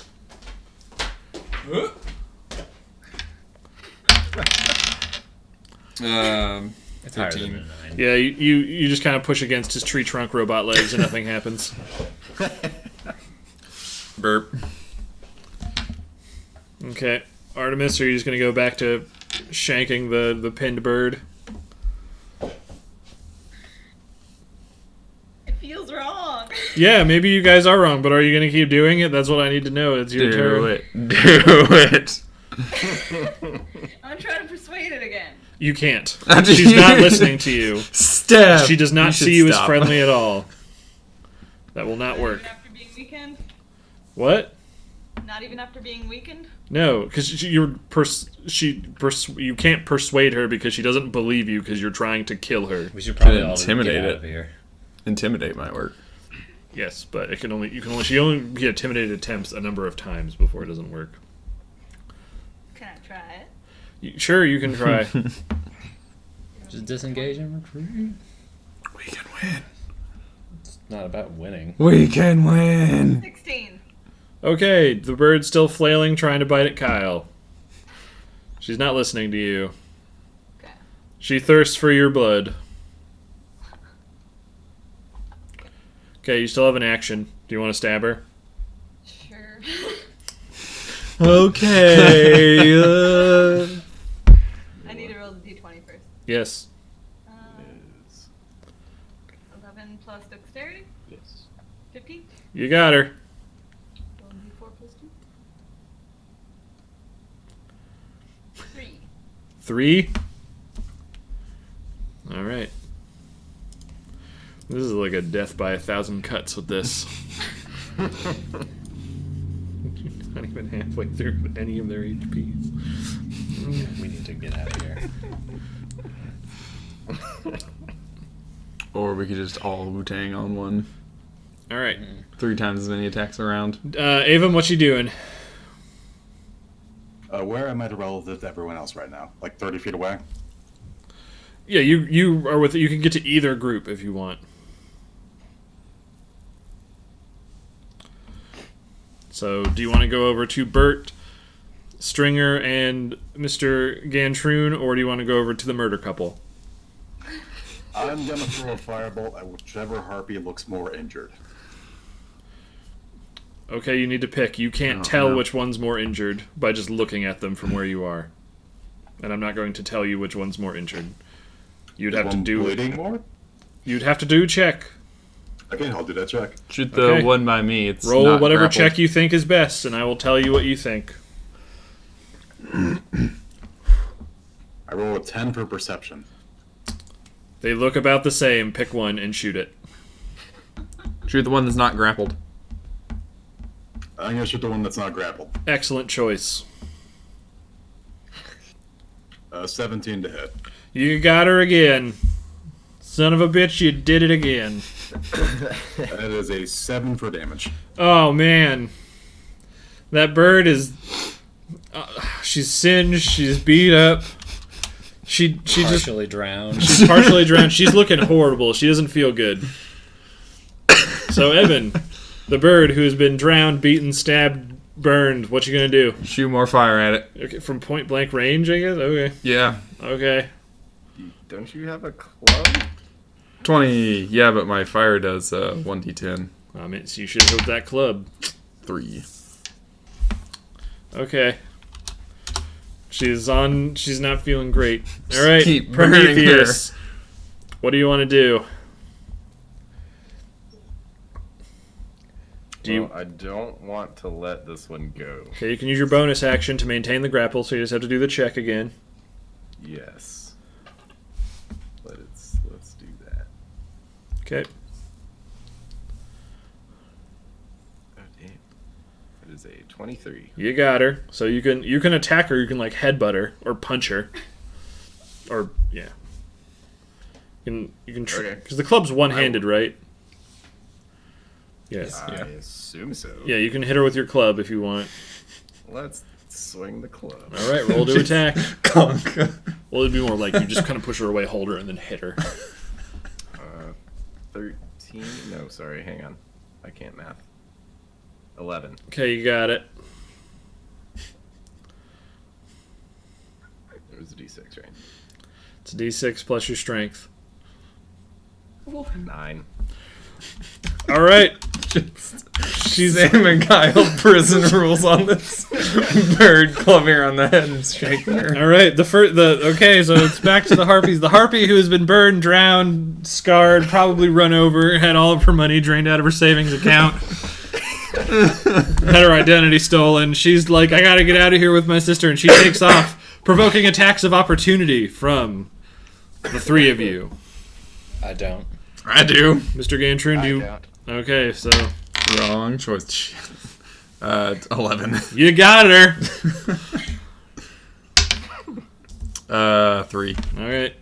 It's higher 13. than a 9. Yeah, you just kind of push against his tree trunk robot legs and nothing happens. Burp. Okay, Artemis, are you just going to go back to shanking the pinned bird? It feels wrong. Yeah, maybe you guys are wrong, but are you going to keep doing it? That's what I need to know. It's your turn. Do it. I'm trying to persuade it again. You can't. She's not listening to you. Step. She does not see you as friendly at all. That will not work. Even after being weakened? What? Not even after being weakened? No, because you can't persuade her because she doesn't believe you because you're trying to kill her. We should probably all intimidate get out it. of here. Intimidate might work. Yes, but she only be intimidated attempts a number of times before it doesn't work. Can I try it? Sure, you can try. Just disengage and retreat. We can win. It's not about winning. We can win. 16. Okay, the bird's still flailing, trying to bite at Kyle. She's not listening to you. Okay. She thirsts for your blood. Okay, you still have an action. Do you want to stab her? Sure. Okay. I need to roll the d20 first. Yes. 11 plus dexterity? Yes. 15? You got her. Roll d4 plus 2? 3. 3. All right. This is like a death by 1,000 cuts with this. Not even halfway through any of their HPs. We need to get out of here. Or we could just all Wu-Tang on one. All right. 3 times as many attacks around. Avon, what you doing? Where am I relative to everyone else right now? Like 30 feet away? Yeah, you are with. You can get to either group if you want. So, do you want to go over to Bert, Stringer, and Mr. Gantroon, or do you want to go over to the murder couple? I'm gonna throw a firebolt at whichever harpy looks more injured. Okay, you need to pick. You can't tell which one's more injured by just looking at them from where you are. And I'm not going to tell you which one's more injured. You'd have to do bleeding more? You'd have to do a check. Okay, I'll do that check. Shoot the Okay. one by me. It's Roll not whatever grappled. check you think is best, and I will tell you what you think. I roll a 10 for perception. They look about the same. Pick one and shoot it. Shoot the one that's not grappled. I'm gonna shoot the one that's not grappled. Excellent choice. 17 to hit. You got her again. Son of a bitch, you did it again. That is a 7 for damage. Oh, man. That bird is... she's singed. She's beat up. She just... Partially drowned. She's partially drowned. She's looking horrible. She doesn't feel good. So, Evan, the bird who has been drowned, beaten, stabbed, burned, what you gonna do? Shoot more fire at it. Okay, from point blank range, I guess? Okay. Yeah. Okay. Don't you have a club? 20. Yeah, but my fire does 1d10. I mean, so you should have hit that club. 3. Okay. She's not feeling great. Alright, keep burning Prometheus. What do you want to do? Well, I don't want to let this one go. Okay, you can use your bonus action to maintain the grapple, so you just have to do the check again. Yes. Let's do that. Okay. Oh, damn. It is a 23. You got her. So you can attack her, you can like headbutt her or punch her. Or yeah. You can Okay. because the club's one-handed, right? Yes. I assume so. Yeah, you can hit her with your club if you want. Let's swing the club. All right, roll to attack. Conk. Well, it'd be more like you just kind of push her away, hold her, and then hit her. 13. No, sorry, hang on. I can't math. 11. Okay, you got it. It was a d6, right? It's a d6 plus your strength. 9. All right. She's Sam and Kyle prison rules on this bird clubbing her on the head and shaking her. All right. Okay, so it's back to the harpies. The harpy who has been burned, drowned, scarred, probably run over, had all of her money drained out of her savings account. Had her identity stolen. She's like, I gotta get out of here with my sister, and she takes off, provoking attacks of opportunity from the three of you. I don't. I do. Mr. Gantroon, do you? I don't. Okay, so Wrong choice. 11. you got her. 3. All right.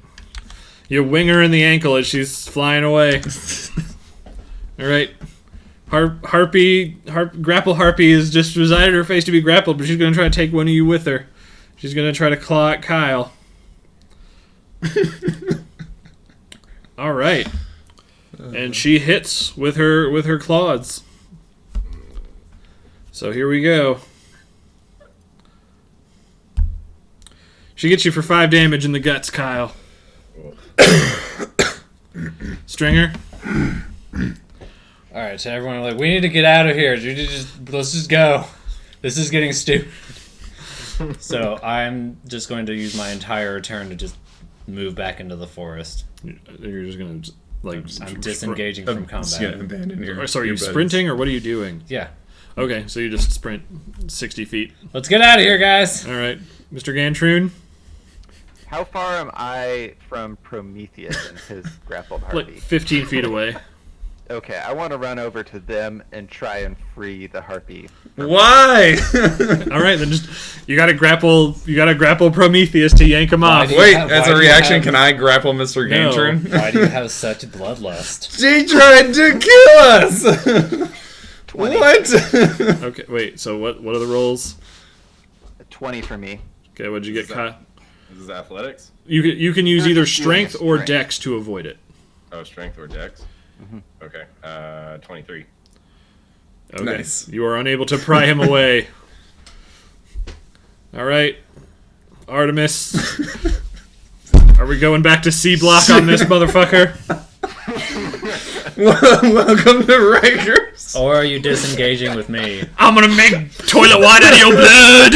You wing her in the ankle as she's flying away. All right. Grapple harpy has just decided her face to be grappled, but she's going to try to take one of you with her. She's going to try to claw at Kyle. All right. And she hits with her claws. So here we go. She gets you for 5 damage in the guts, Kyle. Stringer. All right, so everyone like, we need to get out of here. Let's just go. This is getting stupid. So I'm just going to use my entire turn to just move back into the forest. You're just gonna I'm disengaging from Just gonna combat. abandon your. Sorry, are you your buddies. sprinting or what are you doing? Yeah, Okay, so you just sprint 60 feet. let's get out of here, guys. All right, Mr. Gantroon. How far am I from Prometheus and his grappled Like harpy? 15 feet away. Okay, I want to run over to them and try and free the harpy. Why? All right, then you gotta grapple Prometheus to yank him Why off. do you Wait, have- as why a do you reaction, have- can I grapple Mr. No. Gantron? Why do you have such bloodlust? She tried to kill us! 20. What? Okay, wait. So what are the rolls? 20 for me. Okay, what'd you get, Is that- Kyle? This is athletics. You can use They're either just doing strength or strength. dex to avoid it. Oh, strength or dex. Okay. 23. Okay. Nice. You are unable to pry him away. All right, Artemis. Are we going back to C block on this motherfucker? Welcome to Rikers. Or are you disengaging with me? I'm gonna make toilet wine out of your blood.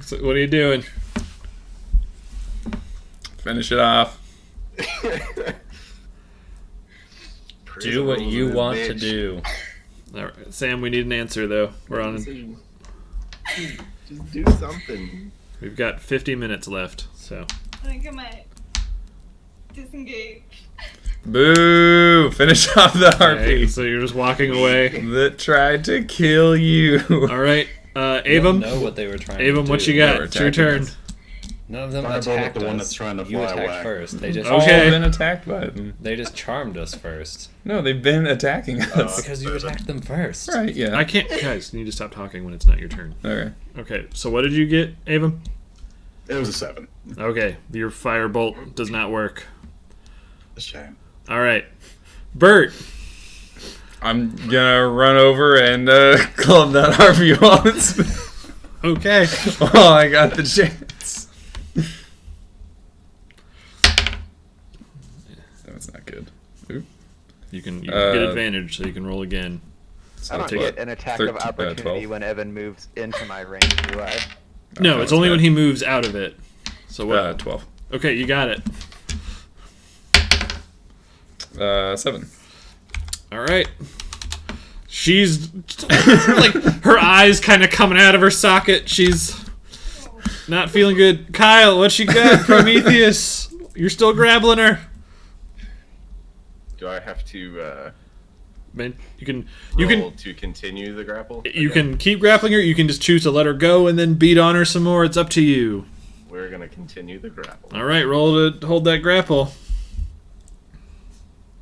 So what are you doing? Finish it off. Do what you want to do. All right, Sam, we need an answer though. We're on. Just do something. We've got 50 minutes left, so. I think I might disengage. Boo! Finish off the harpy Okay, so you're just walking away. that tried to kill you. All right, I don't Avum. know what they were trying to Avum, do. what you They got? were It's your attacking turn. us. None of them Fireball at attacked the one us. that's trying to You fly attacked away. first. They just Okay. All been attacked by them. they just charmed us first. No, they've been attacking us. Because you attacked them first. Right, yeah. I can't, guys. You need to stop talking when it's not your turn. Okay. Okay, so what did you get, Avum? It was a 7. Okay, your firebolt does not work. A shame. All right, Bert. I'm gonna run over and club that harpy while it's Okay. while I got the chance. That was not good. Ooh. You can get Uh, advantage, so you can roll again. I don't take get an attack 13, of opportunity 12. when Evan moves into my range, do I? No, that it's was only bad. when he moves out of it. So what? 12. Okay, you got it. 7. All right. She's like her eyes kind of coming out of her socket. She's not feeling good. Kyle, what you got? Prometheus, you're still grappling her. Do I have to Man, you can roll to continue the grapple? you Okay. can keep grappling her. You can just choose to let her go and then beat on her some more. It's up to you. We're gonna continue the grapple. All right, roll to hold that grapple.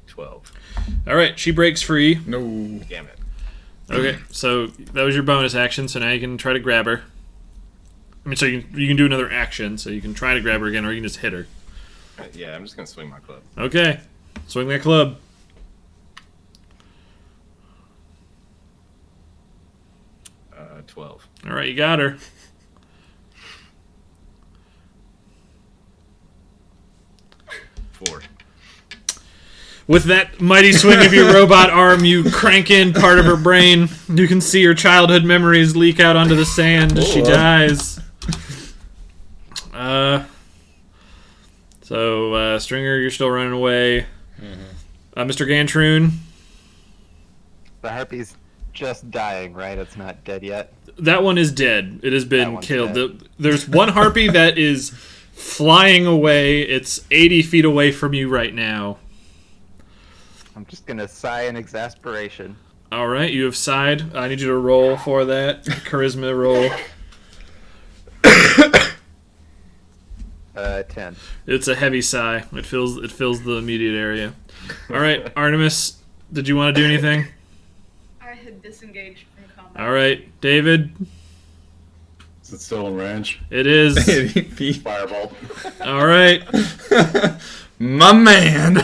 12. All right, she breaks free. No. Damn it. Okay, so that was your bonus action. So now you can try to grab her. I mean, so you can do another action. So you can try to grab her again, or you can just hit her. Yeah, I'm just gonna swing my club. Okay, swing that club. 12. All right, you got her. Four. With that mighty swing of your robot arm, you crank in part of her brain. You can see her childhood memories leak out onto the sand as she dies. So, Stringer, you're still running away. Mr. Gantroon, The harpy's just dying, right? It's not dead yet. that one is dead. It has That been one's killed. dead. There's one harpy that is flying away. It's 80 feet away from you right now. I'm just gonna sigh in exasperation. All right, you have sighed. I need you to roll for that. Charisma roll. 10. It's a heavy sigh. It fills the immediate area. All right, Artemis, did you want to do anything? I had disengaged from combat. All right, David, Is it still in range? it is. Fireball. All right, My man.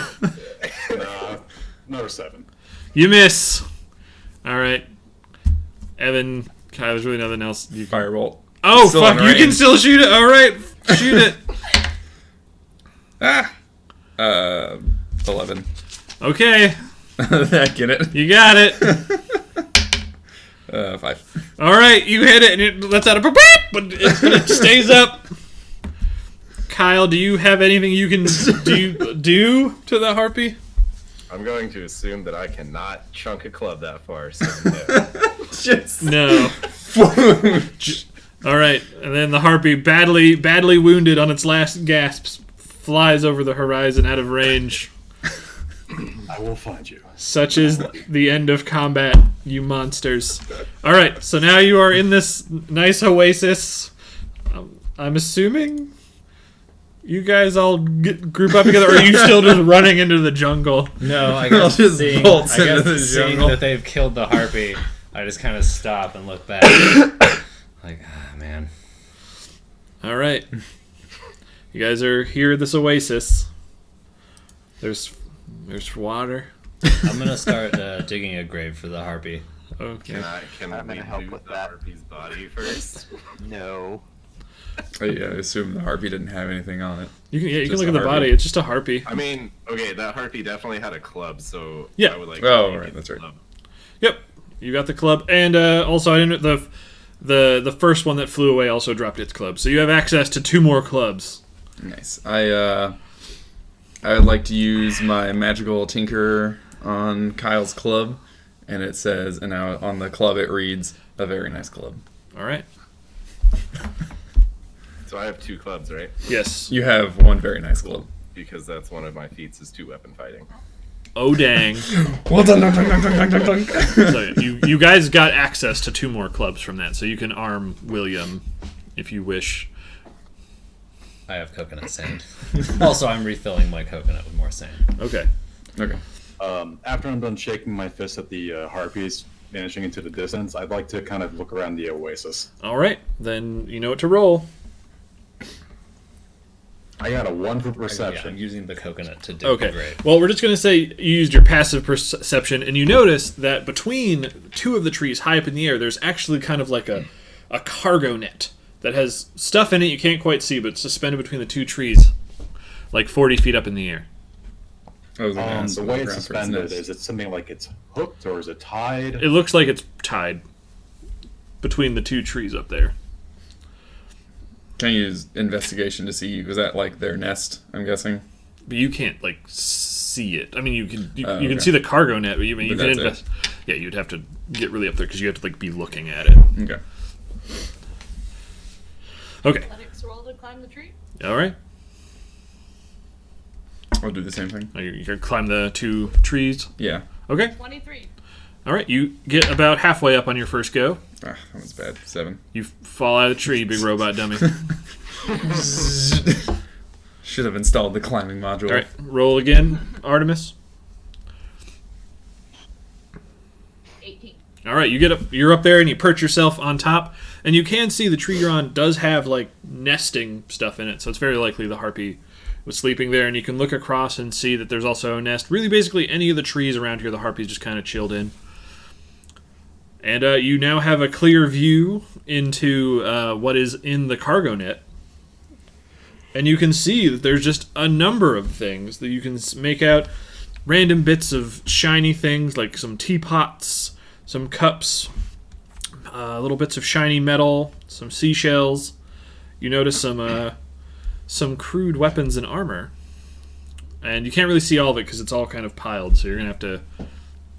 Another 7. you miss. All right, Evan, Kyle, there's really nothing else. You can... Firebolt. Oh Still fuck! in You can range. still shoot it. All right, shoot it. Ah. 11. Okay, That get it? you got it. 5. All right, you hit it, and it lets out a beep, but it stays up. Kyle, do you have anything you can do to the harpy? I'm going to assume that I cannot chunk a club that far. So no. Just No. All right, and then the harpy, badly wounded on its last gasps, flies over the horizon out of range. I will find you. Such is the end of combat, you monsters. All right, so now you are in this nice oasis. I'm assuming you guys all group up together, or are you still just running into the jungle? No, I I'll guess just seeing, bolt I into guess the seeing jungle. that they've killed the harpy, I just kind of stop and look back. Like, ah, man. All right, you guys are here at this oasis. There's water. I'm gonna start digging a grave for the harpy. Okay. Can I'm we gonna help loot with the that. harpy's body first? No. I assume the harpy didn't have anything on it. You can Just look a at the harpy. body. It's just a harpy. I mean, okay, that harpy definitely had a club, so Yeah. I would like. Oh, to right, get that's the right. club. Yep, you got the club, and also I didn't the first one that flew away also dropped its club, so you have access to 2 more clubs. Nice. I would like to use my magical tinker on Kyle's club, and it says, and now on the club it reads, "A very nice club." All right. So I have 2 clubs, right? Yes. You have one very nice club. Because that's one of my feats is 2-weapon fighting. Oh dang. Well done, dunk, dunk, dunk, dunk, dunk, dunk. So you guys got access to 2 more clubs from that, so you can arm William if you wish. I have coconut sand. Also, I'm refilling my coconut with more sand. Okay. Okay. After I'm done shaking my fist at the harpies vanishing into the distance, I'd like to kind of look around the oasis. All right. Then you know what to roll. I got a 1 for Yeah, perception. I'm using the coconut to dig the Okay. grave. Well, we're just going to say you used your passive perception, and you notice that between 2 of the trees high up in the air, there's actually kind of like a cargo net that has stuff in it you can't quite see, but it's suspended between the 2 trees, like 40 feet up in the air. I was gonna ask The about way it's ground for its suspended, nest. is it something like it's hooked or is it tied? It looks like it's tied between the 2 trees up there. Can you use investigation to see, was that like their nest, I'm guessing? But you can't like see it. I mean, you can Oh, you can okay. see the cargo net, but you But can that's it. invest. Yeah, you'd have to get really up there because you have to like be looking at it. Okay. Okay. Athletics roll to climb the tree. All right. I'll do the same thing. You can climb the 2 trees. Yeah. Okay. 23. All right. You get about halfway up on your first go. Ah, that was bad. 7. You fall out of the tree, big robot dummy. Should have installed the climbing module. All right. Roll again, Artemis. 18. All right, you get up. You're up there, and you perch yourself on top, and you can see the tree you're on does have like nesting stuff in it. So it's very likely the harpy was sleeping there, and you can look across and see that there's also a nest. Really, basically any of the trees around here, the harpy's just kind of chilled in. And you now have a clear view into what is in the cargo net, and you can see that there's just a number of things that you can make out. Random bits of shiny things like some teapots, some cups, little bits of shiny metal, some seashells. You notice some crude weapons and armor. And you can't really see all of it because it's all kind of piled, so you're going to have to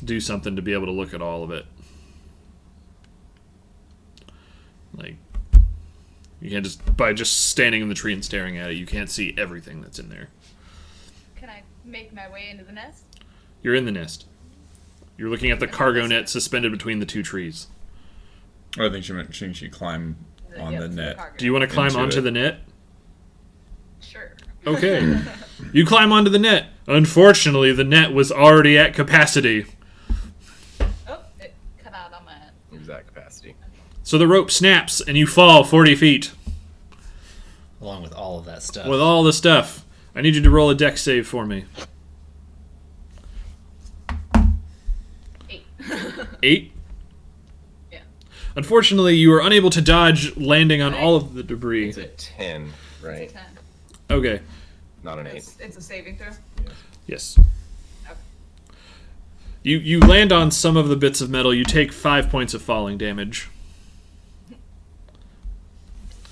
do something to be able to look at all of it. Like, you can't just, by just standing in the tree and staring at it, you can't see everything that's in there. Can I make my way into the nest? You're in the nest. You're looking at the cargo net suspended between the 2 trees. I think she meant she should climb on Yeah, the it's net. cargo. Do you want to climb Into onto it. the net? Sure. Okay. You climb onto the net. Unfortunately, the net was already at capacity. Oh, it cut out on my end. Exact capacity. So the rope snaps and you fall 40 feet Along with all of that stuff. with all the stuff. I need you to roll a dex save for me. 8. 8? Yeah. Unfortunately, you are unable to dodge landing on all of the debris. It's a 10, right? It's a 10. Okay. Not an 8. It's a saving throw. Yes. Okay. You land on some of the bits of metal. You take 5 points of falling damage.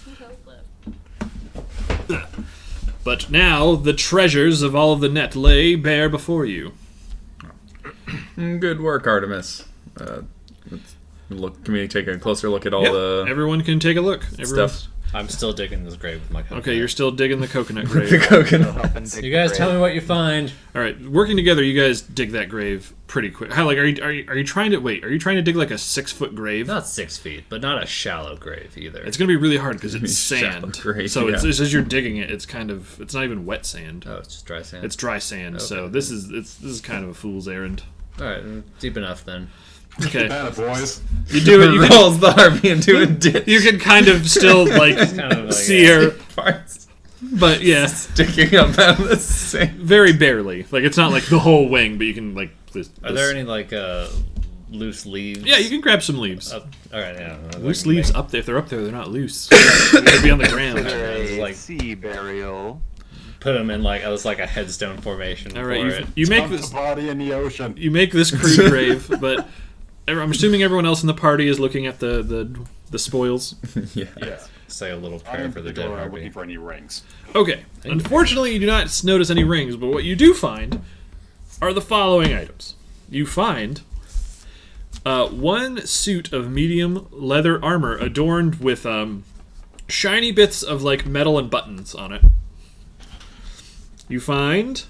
2 health left. But now the treasures of all of the net lay bare before you. Good work, Artemis. Can we take a closer look at all Yep. the Everyone can take a look. stuff? I'm still digging this grave with my coconut. Okay, you're still digging the coconut grave. The coconut. Helping dig You guys the tell grave. me what you find. All right, working together, you guys dig that grave pretty quick. How like are you trying to wait? Are you trying to dig like a 6-foot grave? Not 6 feet, but not a shallow grave either. It's gonna be really hard because it's Shallow sand. grave, So it's yeah. as you're digging it, it's not even wet sand. Oh, it's just dry sand. It's dry sand. So Okay. this is kind of a fool's errand. All right, deep enough then. Okay, Bad boys. you do it. Rolls the harpy into a ditch. You can kind of still like Kind of like see her, Parts but yeah, sticking up out of the sand. very barely. Like it's not like the whole wing, but you can like. Are there any like loose leaves? Yeah, you can grab some leaves. All right, yeah. Loose leaves up there. If they're up there, they're not loose. They'd be on the ground. Consider It's a like- sea burial. Put them in like a headstone formation. All right, for it. you make Dump this. the body in the ocean. You make this crude grave, but I'm assuming everyone else in the party is looking at the spoils. Yeah. Yeah. Say a little I prayer am for the dead looking harpy. for any rings. Okay. Unfortunately, you do not notice any rings, but what you do find are the following items. You find one suit of medium leather armor adorned with shiny bits of like metal and buttons on it. You find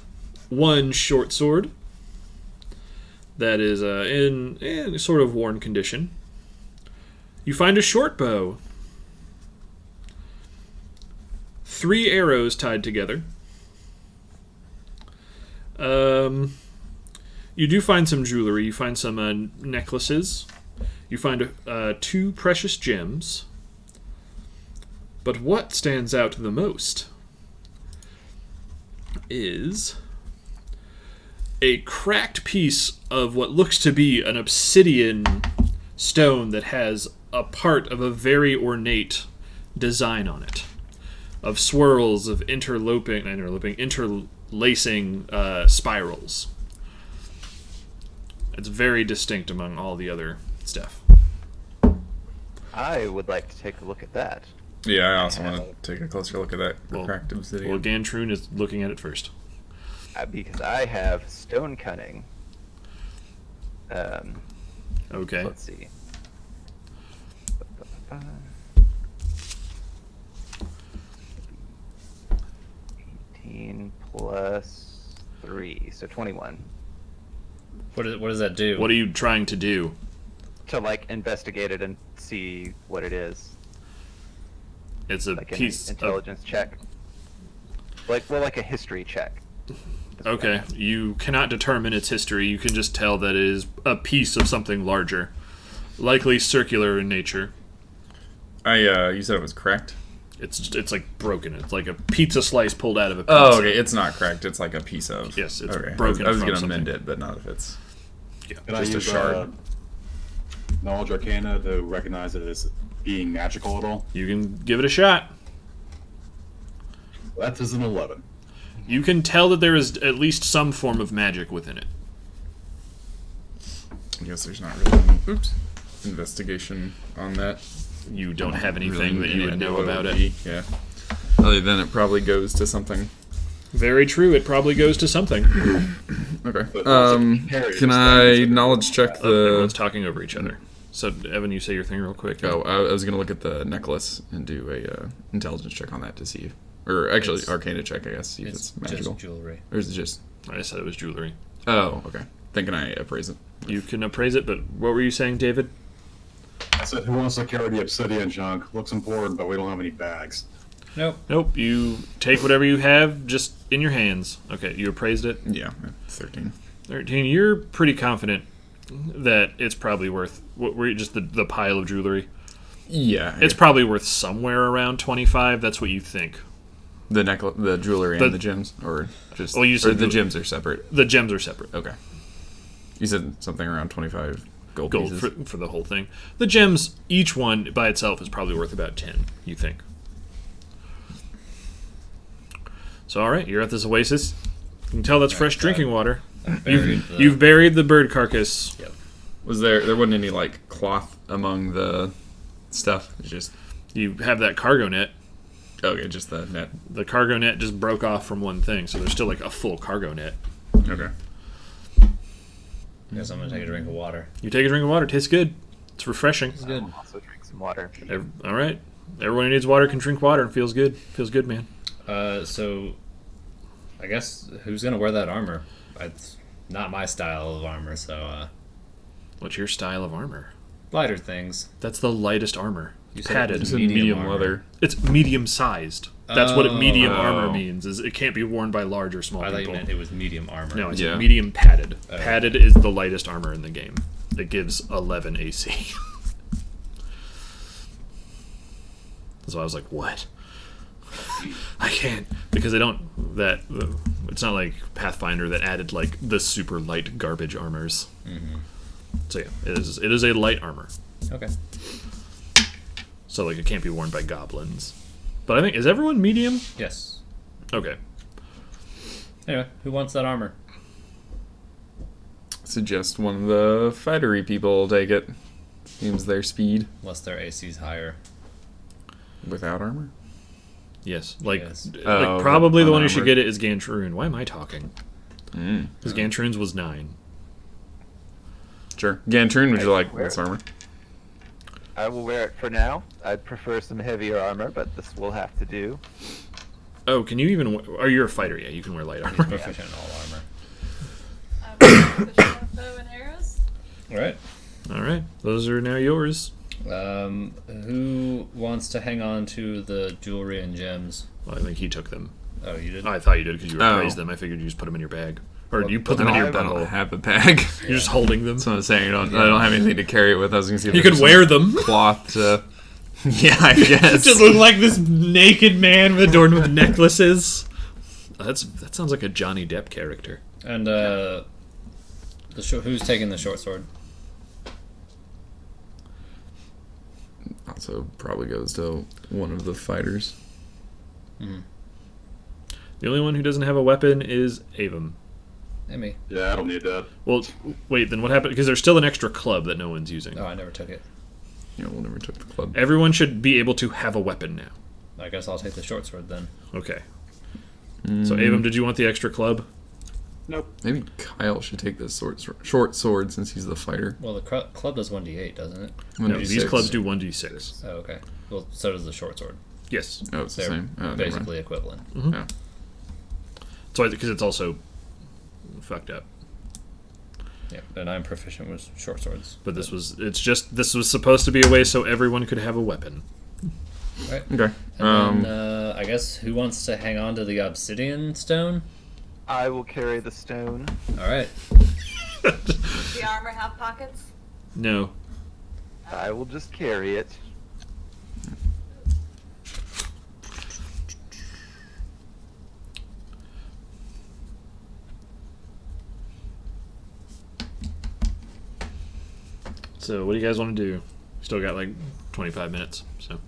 one short sword that is in sort of worn condition. You find a short bow. 3 arrows tied together. You do find some jewelry. You find some necklaces. You find 2 precious gems. But what stands out the most is a cracked piece of what looks to be an obsidian stone that has a part of a very ornate design on it, of swirls of interlacing spirals. It's very distinct among all the other stuff. I would like to take a look at that. Yeah, I also want to take a closer look at that Well- cracked obsidian. Well, Gantroon is looking at it first. Because I have stone cunning. Okay. Let's see. 18 plus 3, so 21. What does that do? What are you trying to do? To like investigate it and see what it is. It's a Like an piece of... intelligence check. Like a history check. Okay, you cannot determine its history. You can just tell that it is a piece of something larger, likely circular in nature. You said it was cracked? It's like broken. It's like a pizza slice pulled out of a pizza. Oh, okay. It's not cracked. It's like a piece of. Yes, it's okay. broken I was from gonna something. mend it, but not if it's. Yeah. Can Just I a use shard. Knowledge Arcana to recognize it as being magical at all? You can give it a shot. That is an 11. You can tell that there is at least some form of magic within it. I guess there's not really any investigation on that. You don't have anything that you would know about it. Yeah. Other than it probably goes to something. Very true. It probably goes to something. Okay. But also compare Can this I thing to- knowledge check Everyone's the? talking over each other. So, Evan, you say your thing real quick. Oh, I was gonna look at the necklace and do a intelligence check on that to see, or actually It's- Arcana check, I guess, see if It's it's magical. just jewelry. Or is it just? I said it was jewelry. Oh, okay. Then can I appraise it? You can appraise it, but what were you saying, David? I said, who wants to carry the obsidian junk? Looks important, but we don't have any bags. Nope. Nope. You take whatever you have just in your hands. Okay, you appraised it. Yeah, 13. 13. You're pretty confident that it's probably worth. What were you, just the pile of jewelry? Yeah, It's probably worth somewhere around 25. That's what you think. the necklace, the jewelry, The- and the gems, or just. Well, you or said the the- gems are separate. The gems are separate. Okay. You said something around 25 gold Gold pieces. for the whole thing. The gems, each one by itself, is probably worth about 10. You think? So, all right, you're at this oasis. You can tell that's fresh drinking water. You've buried the bird carcass. Yep. Was there wasn't any like cloth among the stuff? It's just You have that cargo net. okay, just the net. The cargo net just broke off from one thing, so there's still like a full cargo net. Okay. I guess I'm gonna take a drink of water. You take a drink of water. Tastes good. It's refreshing. It's good. I'll also drink some water. All right. Everyone who needs water can drink water and feels good. Feels good, man. So I guess who's gonna wear that armor? It's not my style of armor, so What's your style of armor? lighter things. That's the lightest armor. You said it Padded. was It's in medium armor. leather. It's medium sized. That's what medium Oh. armor means. Is it can't be worn by large or small I thought you people. meant it was medium armor. No, it's Yeah. medium padded. Oh. Padded is the lightest armor in the game. It gives 11 AC. So I was like, what? I can't because they don't that it's not like Pathfinder that added like the super light garbage armors. So yeah, it is a light armor. Okay. So like it can't be worn by goblins. But I think is everyone medium? Yes. Okay. Anyway, who wants that armor? Suggest one of the fightery people take it. Seems their speed Unless their AC's higher. without armor. Yes. Like, Yes. like probably the one who should unarmored. get it is Gantroon. Why am I talking? Because Gantroon's was 9. Sure. Gantroon, would you like Where? this armor? I will wear it for now. I'd prefer some heavier armor, but this will have to do. Oh, can you even? Are you a fighter? Yeah, you can wear light armor. Proficient in all armor. Push out bow and arrows. All right. All right, those are now yours. Who wants to hang on to the jewelry and gems? Well, I think he took them. Oh, you did? I thought you did because you Oh. appraised them. I figured you just put them in your bag, or Well, you put I them in don't, your I don't butthole. have a bag. You're just holding them. That's what I'm saying. I don't have anything to carry it with. I was gonna see if You there's could some wear them. cloth to. Yeah, I guess. Just look like this naked man adorned with necklaces. That sounds like a Johnny Depp character. And who's taking the short sword? Also, probably goes to one of the fighters. The only one who doesn't have a weapon is Avum. Hey, me. Yeah, I don't need that. Well, wait, then what happened? Because there's still an extra club that no one's using. Oh, I never took it. Yeah, we'll never took the club. Everyone should be able to have a weapon now. I guess I'll take the short sword then. Okay. So, Avum, did you want the extra club? Nope. Maybe Kyle should take the short sword since he's the fighter. Well, the club does 1d8, doesn't it? No, 1d6. these clubs do 1d6. Oh, okay. Well, so does the short sword. Yes. Oh, it's the They're same. Oh, never mind. basically equivalent. Yeah. So, because it's also fucked up. Yeah, and I'm proficient with short swords. But this was supposed to be a way so everyone could have a weapon. Right. Okay. And then, I guess, who wants to hang on to the obsidian stone? I will carry the stone. All right. Does the armor have pockets? No. I will just carry it. So, what do you guys want to do? Still got like 25 minutes, so.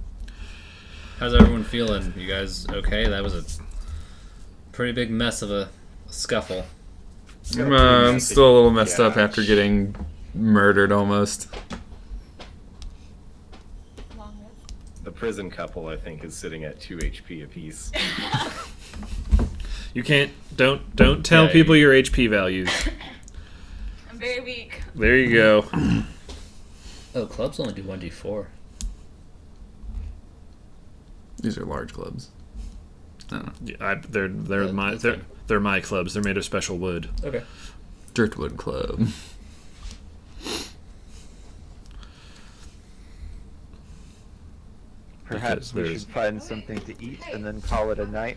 How's everyone feeling? You guys okay? That was a pretty big mess of a scuffle. I'm still a little messed up Gosh. after getting murdered almost. Long rest. The prison couple, I think, is sitting at 2 HP apiece. You can't. Don't tell Yeah, people your HP values. I'm very weak. There you go. Oh, clubs only do 1d4. These are large clubs. I don't know. Yeah, they're That's fine. they're my clubs. They're made of special wood. Okay. Dirtwood Club. Perhaps we there's- should find something to eat and then call it a night.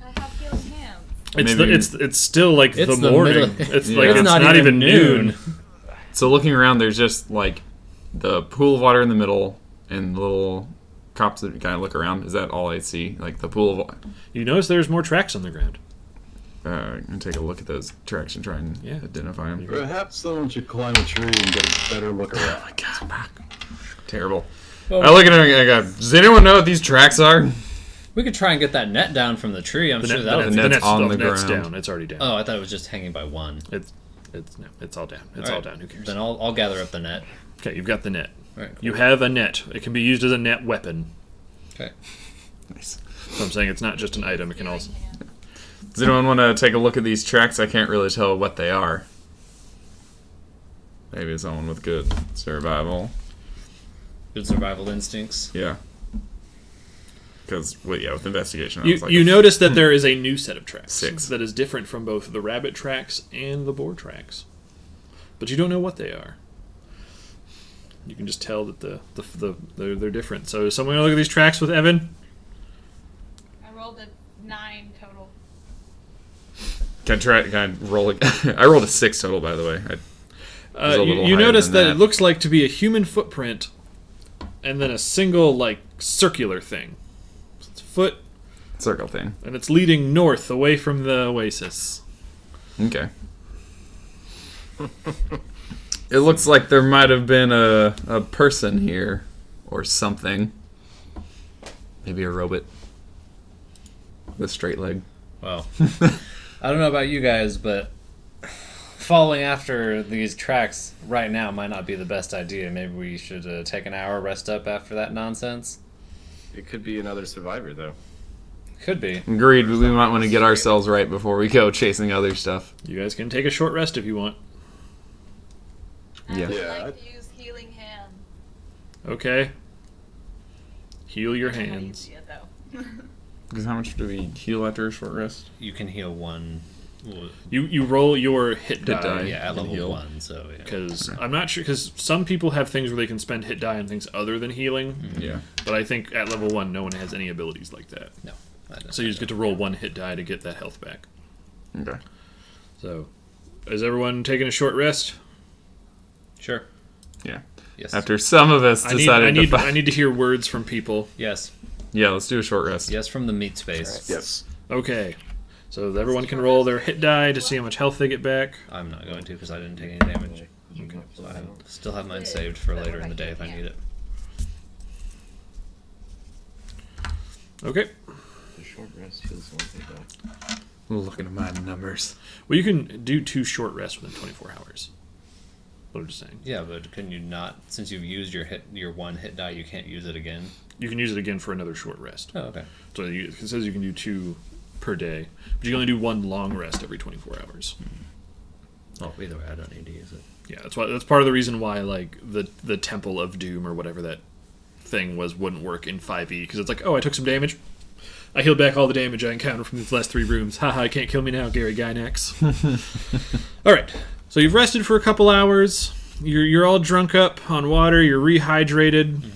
I have healed hands. Maybe- It's still like It's the the morning. middle- It's Yeah. like it's not even noon. So looking around, there's just like the pool of water in the middle and little cops that kind of look around. Is that all I see? Like the pool of water. You notice there's more tracks on the ground. And take a look at those tracks and try and Yeah. identify them. Perhaps someone should climb a tree and get a better look around. Terrible. Well, I look at it and I go, does anyone know what these tracks are? we could try and get that net down from the tree. I'm The sure net, that'll. the net's net's on the the net's ground. down. It's already down. Oh, I thought it was just hanging by one. It's all down. It's All all right. down. Who cares? Then I'll gather up the net. Okay, you've got the net. All right. Cool. You have a net. It can be used as a net weapon. Okay. Nice. So I'm saying it's not just an item. It can also. Does anyone want to take a look at these tracks? I can't really tell what they are. Maybe someone with good survival. Good survival instincts. Yeah. Because, with investigation, I was like You notice that there is a new set of tracks 6. that is different from both the rabbit tracks and the boar tracks, but you don't know what they are. You can just tell that they're different. So, is someone gonna look at these tracks with Evan? I rolled a 9 total. Can I roll I rolled a 6 total, by the way. was a little You higher notice than that that. it looks like to be a human footprint, and then a single like circular thing. So it's a foot, Circle thing. and it's leading north away from the oasis. Okay. It looks like there might have been a person here, or something. Maybe a robot with a straight leg. Well, I don't know about you guys, but following after these tracks right now might not be the best idea. Maybe we should take an hour, rest up after that nonsense. It could be another survivor, though. Could be. Agreed. We might want to get ourselves right before we go chasing other stuff. You guys can take a short rest if you want. I Yeah. would Yeah, like to use healing hand. Okay. Heal your I don't know how hands. easy it, though. Because how much do we heal after a short rest? You can heal one. Well, You roll your hit die. die. yeah, at You can level heal. 1, so yeah. Because I'm not sure. Because some people have things where they can spend hit die on things other than healing. Yeah. But I think at level 1, no one has any abilities like that. No. I don't So you just get to roll one hit die to get that health back. Okay. So, is everyone taking a short rest? Sure. Yeah. Yes. After some of us decided to fight. I need to hear words from people. Yes. Yeah, let's do a short rest. Yes from the meat space. Yes. Okay. So everyone can roll their hit die to see how much health they get back. I'm not going to because I didn't take any damage. Okay. So still have mine saved for later in the day if I need it. Okay. The short rest feels one thing back. I'm looking at my numbers. Well, you can do 2 short rests within 24 hours. What I'm just saying. Yeah, but can you not? Since you've used your one hit die, you can't use it again. You can use it again for another short rest. Oh, okay. So it says you can do 2 per day, but you can only do 1 long rest every 24 hours. Oh, either way, I don't need to use it. Yeah, that's part of the reason why like the Temple of Doom or whatever that thing wouldn't work in 5e, because it's like, oh, I took some damage, I healed back all the damage I encountered from these last 3 rooms. Haha, can't kill me now, Gary Gynax. All right, so you've rested for a couple hours. You're all drunk up on water. You're rehydrated. Mm-hmm.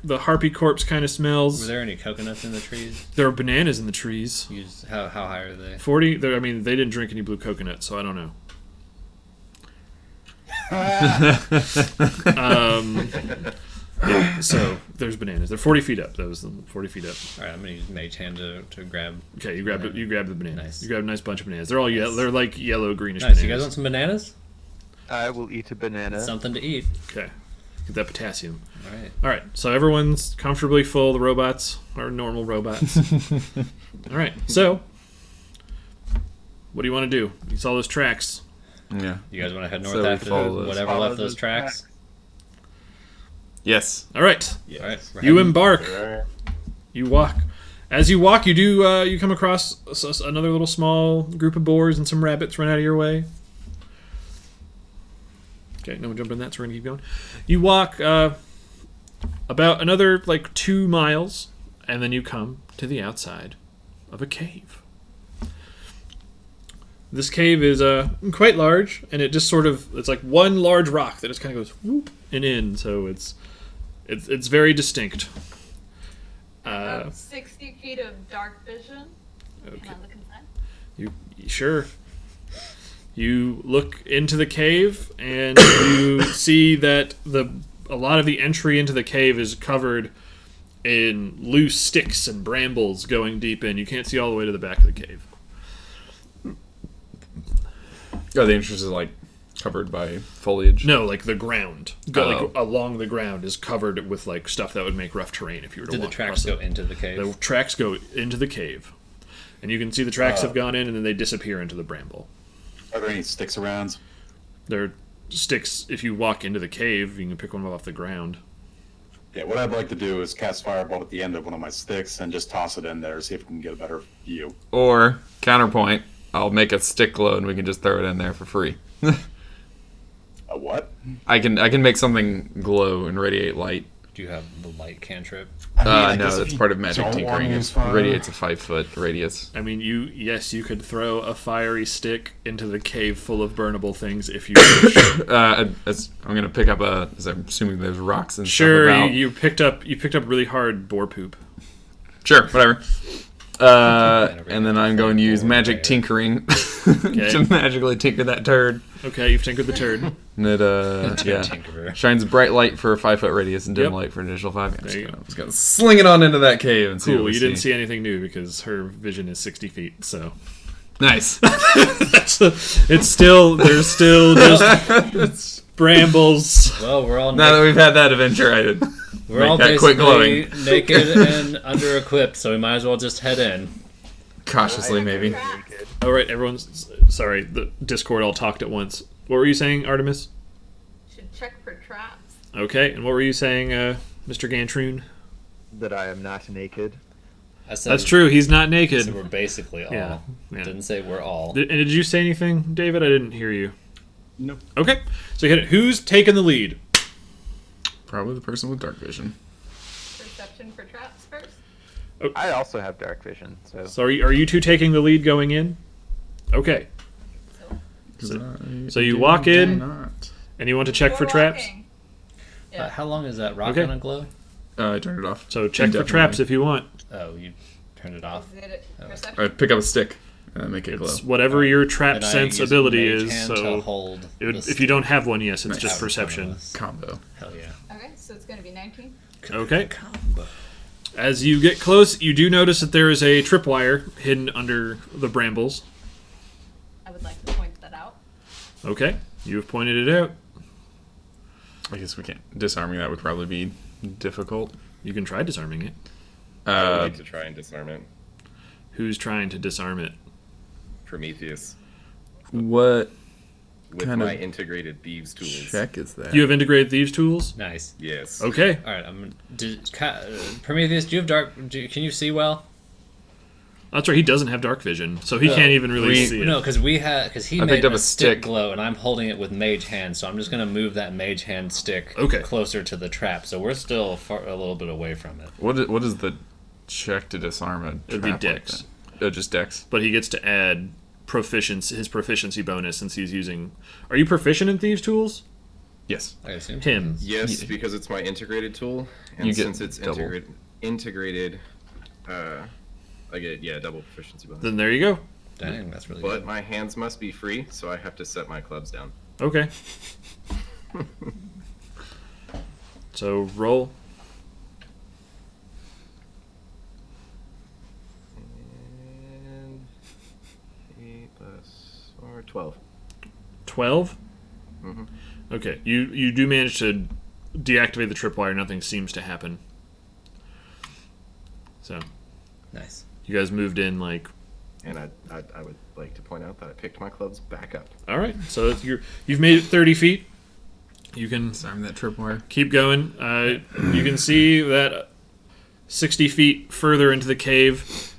The harpy corpse kind of smells. Were there any coconuts in the trees? There are bananas in the trees. How high are they? 40. I mean, they didn't drink any blue coconut, so I don't know. Yeah, so there's bananas. They're 40 feet up. That was 40 feet up. All right, I'm gonna use mage hand to grab. Okay, you grab the banana. Nice. You grab a nice bunch of bananas. They're all yellow. They're like yellow greenish Nice. bananas. You guys want some bananas? I will eat a banana. Something to eat. Okay, get that potassium. All right. All right, so everyone's comfortably full. The robots are normal robots. All right, so what do you want to do? You saw those tracks. Yeah. You guys want to head north So we after follow those. whatever Follow left those those tracks? Yes. All right, All right. we're you heading- embark. Alright. You walk. As you walk, you do. You come across another little small group of boars and some rabbits run out of your way. Okay, no one jumped on that, so we're gonna keep going. You walk about another like 2 miles, and then you come to the outside of a cave. This cave is quite large, and it just sort of it's like one large rock that just kind of goes whoop and in, so it's very distinct. About 60 feet of dark vision. Okay. Can I look inside? You sure? You look into the cave and you see that a lot of the entry into the cave is covered in loose sticks and brambles going deep in. You can't see all the way to the back of the cave. Oh, the entrance is like covered by foliage. No, like the ground, Oh. like along the ground is covered with like stuff that would make rough terrain if you were to Did the walk tracks across go it. into the cave? The tracks go into the cave, and you can see the tracks have gone in and then they disappear into the bramble. Are there any sticks around? There are sticks. If you walk into the cave, you can pick one up off the ground. Yeah, what I'd like to do is cast Fireball at the end of one of my sticks and just toss it in there, see if we can get a better view. Or, counterpoint, I'll make a stick glow and we can just throw it in there for free. what? I can make something glow and radiate light. Do you have the light cantrip? I No, guess if that's you part of magic don't wanna tinkering. use It fire- radiates a 5-foot radius. I mean, you could throw a fiery stick into the cave full of burnable things if you wish. I'm gonna pick up as I'm assuming there's rocks and Sure, stuff about. you picked up really hard boar poop. Sure, whatever. And then I'm going to use magic tinkering to magically tinker that turd. Okay, you've tinkered the turd. And it Tinkerer. shines bright light for a 5-foot radius and dim Yep. light for an additional 5. There you go. I'm just gonna sling it on into that cave and see Cool. what we You didn't see anything new because her vision is 60 feet. So Nice. there's still just brambles. Well, we're all Now that we've had that adventure, I did. we're all that quick basically naked and under equipped, so we might as well just head in. Cautiously, maybe. All right, everyone's sorry. The Discord all talked at once. What were you saying, Artemis? Should check for traps. Okay, and what were you saying, Mr. Gantroon? That I am not naked. I said, That's true. He's not So naked. we're basically all. Yeah, yeah. Didn't say we're all. And did you say anything, David? I didn't hear you. Nope. Okay, so you hit it. Who's taking the lead? Probably the person with dark vision. Perception for traps first. I also have dark vision, so So are you two taking the lead going in? Okay, So so you walk in Not. and you want to check for we're traps. walking. Yeah. How long is that rock Okay. gonna glow? I turned it off. So check for Indefinitely. traps if you want. Oh, you turned it off. Is it Oh. perception? I pick up a stick and make it glow. It's whatever your trap And I sense use ability mage is. hand to So hold it would, the if you don't have one, yes, it's Nice. just out in front of perception. us. Combo. Hell yeah. Okay, so it's gonna be 19. Okay. Combo. As you get close, you do notice that there is a tripwire hidden under the brambles. I would like to point that out. Okay, you have pointed it out. I guess we can't. Disarming that would probably be difficult. You can try disarming it. I would like to try and disarm it. Who's trying to disarm it? Prometheus. What With Kind my of integrated thieves tools. check is that? You have integrated thieves tools. Nice. Yes. Okay. All right. Prometheus, do you have dark? Can you see well? That's right. He doesn't have dark vision, so he can't even really we- see it. No, because he I made picked up a a stick stick. glow, and I'm holding it with mage hand. So I'm just gonna move that mage hand stick Okay. closer to the trap. So we're still a little bit away from it. What is the check to disarm a It'd be trap like dex. that? Oh, just dex. But he gets to add his proficiency bonus since he's using. Are you proficient in thieves tools? Yes. I assume. Him. Yes, because it's my integrated tool, and You get since it's double. integrated, I get double proficiency bonus. Then there you go. Dang, that's really But good. my hands must be free, so I have to set my clubs down. Okay. So roll. And 8 plus 4, 12. 12? Mhm. Okay, you do manage to deactivate the tripwire. Nothing seems to happen. So Nice. you guys moved in like. And I would like to point out that I picked my clubs back up. All right, so you've made it 30 feet. You can Disarm that tripwire. keep going. You can see that 60 feet further into the cave.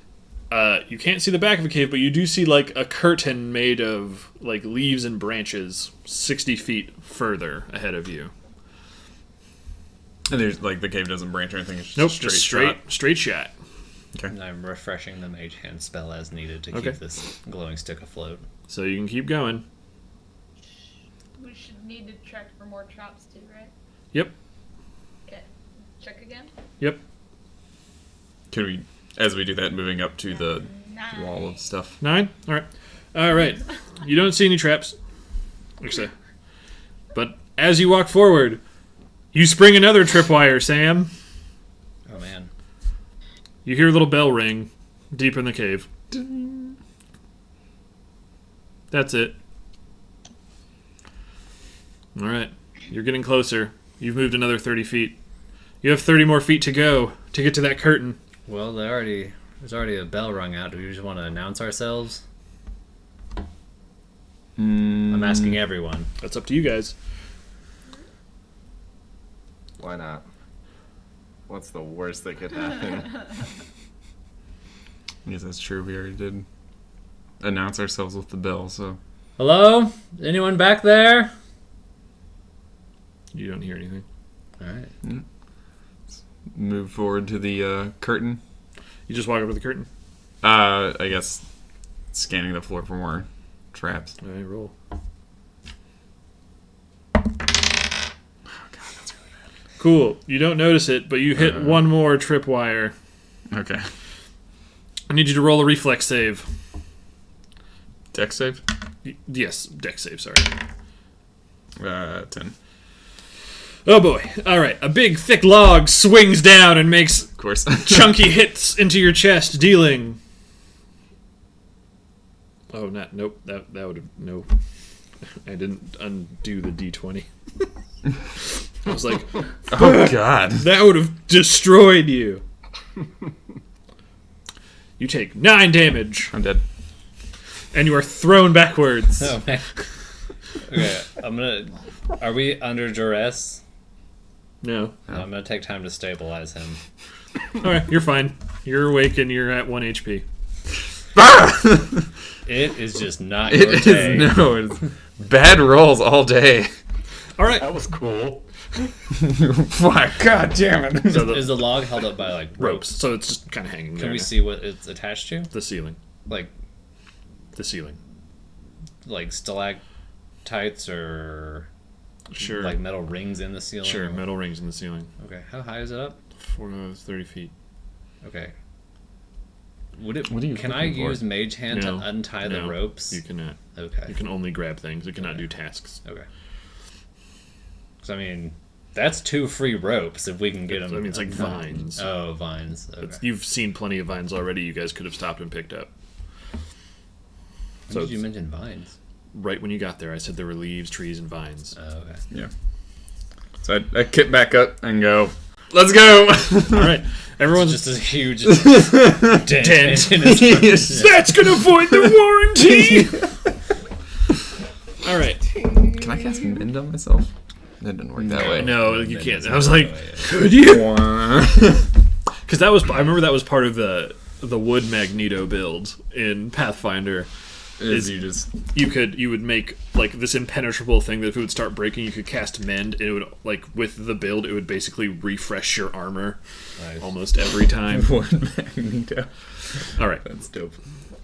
You can't see the back of the cave, but you do see like a curtain made of like leaves and branches 60 feet further ahead of you. And there's like the cave doesn't branch or anything. It's just Nope, straight just shot. straight shot. And I'm refreshing the mage hand spell as needed to Okay. keep this glowing stick afloat. So you can keep going. We should need to check for more traps too, right? Yep. Okay. Check again. Yep. Could we, as we do that, moving up to the 9. wall of stuff? 9? All right. You don't see any traps. Actually. But as you walk forward, you spring another tripwire, Sam. Oh man. You hear a little bell ring deep in the cave. That's it. All right. You're getting closer. You've moved another 30 feet. You have 30 more feet to go to get to that curtain. Well, there's already a bell rung out. Do we just want to announce ourselves? I'm asking everyone. That's up to you guys. Why not? What's the worst that could happen? Yes, that's true. We already did announce ourselves with the bell, so Hello? Anyone back there? You don't hear anything. All right. Move forward to the curtain. You just walk over the curtain. I guess scanning the floor for more traps. All right, roll. Cool. You don't notice it, but you hit one more tripwire. Okay. I need you to roll a reflex save. Dex save? Yes, dex save, sorry. 10. Oh boy. Alright, a big thick log swings down and makes Of course. chunky hits into your chest, dealing... Oh, nope, that would have... No. I didn't undo the d20. I was like, Oh, God. that would have destroyed you. You take 9 damage, I'm dead. and you are thrown backwards. Oh man. Okay, I'm gonna. Are we under duress? No. I'm gonna take time to stabilize him. Alright, you're fine. You're awake and you're at 1 HP. It is just not It your day. is it's bad rolls all day. Alright. That was cool. Fuck, God damn it. So Is the log held up by like ropes. So it's just kind of hanging there. Can we see what it's attached to? The ceiling. Like The ceiling. Stalactites or Sure. like metal rings in the ceiling? Sure, or- metal rings in the ceiling. Okay, how high is it up? 30 feet. Okay. Would it? What are you Can I looking for? use Mage Hand No, to untie the no, ropes? You cannot. Okay. You can only grab things. It cannot do tasks. Okay. Because I mean, that's 2 free ropes if we can get them. I mean, it's like vines. Oh, vines. Okay. You've seen plenty of vines already. You guys could have stopped and picked up. When did you mention vines? Right when you got there, I said there were leaves, trees, and vines. Oh, okay. Yeah. So I kick back up and go, let's go! All right, everyone's Just a huge dent in his That's gonna void the warranty. All right. Can I cast Mend on myself? That didn't work that way. No, you can't. I was like, could you? Because that was. I remember that was part of the wood Magneto build in Pathfinder. Is you just... You would make like this impenetrable thing that if it would start breaking, you could cast Mend. And it would like with the build, it would basically refresh your armor almost every time. Wood Magneto. All right. That's dope.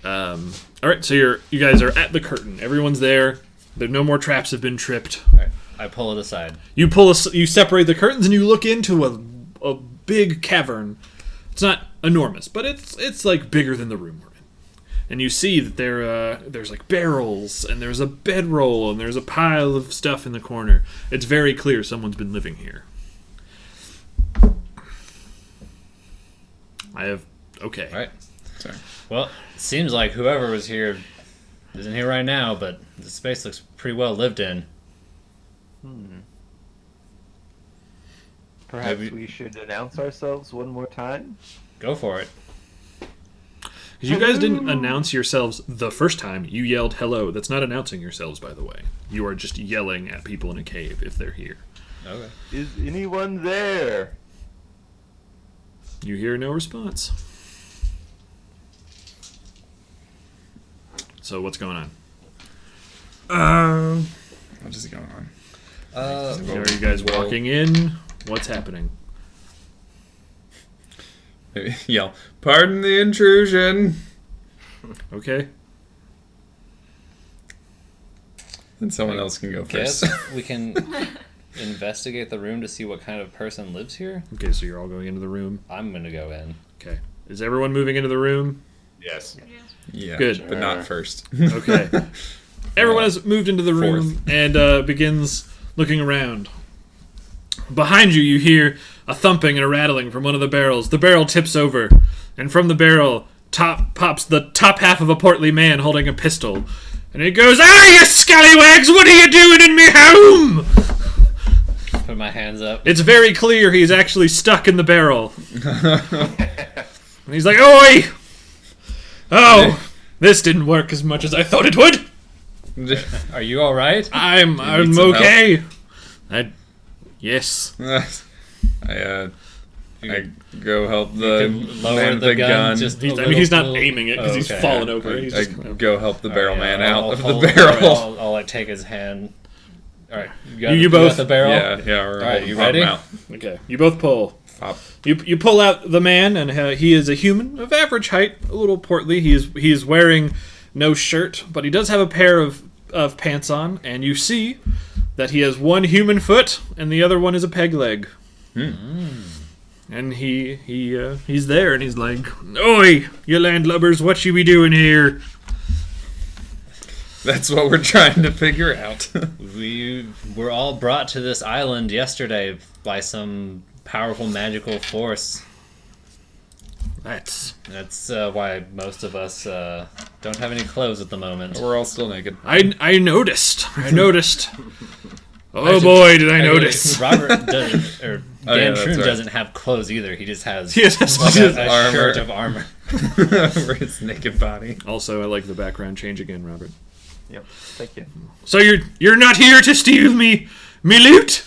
All right. So you guys are at the curtain. Everyone's there. No more traps have been tripped. Alright, I pull it aside. You you separate the curtains and you look into a big cavern. It's not enormous, but it's like bigger than the room we're in. And you see that there's like barrels and there's a bedroll and there's a pile of stuff in the corner. It's very clear someone's been living here. Okay. Alright. Sorry. Well, it seems like whoever was here isn't here right now, but the space looks pretty well lived in. Perhaps Maybe- we should announce ourselves one more time. Go for it. Because you guys didn't announce yourselves the first time. You yelled hello. That's not announcing yourselves, by the way. You are just yelling at people in a cave if they're here. Okay. Is anyone there? You hear no response. So what's going on? What is going on? Are you guys walking in? What's happening? Maybe yell, pardon the intrusion! Okay. Then someone else can go Guess first. we can investigate the room to see what kind of person lives here. Okay, so you're all going into the room. I'm gonna go in. Okay. Is everyone moving into the room? Yes. Yeah, Good. but not first. Okay. Everyone has moved into the room and begins looking around. Behind you, you hear a thumping and a rattling from one of the barrels. The barrel tips over, and from the barrel pops the top half of a portly man holding a pistol. And he goes, "Ah, you scallywags! What are you doing in me home?" Put my hands up. It's very clear he's actually stuck in the barrel. And he's like, "Oi! Oh, this didn't work as much as I thought it would. Are you all right? I'm need some okay." Yes. I go help the can lower man with the the gun, gun. just- He's not aiming it because he's Okay. fallen over. I He's just go help the barrel man out I'll of the hold- barrel. I'll like take his hand All right, You both- got the barrel. Yeah. All right, you ready? Okay, you both pull. Pop. You pull out the man, and he is a human of average height, a little portly. He is wearing no shirt, but he does have a pair of pants on, and you see that he has one human foot, and the other one is a peg leg. And he's there, and he's like, "Oi, you landlubbers, what you be doing here?" That's what we're trying to figure out. We were all brought to this island yesterday by some powerful magical force. That's That's why most of us don't have any clothes at the moment. We're all still naked. I noticed. Oh boy, did I notice! Robert doesn't, or Oh, yeah, Dan that's Troon right. doesn't have clothes either. He just has He has like just a armor. shirt of armor. For his naked body. Also, I like the background change again, Robert. Yep. Thank you. So you're not here to steal me loot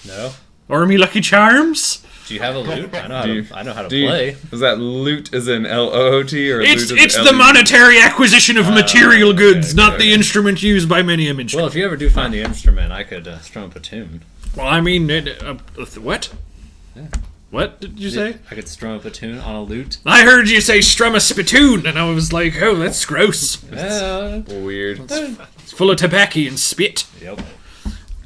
No? or me lucky charms? Do you have a loot? I know how to Do you- play. Is that loot as in LOOT or It's loot as in the LOOT? monetary acquisition of material goods, okay, not the okay. instrument used by many a minstrel. Well, if you ever do find the instrument, I could strum up a tune. Well, I mean, what? Yeah. What did you say? I could strum up a tune on a lute. I heard you say strum a spittoon, and I was like, oh, that's gross. Weird. It's full of tobacco and spit. Yep.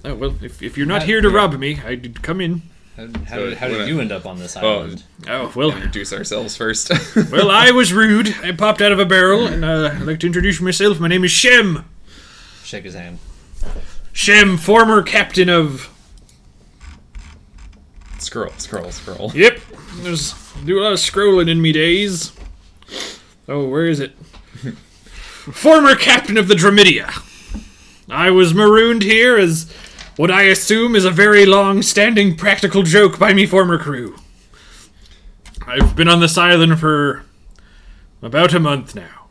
Oh, well, if you're not here to rob me, I'd come in. How did you end up on this Well, island? Oh, well, introduce ourselves first. well, I was rude. I popped out of a barrel, and I'd like to introduce myself. My name is Shem. Shake his hand. Shem, former captain of... Scroll. Yep, do a lot of scrolling in me days. Oh, where is it? Former captain of the Dramidia. I was marooned here as what I assume is a very long-standing practical joke by me former crew. I've been on this island for about a month now.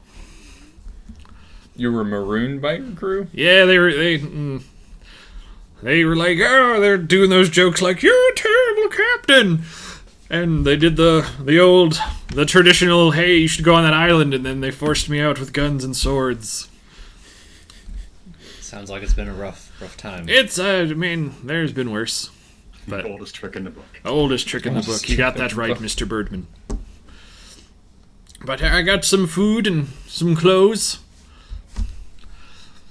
You were marooned by your crew? Yeah, they were like, oh, they're doing those jokes like, you're a terrible captain. And they did the traditional, hey, you should go on that island, and then they forced me out with guns and swords. Sounds like it's been a rough time. It's, I mean, there's been worse. But Oldest trick in the book. oldest trick in the book. You got that right, Mr. Birdman. But I got some food and some clothes.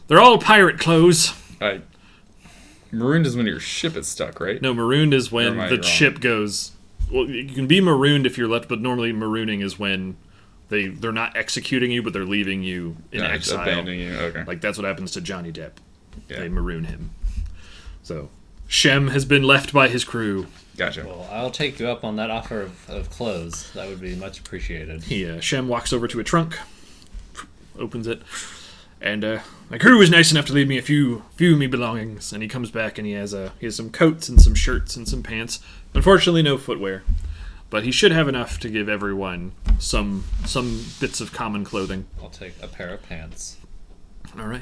They're all pirate clothes. Marooned is when your ship is stuck, right? No, marooned is Or when am I the wrong? ship goes. Well, you can be marooned if you're left, but normally marooning is when they're not executing you, but they're leaving you in Yeah, exile. abandoning you. Okay. Like that's what happens to Johnny Depp. Yeah. They maroon him. So Shem has been left by his crew. Gotcha. Well, I'll take you up on that offer of clothes. That would be much appreciated. Shem walks over to a trunk, opens it, and my crew was nice enough to leave me a few of me belongings. And he comes back and he has some coats and some shirts and some pants. Unfortunately, no footwear, but he should have enough to give everyone some bits of common clothing. I'll take a pair of pants. All right,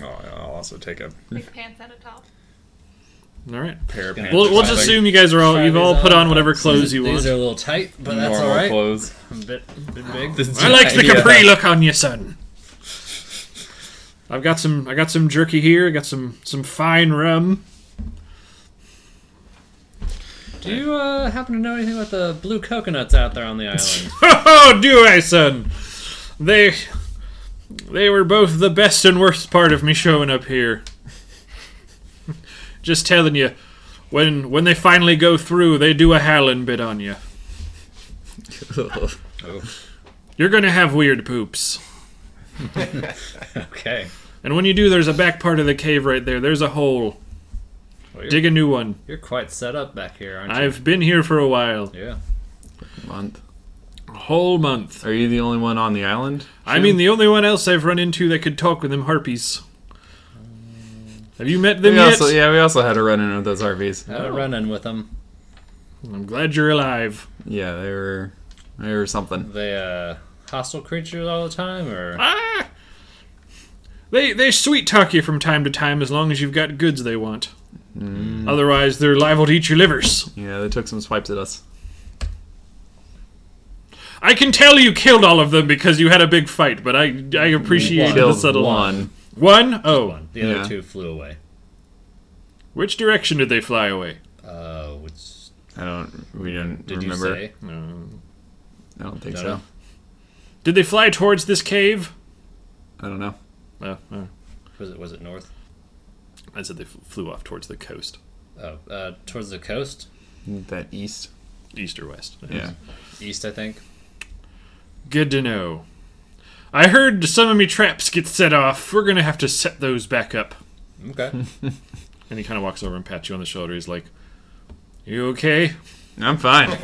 Oh, I'll also take a Big pants at a top. all right. pair of We'll- pants. We'll or just something. assume you guys are you've all put on whatever clothes you want. These are a little tight, but that's Normal all right. clothes. A bit big. This I like the idea. capri look on you, son. I got some jerky here. I got some fine rum. Do you happen to know anything about the blue coconuts out there on the island? Oh, do I, son? They were both the best and worst part of me showing up here. Just telling you, when they finally go through, they do a howling bit on you. You're gonna have weird poops. Okay. And when you do, there's a back part of the cave right there. There's a hole. Well, Dig a new one. You're quite set up back here, aren't you? I've been here for a while. Yeah. Month. A whole month. Are you the only one on the island? I mean, the only one else I've run into that could talk with them harpies. Have you met them We yet? also had a run in with those RVs. I had a run-in with them. I'm glad you're alive. Yeah, they were something. They hostile creatures all the time, or Ah! They sweet talk you from time to time as long as you've got goods they want. Otherwise, they're liable to eat your livers. Yeah, they took some swipes at us. I can tell you killed all of them because you had a big fight, but I appreciate the Killed subtle one. One? Oh. one. The other Yeah. two flew away. Which direction did they fly away? Which We didn't did remember. you say? I don't think No, so. no. Did they fly towards this cave? I don't know. Oh. Was it north? I said they flew off towards the coast. Oh, towards the coast, That east. East or west. Yeah. east, I think. Good to know. I heard some of me traps get set off. We're going to have to set those back up. Okay. And he kind of walks over and pats you on the shoulder. He's like, you okay? I'm fine.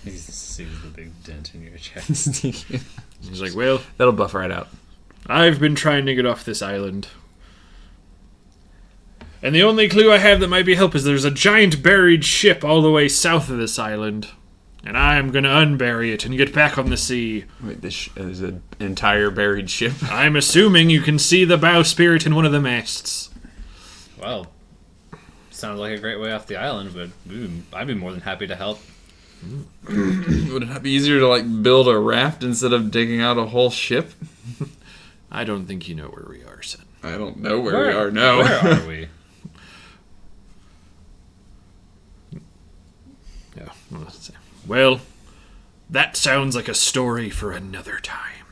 He sees the big dent in your chest. He's like, well, That'll buff right out. I've been trying to get off this island. And the only clue I have that might be help is there's a giant buried ship all the way south of this island. And I am going to unbury it and get back on the sea. Wait, this is an entire buried ship. I'm assuming you can see the bowsprit in one of the masts. Well, sounds like a great way off the island, but I'd be more than happy to help. Would it not be easier to like build a raft instead of digging out a whole ship? I don't think you know where we are, son. I don't know where we are now. Where are we? Yeah. Well, that sounds like a story for another time.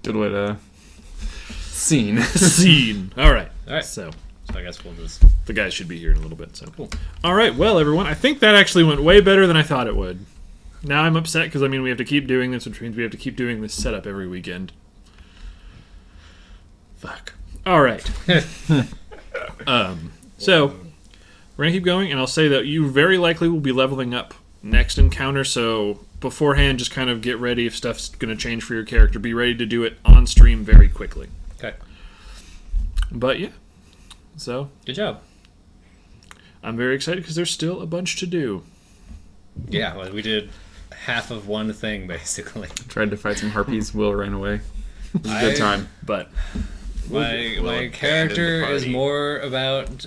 Good way to scene. Scene. All right. All right. So So I guess we'll just. the guys should be here in a little bit. So Cool. All right. Well, everyone, I think that actually went way better than I thought it would. Now I'm upset because we have to keep doing this, which means we have to keep doing this setup every weekend. Fuck. All right. So we're gonna keep going, and I'll say that you very likely will be leveling up next encounter. So beforehand, just kind of get ready if stuff's gonna change for your character. Be ready to do it on stream very quickly. Okay. But yeah, so Good job. I'm very excited because there's still a bunch to do. Yeah, well, we did half of one thing basically. Tried to fight some harpies. Will ran away. It was a good time. But My character abandon the is party. more about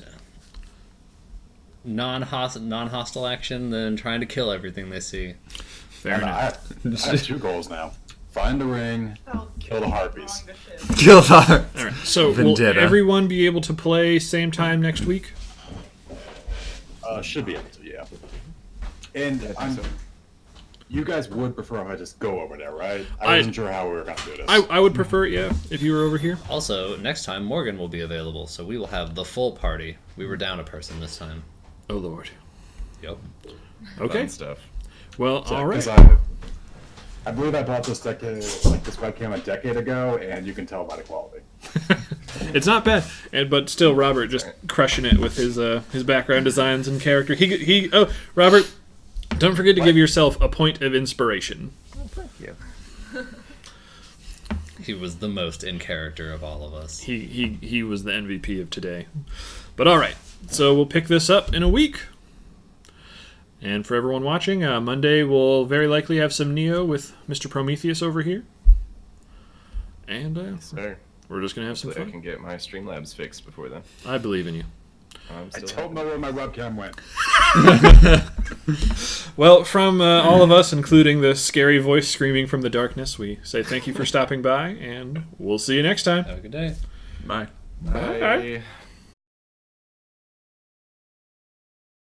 non-hostile action than trying to kill everything they see. fair And enough. I have two goals now. Find the ring, kill the harpies. Kill the All right. So will Vendetta. everyone be able to play same time next week? Should be able to, yeah. And you guys would prefer if I just go over there, right? I wasn't sure how we were going to do this. I would prefer it, yeah, if you were over here. Also, next time Morgan will be available, so we will have the full party. We were down a person this time. Oh Lord. Yep. Okay. Fun stuff. Well, all right. 'Cause I believe I bought this this webcam a decade ago, and you can tell by the quality. It's not bad, but still, Robert just crushing it with his background designs and character. Oh, Robert, don't forget to give yourself a point of inspiration. Thank you. He was the most in character of all of us. He was the MVP of today. But all right, so we'll pick this up in a week. And for everyone watching, Monday we'll very likely have some Neo with Mr. Prometheus over here. And Sir, we're just gonna have some hopefully I fun. can get my Streamlabs fixed before then. I believe in you. I'm I still don't know where my webcam went. Well, from all of us, including the scary voice screaming from the darkness, we say thank you for stopping by, and we'll see you next time. Have a good day. Bye. Bye.